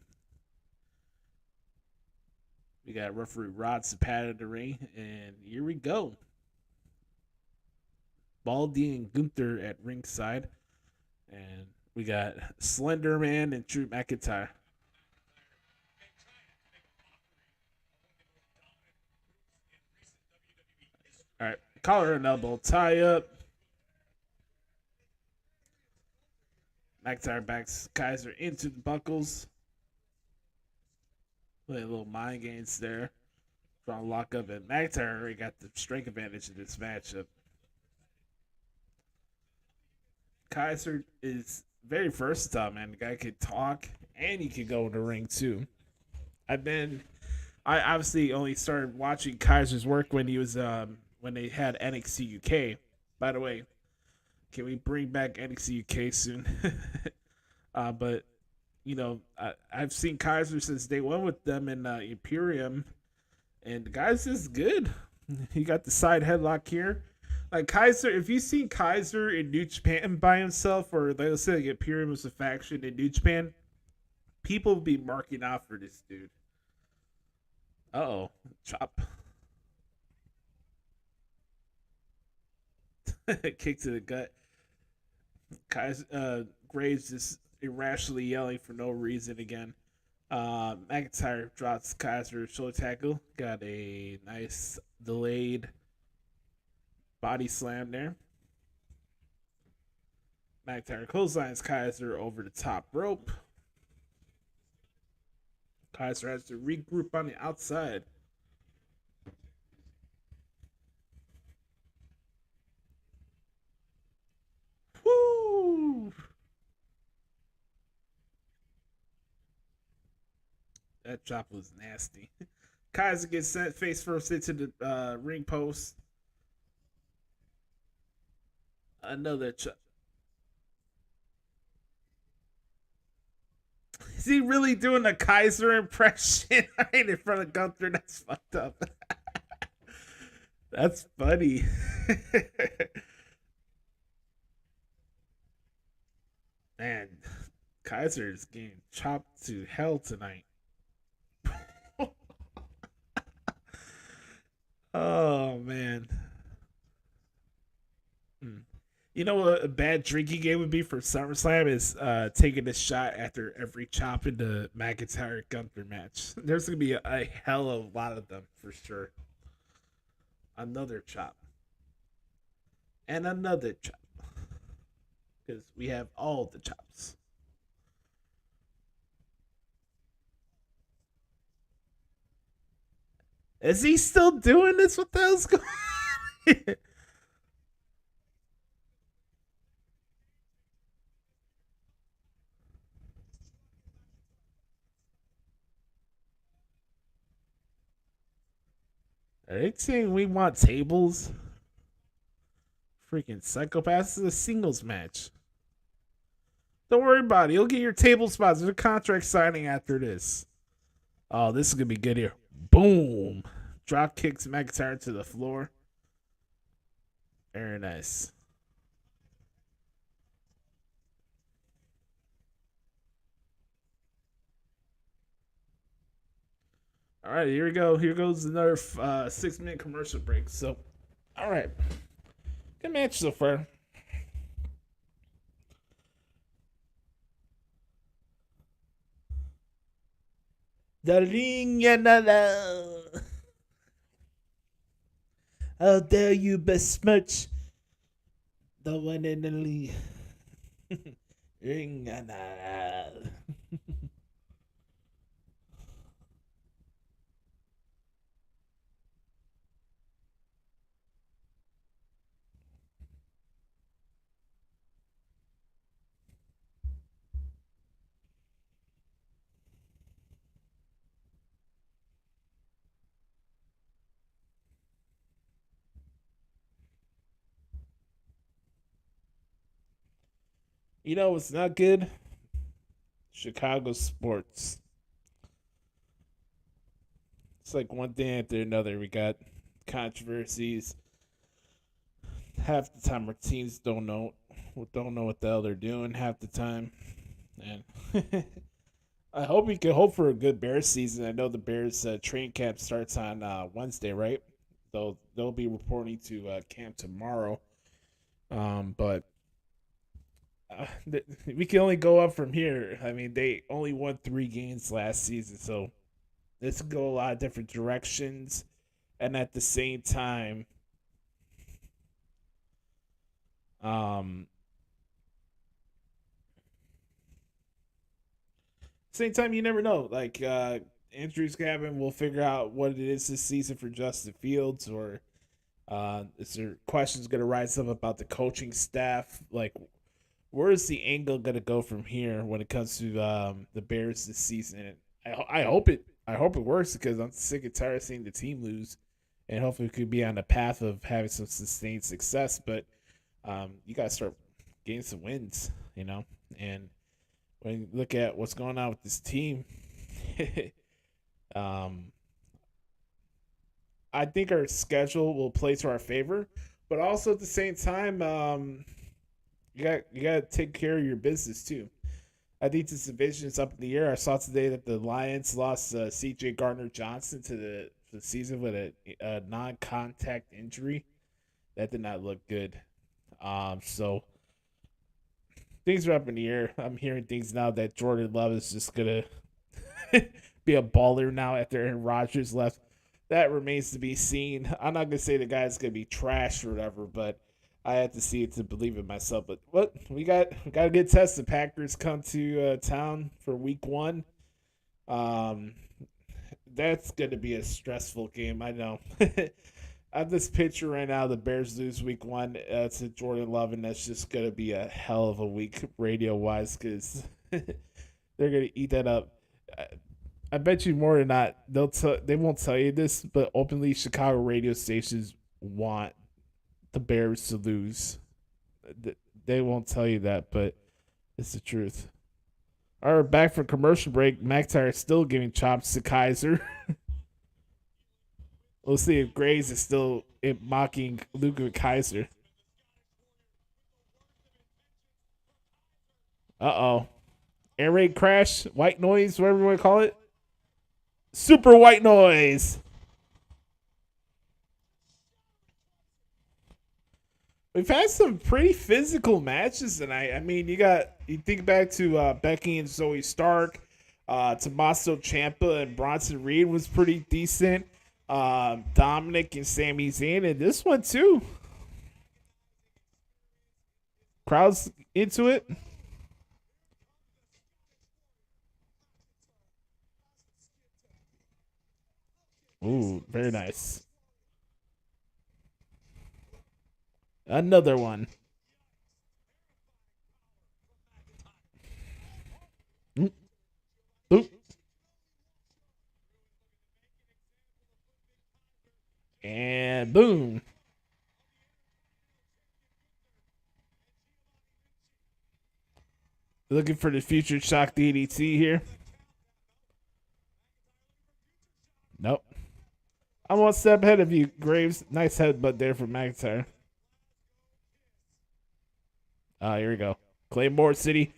We got referee Rod Zapata in the ring, and here we go. Baldy and Gunther at ringside, and we got Slender Man and Drew McIntyre. All right, collar and elbow tie up. McIntyre backs Kaiser into the buckles. Play a little mind games there. Trying to lock up, and McIntyre already got the strength advantage in this matchup. Kaiser is very versatile, man. The guy could talk and he could go in the ring too. I obviously only started watching Kaiser's work when he was when they had NXT UK. By the way, can we bring back NXT UK soon? But you know, I've seen Kaiser since day one with them in Imperium, and the guy's just good. He got the side headlock here. Like Kaiser, if you've seen Kaiser in New Japan by himself, or let's say like Imperium was a faction in New Japan, people will be marking out for this dude. Chop. Kick to the gut. Kaiser, Graves just irrationally yelling for no reason again. McIntyre drops Kaiser shoulder tackle. Got a nice delayed body slam there. McIntyre clotheslines Kaiser over the top rope. Kaiser has to regroup on the outside. Woo! That chop was nasty. Kaiser gets sent face first into the ring post. Another chop. Is he really doing a Kaiser impression right in front of Gunther? That's fucked up. That's funny. Man, Kaiser is getting chopped to hell tonight. Oh, man. You know what a bad drinking game would be for SummerSlam is taking a shot after every chop in the McIntyre Gunther match. There's going to be a hell of a lot of them for sure. Another chop. And another chop. Because we have all the chops. Is he still doing this? What the hell's going on? Are they saying we want tables? Freaking psychopaths. This is a singles match. Don't worry about it. You'll get your table spots. There's a contract signing after this. Oh, this is going to be good here. Boom. Drop kicks McIntyre to the floor. Very nice. All right, here we go. Here goes another 6-minute commercial break. So, all right. Good match so far. The ring another. How dare you besmirch the one and only ring another. You know what's not good? Chicago sports. It's like one thing after another. We got controversies. Half the time our teams don't know what the hell they're doing half the time. And I hope we can hope for a good Bears season. I know the Bears training camp starts on Wednesday, right? They'll be reporting to camp tomorrow. But we can only go up from here. I mean, they only won 3 games last season, so this can go a lot of different directions. And at the same time, you never know. Like injuries can happen. We'll figure out what it is this season for Justin Fields, or is there questions going to rise up about the coaching staff? Like, where is the angle going to go from here when it comes to the Bears this season? I hope it works, because I'm sick and tired of seeing the team lose, and hopefully we could be on the path of having some sustained success. But you got to start getting some wins, and when you look at what's going on with this team, I think our schedule will play to our favor, but also at the same time, you got to take care of your business too. I think this division is up in the air. I saw today that the Lions lost C.J. Gardner-Johnson to the season with a non-contact injury. That did not look good. So things are up in the air. I'm hearing things now that Jordan Love is just gonna be a baller now after Aaron Rodgers left. That remains to be seen. I'm not gonna say the guy's gonna be trash or whatever, but I have to see it to believe it myself. But we got a good test. The Packers come to town for week 1. Um, that's going to be a stressful game. I know. I have this picture right now. The Bears lose week 1. It's a Jordan Love, and that's just going to be a hell of a week radio wise because they're going to eat that up. I bet you more than not they won't tell you this, but openly Chicago radio stations want the Bears to lose. They won't tell you that, but it's the truth. All right, back for commercial break. McIntyre is still giving chops to Kaiser. We'll see if Graves is still mocking Luke and Kaiser. Uh-oh. Air raid crash, white noise, whatever you want to call it. Super white noise. We've had some pretty physical matches tonight. I mean, you think back to Becky and Zoe Stark, Tommaso Ciampa and Bronson Reed was pretty decent. Dominic and Sami Zayn, and this one too. Crowd's into it. Ooh, very nice. Another one. Oop. And boom. Looking for the future shock DDT here. Nope. I'm 1 step ahead of you, Graves. Nice headbutt there from McIntyre. Here we go. Claymore City.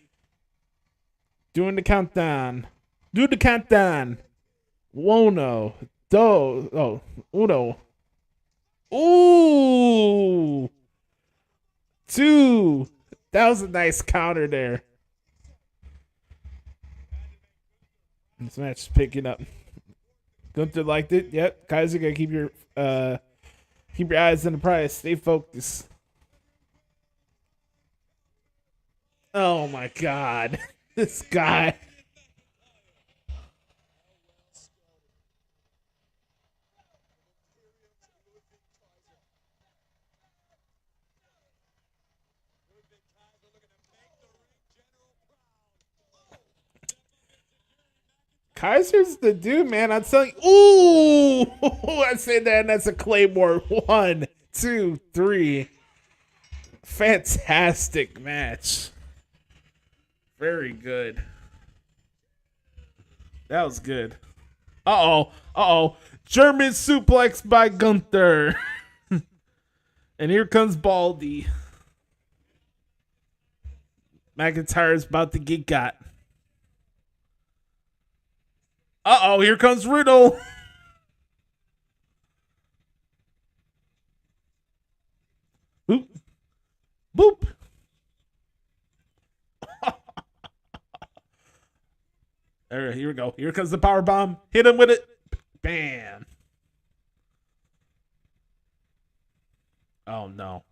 Doing the countdown. Do the countdown. Uno. Uno. Ooh. 2. That was a nice counter there. This match is picking up. Gunther liked it. Yep. Kaiser gotta keep your eyes on the prize. Stay focused. Oh my god. This guy. Kaiser's the dude, man. I'm telling you. Ooh, I say that, and that's a Claymore. 1, 2, 3. Fantastic match. Very good. That was good. Uh-oh. German suplex by Gunther. And here comes Baldy. McIntyre's about to get got. Uh-oh, here comes Riddle. Boop. Boop. All right, here we go. Here comes the power bomb. Hit him with it. Bam. Oh, no.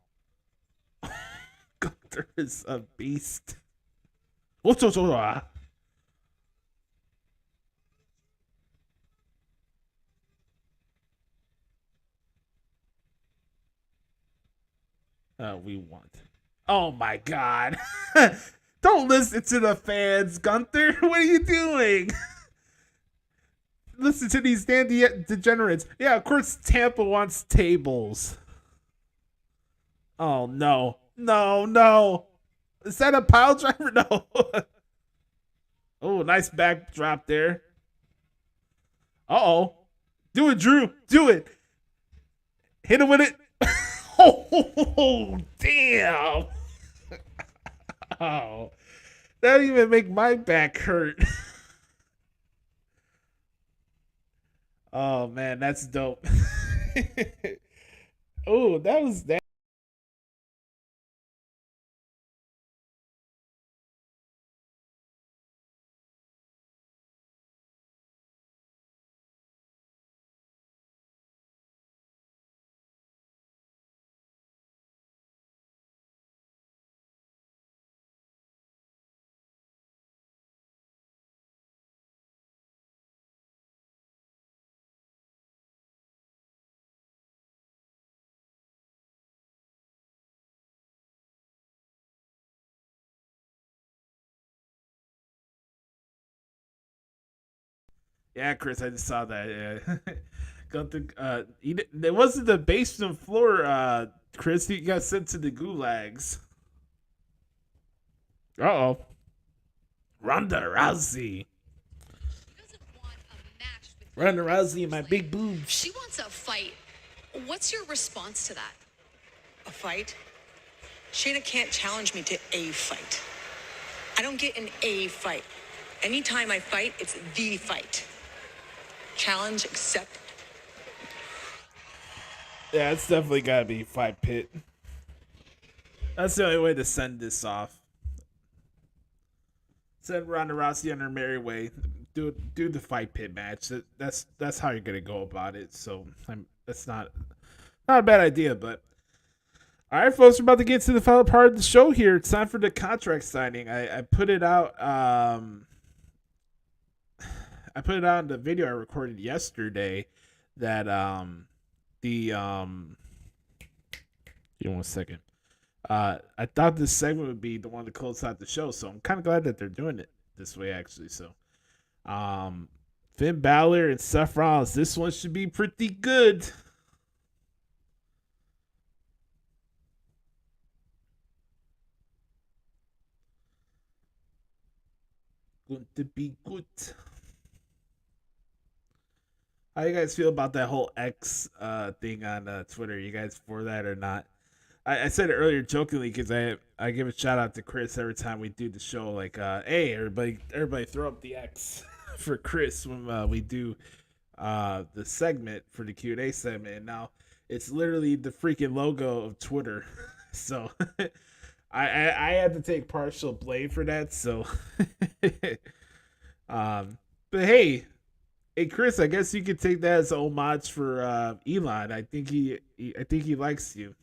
Gunther is a beast. We want. Oh my god. Don't listen to the fans, Gunther. What are you doing? Listen to these damn degenerates. Yeah, of course Tampa wants tables. Oh no. No. Is that a pile driver? No. Oh, nice backdrop there. Uh-oh. Do it, Drew. Do it. Hit him with it. Oh, damn. Oh, that didn't even make my back hurt. Oh, man, that's dope. Oh, that was that. Yeah, Chris, I just saw that. Yeah. It wasn't the basement floor, Chris. You got sent to the gulags. Uh-oh. Ronda Rousey. Ronda Rousey and my big boobs. She wants a fight. What's your response to that? A fight? Shayna can't challenge me to a fight. I don't get an a fight. Anytime I fight, it's the fight. Challenge accepted. Yeah, it's definitely gotta be fight pit. That's the only way to send this off. Send Ronda Rousey on her merry way. Do the fight pit match. That's how you're gonna go about it. So that's not a bad idea. But all right, folks, we're about to get to the final part of the show here. It's time for the contract signing. I put it out. I put it out in the video I recorded yesterday. That give me 1 second. I thought this segment would be the one to close out the show, so I'm kind of glad that they're doing it this way, actually. So, Finn Balor and Seth Rollins. This one should be pretty good. Going to be good. How you guys feel about that whole X thing on Twitter? You guys for that or not? I said it earlier jokingly because I give a shout out to Chris every time we do the show. Like, hey, everybody throw up the X for Chris when we do the segment for the Q&A segment. And now it's literally the freaking logo of Twitter. So I had to take partial blame for that. So, but hey, Chris, I guess you could take that as an homage for Elon. I think he likes you.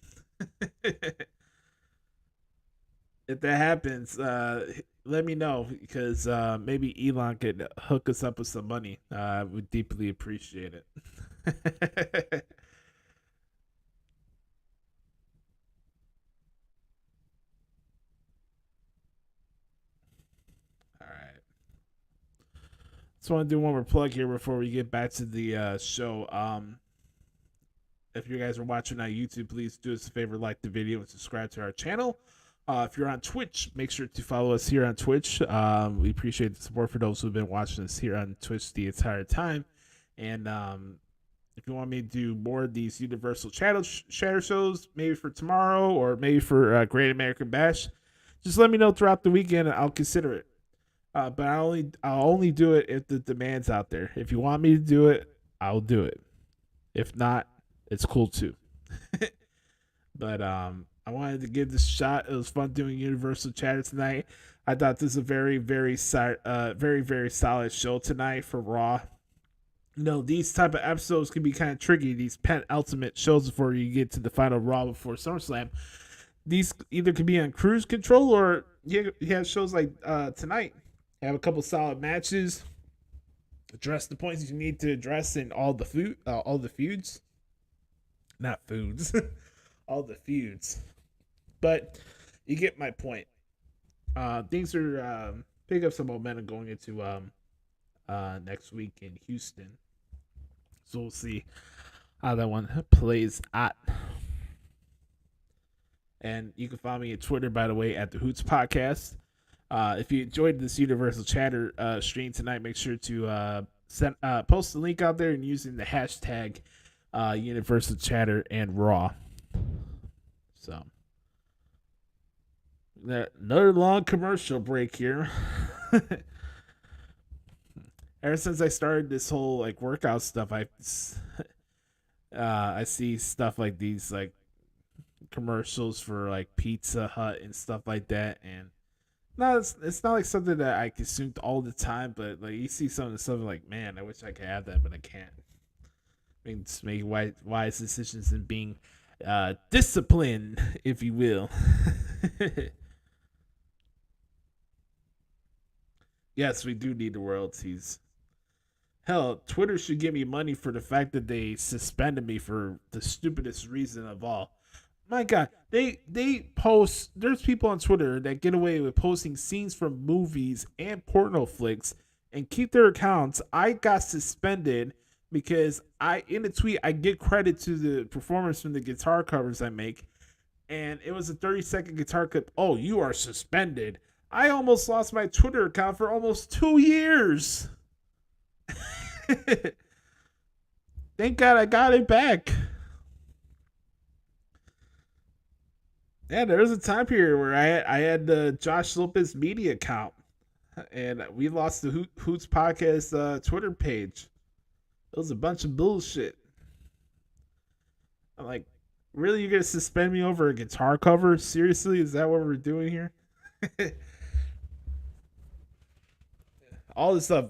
If that happens, let me know because maybe Elon could hook us up with some money. Would deeply appreciate it. All right. Just want to do one more plug here before we get back to the show. If you guys are watching on YouTube, please do us a favor, like the video and subscribe to our channel. If you're on Twitch, make sure to follow us here on Twitch. We appreciate the support for those who've been watching us here on Twitch the entire time. And if you want me to do more of these Universal Shatter shows, maybe for tomorrow or maybe for Great American Bash, just let me know throughout the weekend and I'll consider it. But I'll only do it if the demand's out there. If you want me to do it, I'll do it. If not, it's cool too. But I wanted to give this a shot. It was fun doing Universal Chatter tonight. I thought this was a very, very solid show tonight for Raw. You know, these type of episodes can be kind of tricky. These penultimate shows before you get to the final Raw before SummerSlam. These either can be on cruise control or you have shows like tonight. You have a couple solid matches. Address the points you need to address in all the feuds. Not foods. All the feuds. But you get my point. Things are pick up some momentum going into next week in Houston. So we'll see how that one plays out. And you can follow me on Twitter, by the way, at the Hoots Podcast. If you enjoyed this Universal Chatter stream tonight, make sure to post the link out there and using the hashtag Universal Chatter and Raw. So, another long commercial break here. Ever since I started this whole like workout stuff, I see stuff like these like commercials for like Pizza Hut and stuff like that, and no, it's not like something that I consumed all the time, but like you see some of the stuff like, man, I wish I could have that, but I can't. I mean, just make wise decisions and being disciplined, if you will. Yes, we do need the royalties. Hell, Twitter should give me money for the fact that they suspended me for the stupidest reason of all. My God, they post. There's people on Twitter that get away with posting scenes from movies and porno flicks and keep their accounts. I got suspended because in the tweet I give credit to the performers from the guitar covers I make, and it was a 30-second guitar clip. Oh, you are suspended. I almost lost my Twitter account for almost 2 years. Thank God I got it back. Yeah, there was a time period where I had the Josh Lopez media account, and we lost the Hoots Podcast Twitter page. It was a bunch of bullshit. I'm like, really? You're gonna suspend me over a guitar cover? Seriously? Is that what we're doing here? All this stuff.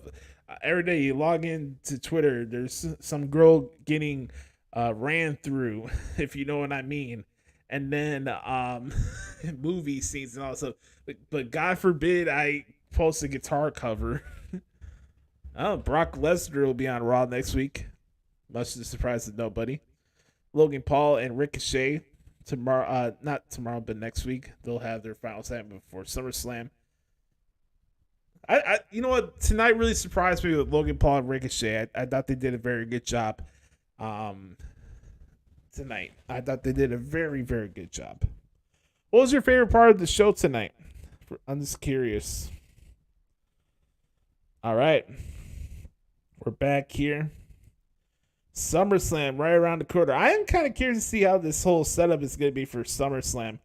Every day you log into Twitter, there's some girl getting ran through, if you know what I mean. And then movie scenes and all that stuff. But God forbid I post a guitar cover. Oh, Brock Lesnar will be on Raw next week. Much to the surprise of nobody. Logan Paul and Ricochet tomorrow, not tomorrow, but next week. They'll have their final segment before SummerSlam. I you know what? Tonight really surprised me with Logan Paul and Ricochet. I thought they did a very good job. Tonight, I thought they did a very, very good job. What was your favorite part of the show tonight? I'm just curious. All right, we're back here. SummerSlam right around the corner. I am kind of curious to see how this whole setup is going to be for SummerSlam.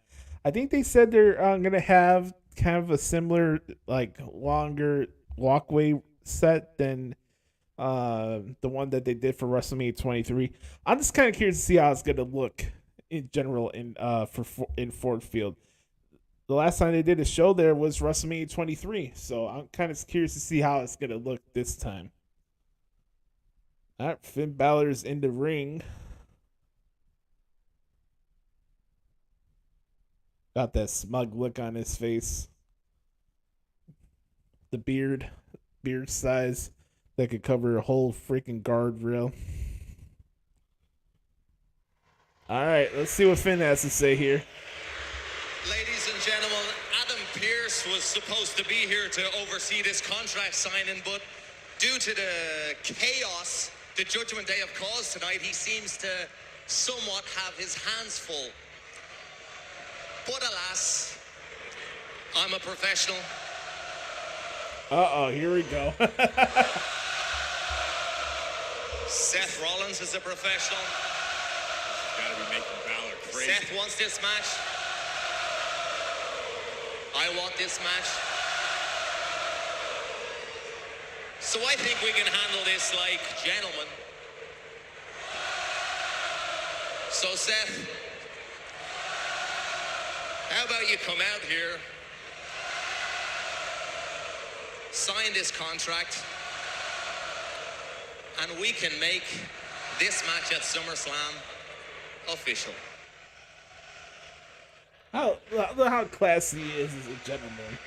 I think they said they're going to have kind of a similar, like, longer walkway set than the one that they did for WrestleMania 23. I'm just kind of curious to see how it's going to look in general in Ford Field. The last time they did a show there was WrestleMania 23, so I'm kind of curious to see how it's going to look this time. All right, Finn Balor's in the ring. Got that smug look on his face. The beard size that could cover a whole freaking guardrail. All right, let's see what Finn has to say here. Ladies and gentlemen, Adam Pearce was supposed to be here to oversee this contract signing, but due to the chaos the Judgment Day have caused tonight, he seems to somewhat have his hands full. But alas, I'm a professional. Uh-oh, here we go. Seth Rollins is a professional. Gotta be making Balor crazy. Seth wants this match. I want this match. So I think we can handle this like gentlemen. So Seth, how about you come out here, sign this contract, and we can make this match at SummerSlam official. How classy he is as a gentleman.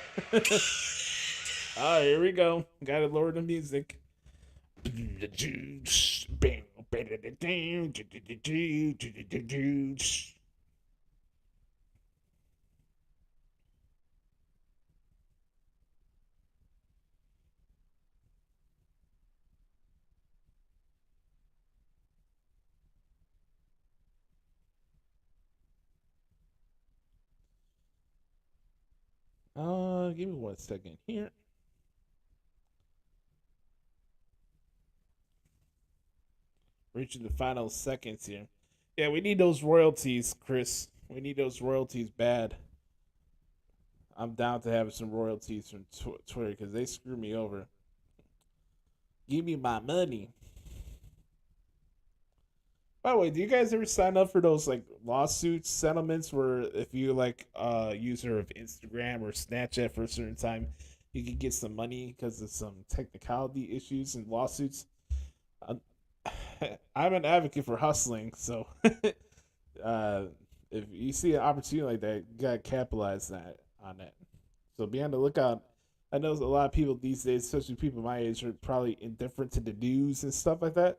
Oh, here we go. Gotta lower the music. Give me 1 second here. Reaching the final seconds here. Yeah, we need those royalties, Chris. We need those royalties bad. I'm down to have some royalties from Twitter because they screw me over. Give me my money. By the way, do you guys ever sign up for those like lawsuit settlements where if you like a user of Instagram or Snapchat for a certain time, you can get some money because of some technicality issues and lawsuits? I'm an advocate for hustling, so if you see an opportunity like that, you gotta capitalize on that. So be on the lookout. I know a lot of people these days, especially people my age, are probably indifferent to the news and stuff like that.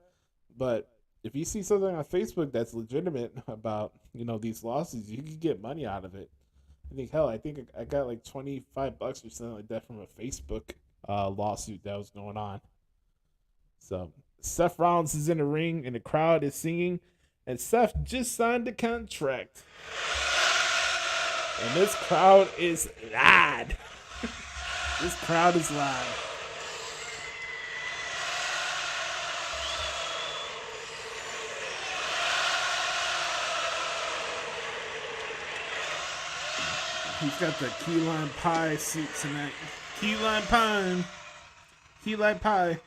But if you see something on Facebook that's legitimate about, these lawsuits, you can get money out of it. I think I got like $25 or something like that from a Facebook lawsuit that was going on. So Seth Rollins is in the ring and the crowd is singing, and Seth just signed the contract. And this crowd is loud. This crowd is loud. He's got the key lime pie suit tonight. Key lime pie. Key lime pie.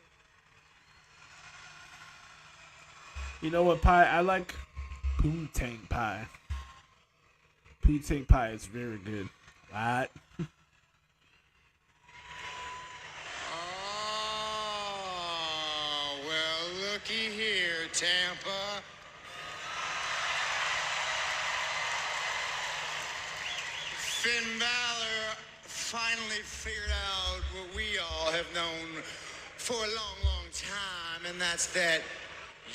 You know what pie I like? Poontang pie. Poontang pie is very good. Right? Oh, well, looky here, Tampa. Finn Balor finally figured out what we all have known for a long, long time, and that's that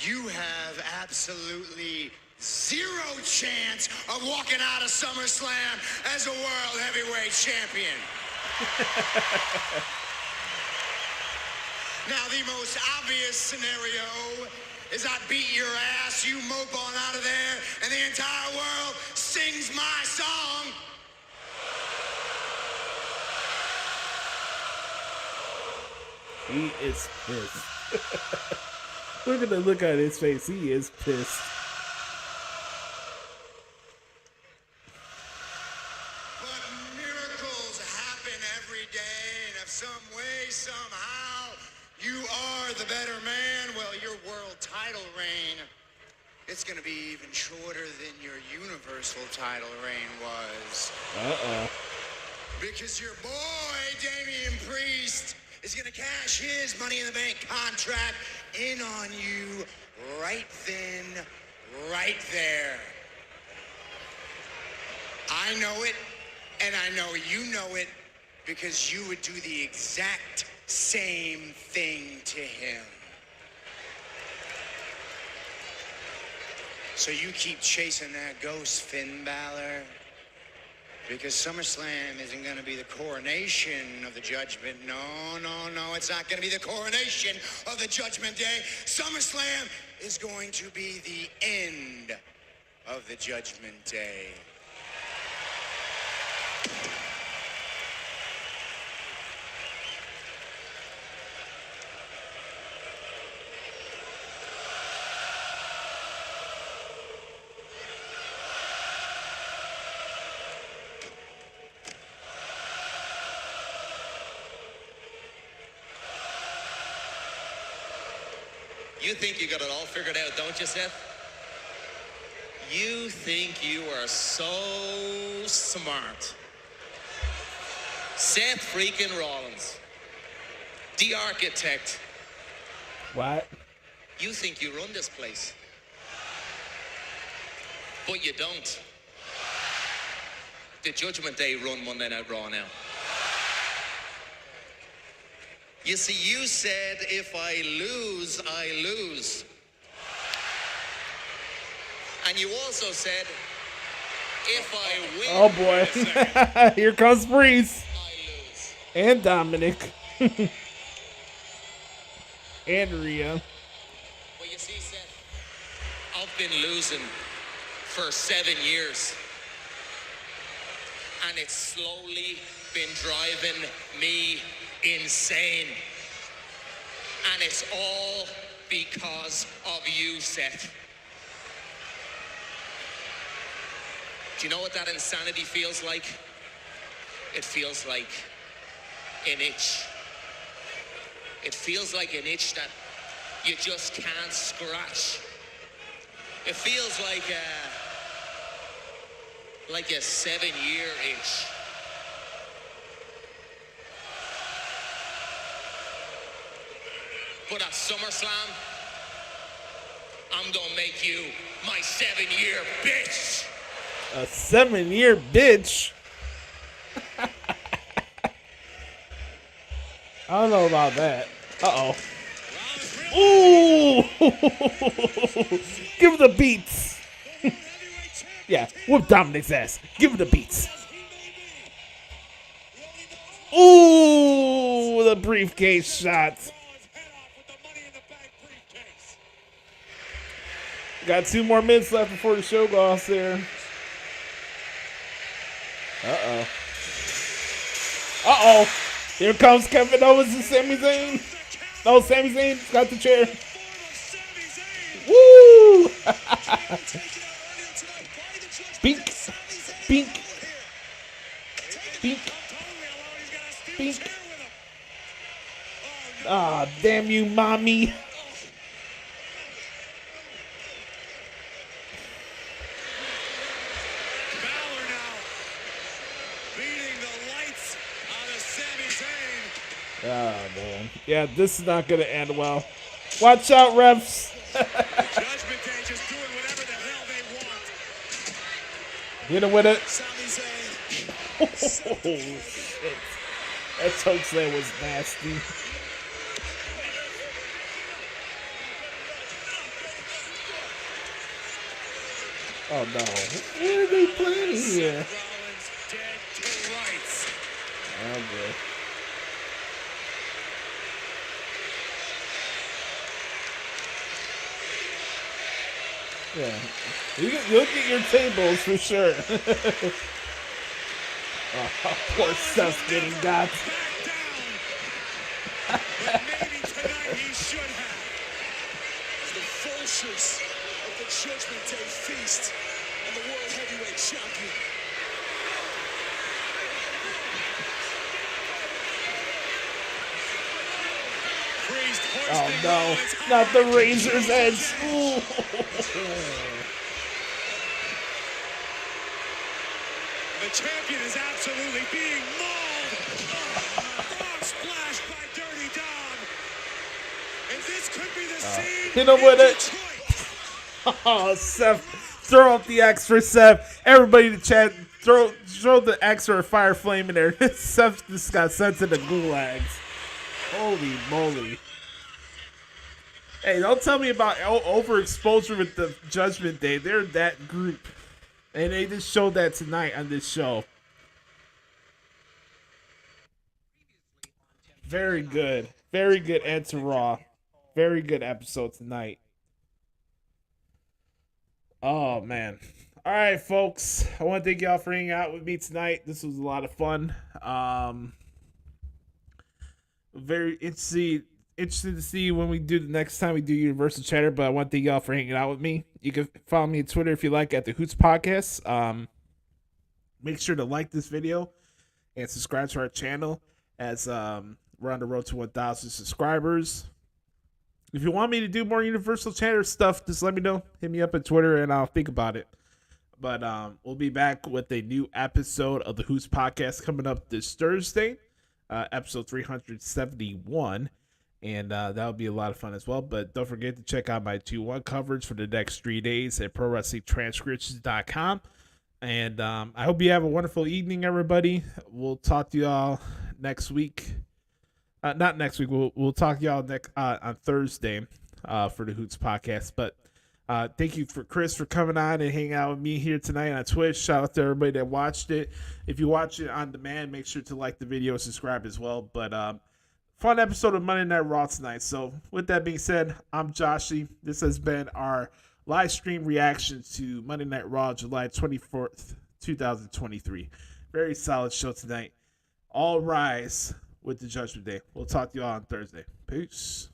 you have absolutely zero chance of walking out of SummerSlam as a World Heavyweight Champion. Now, the most obvious scenario is I beat your ass, you mope on out of there, and the entire world sings my song. He is pissed. Look at the look on his face. He is pissed. But miracles happen every day, and if some way, somehow, you are the better man, well, your world title reign, it's going to be even shorter than your universal title reign was. Uh-oh. Because your boy, Damian Priest, is going to cash his Money in the Bank contract in on you right then, right there. I know it, and I know you know it, because you would do the exact same thing to him. So you keep chasing that ghost, Finn Balor. Because SummerSlam isn't going to be the coronation of the Judgment. No, it's not going to be the coronation of the Judgment Day. SummerSlam is going to be the end of the Judgment Day. You think you got it all figured out, don't you, Seth? You think you are so smart. Seth freaking Rollins, the architect. What? You think you run this place. But you don't. The Judgment Day run Monday Night Raw now. You see, you said, if I lose, I lose. And you also said, if I win... Oh, boy. Here comes Breeze. And Dominic. And Rhea. Well, you see, Seth, I've been losing for 7 years. And it's slowly been driving me insane. And it's all because of you, Seth. Do you know what that insanity feels like? It feels like an itch. It feels like an itch that you just can't scratch. It feels like a 7-year itch. But at SummerSlam, I'm gonna make you my 7-year bitch. A 7-year bitch? I don't know about that. Uh-oh. Ooh! Give him the beats. Yeah, whoop Dominic's ass. Give him the beats. Ooh, the briefcase shot. Got 2 more minutes left before the show goes there. Uh-oh. Uh-oh. Here comes Kevin Owens and Sami Zayn. No, Sami Zayn's got the chair. Woo! Bink. Bink. Bink. Bink. Ah, damn you, mommy. Oh, man. Yeah, this is not going to end well. Watch out, refs. Judgment Day just doing whatever the hell they want. Hit him with it. Sami Zayn. Oh, shit. That chokeslam was nasty. Oh, no. What are they playing here? Oh, boy. Yeah, you'll get your tables for sure. Oh, poor Seth's getting got. But maybe tonight he should have. The vultures of the Judgment Day feast on the World Heavyweight Champion. Oh no, not the Razor's Edge. Ooh. The champion is absolutely being mauled. Frog splash by Dirty Dom. And this could be the scene. Hit him with it. Oh, Seth. Throw up the X for Seth. Everybody in the chat, throw the X or a fire flame in there. Seth just got sent to the gulags. Holy moly. Hey, don't tell me about overexposure with the Judgment Day. They're that group. And they just showed that tonight on this show. Very good. Very good end to Raw. Very good episode tonight. Oh, man. All right, folks. I want to thank y'all for hanging out with me tonight. This was a lot of fun. Very interested to see when we do the next time we do Universal Chatter, but I want to thank y'all for hanging out with me. You can follow me on Twitter if you like at the Hoots Podcast. Make sure to like this video and subscribe to our channel as we're on the road to 1,000 subscribers. If you want me to do more Universal Chatter stuff, just let me know. Hit me up on Twitter and I'll think about it. But we'll be back with a new episode of the Hoots Podcast coming up this Thursday, episode 371. And that'll be a lot of fun as well. But don't forget to check out my 2-1 coverage for the next 3 days at ProWrestlingTranscriptions.com. And I hope you have a wonderful evening, everybody. We'll talk to y'all next week. Not next week. We'll talk to y'all on Thursday for the Hoots Podcast. But thank you for Chris for coming on and hanging out with me here tonight on Twitch. Shout out to everybody that watched it. If you watch it on demand, make sure to like the video and subscribe as well. But fun episode of Monday Night Raw tonight. So with that being said, I'm Joshy. This has been our live stream reaction to Monday Night Raw, July 24th, 2023. Very solid show tonight. All rise with the Judgment Day. We'll talk to you all on Thursday. Peace.